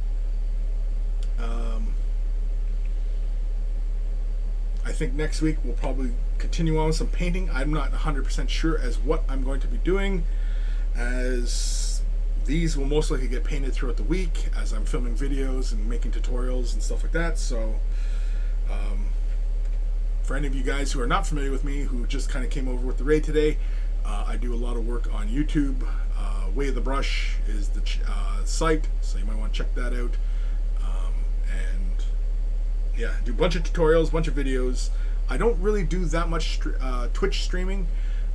I think next week we'll probably continue on with some painting. I'm not 100% sure as what I'm going to be doing, as these will most likely get painted throughout the week as I'm filming videos and making tutorials and stuff like that. So for any of you guys who are not familiar with me, who just kind of came over with the raid today, I do a lot of work on YouTube. Way of the Brush is the site, so you might want to check that out. And yeah, do a bunch of tutorials, a bunch of videos. I don't really do that much Twitch streaming.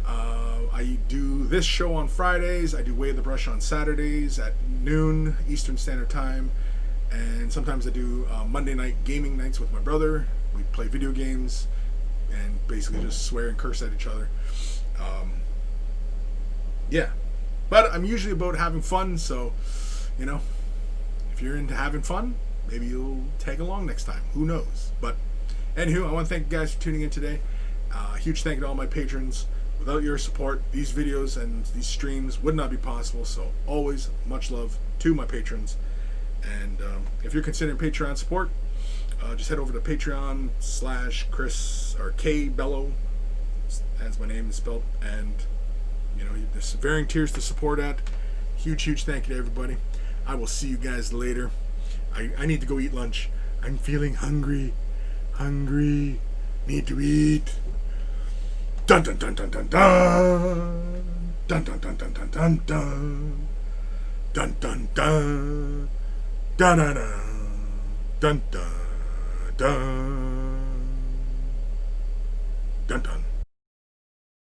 I do this show on Fridays. I do Way of the Brush on Saturdays at noon Eastern Standard Time. And sometimes I do Monday night gaming nights with my brother. We play video games and basically just swear and curse at each other. Yeah. But I'm usually about having fun, so, if you're into having fun, maybe you'll tag along next time. Who knows? But, anywho, I want to thank you guys for tuning in today. Huge thank you to all my patrons. Without your support, these videos and these streams would not be possible, so always much love to my patrons. And if you're considering Patreon support, just head over to Patreon/Chris, or K Bello, as my name is spelled, and there's varying tiers to support at. Huge thank you to everybody. I will see you guys later. I need to go eat lunch. I'm feeling hungry. Need to eat. Dun dun dun dun dun dun. Dun dun dun dun dun dun dun. Dun dun dun. Dun dun dun. Dun dun dun. Dun dun.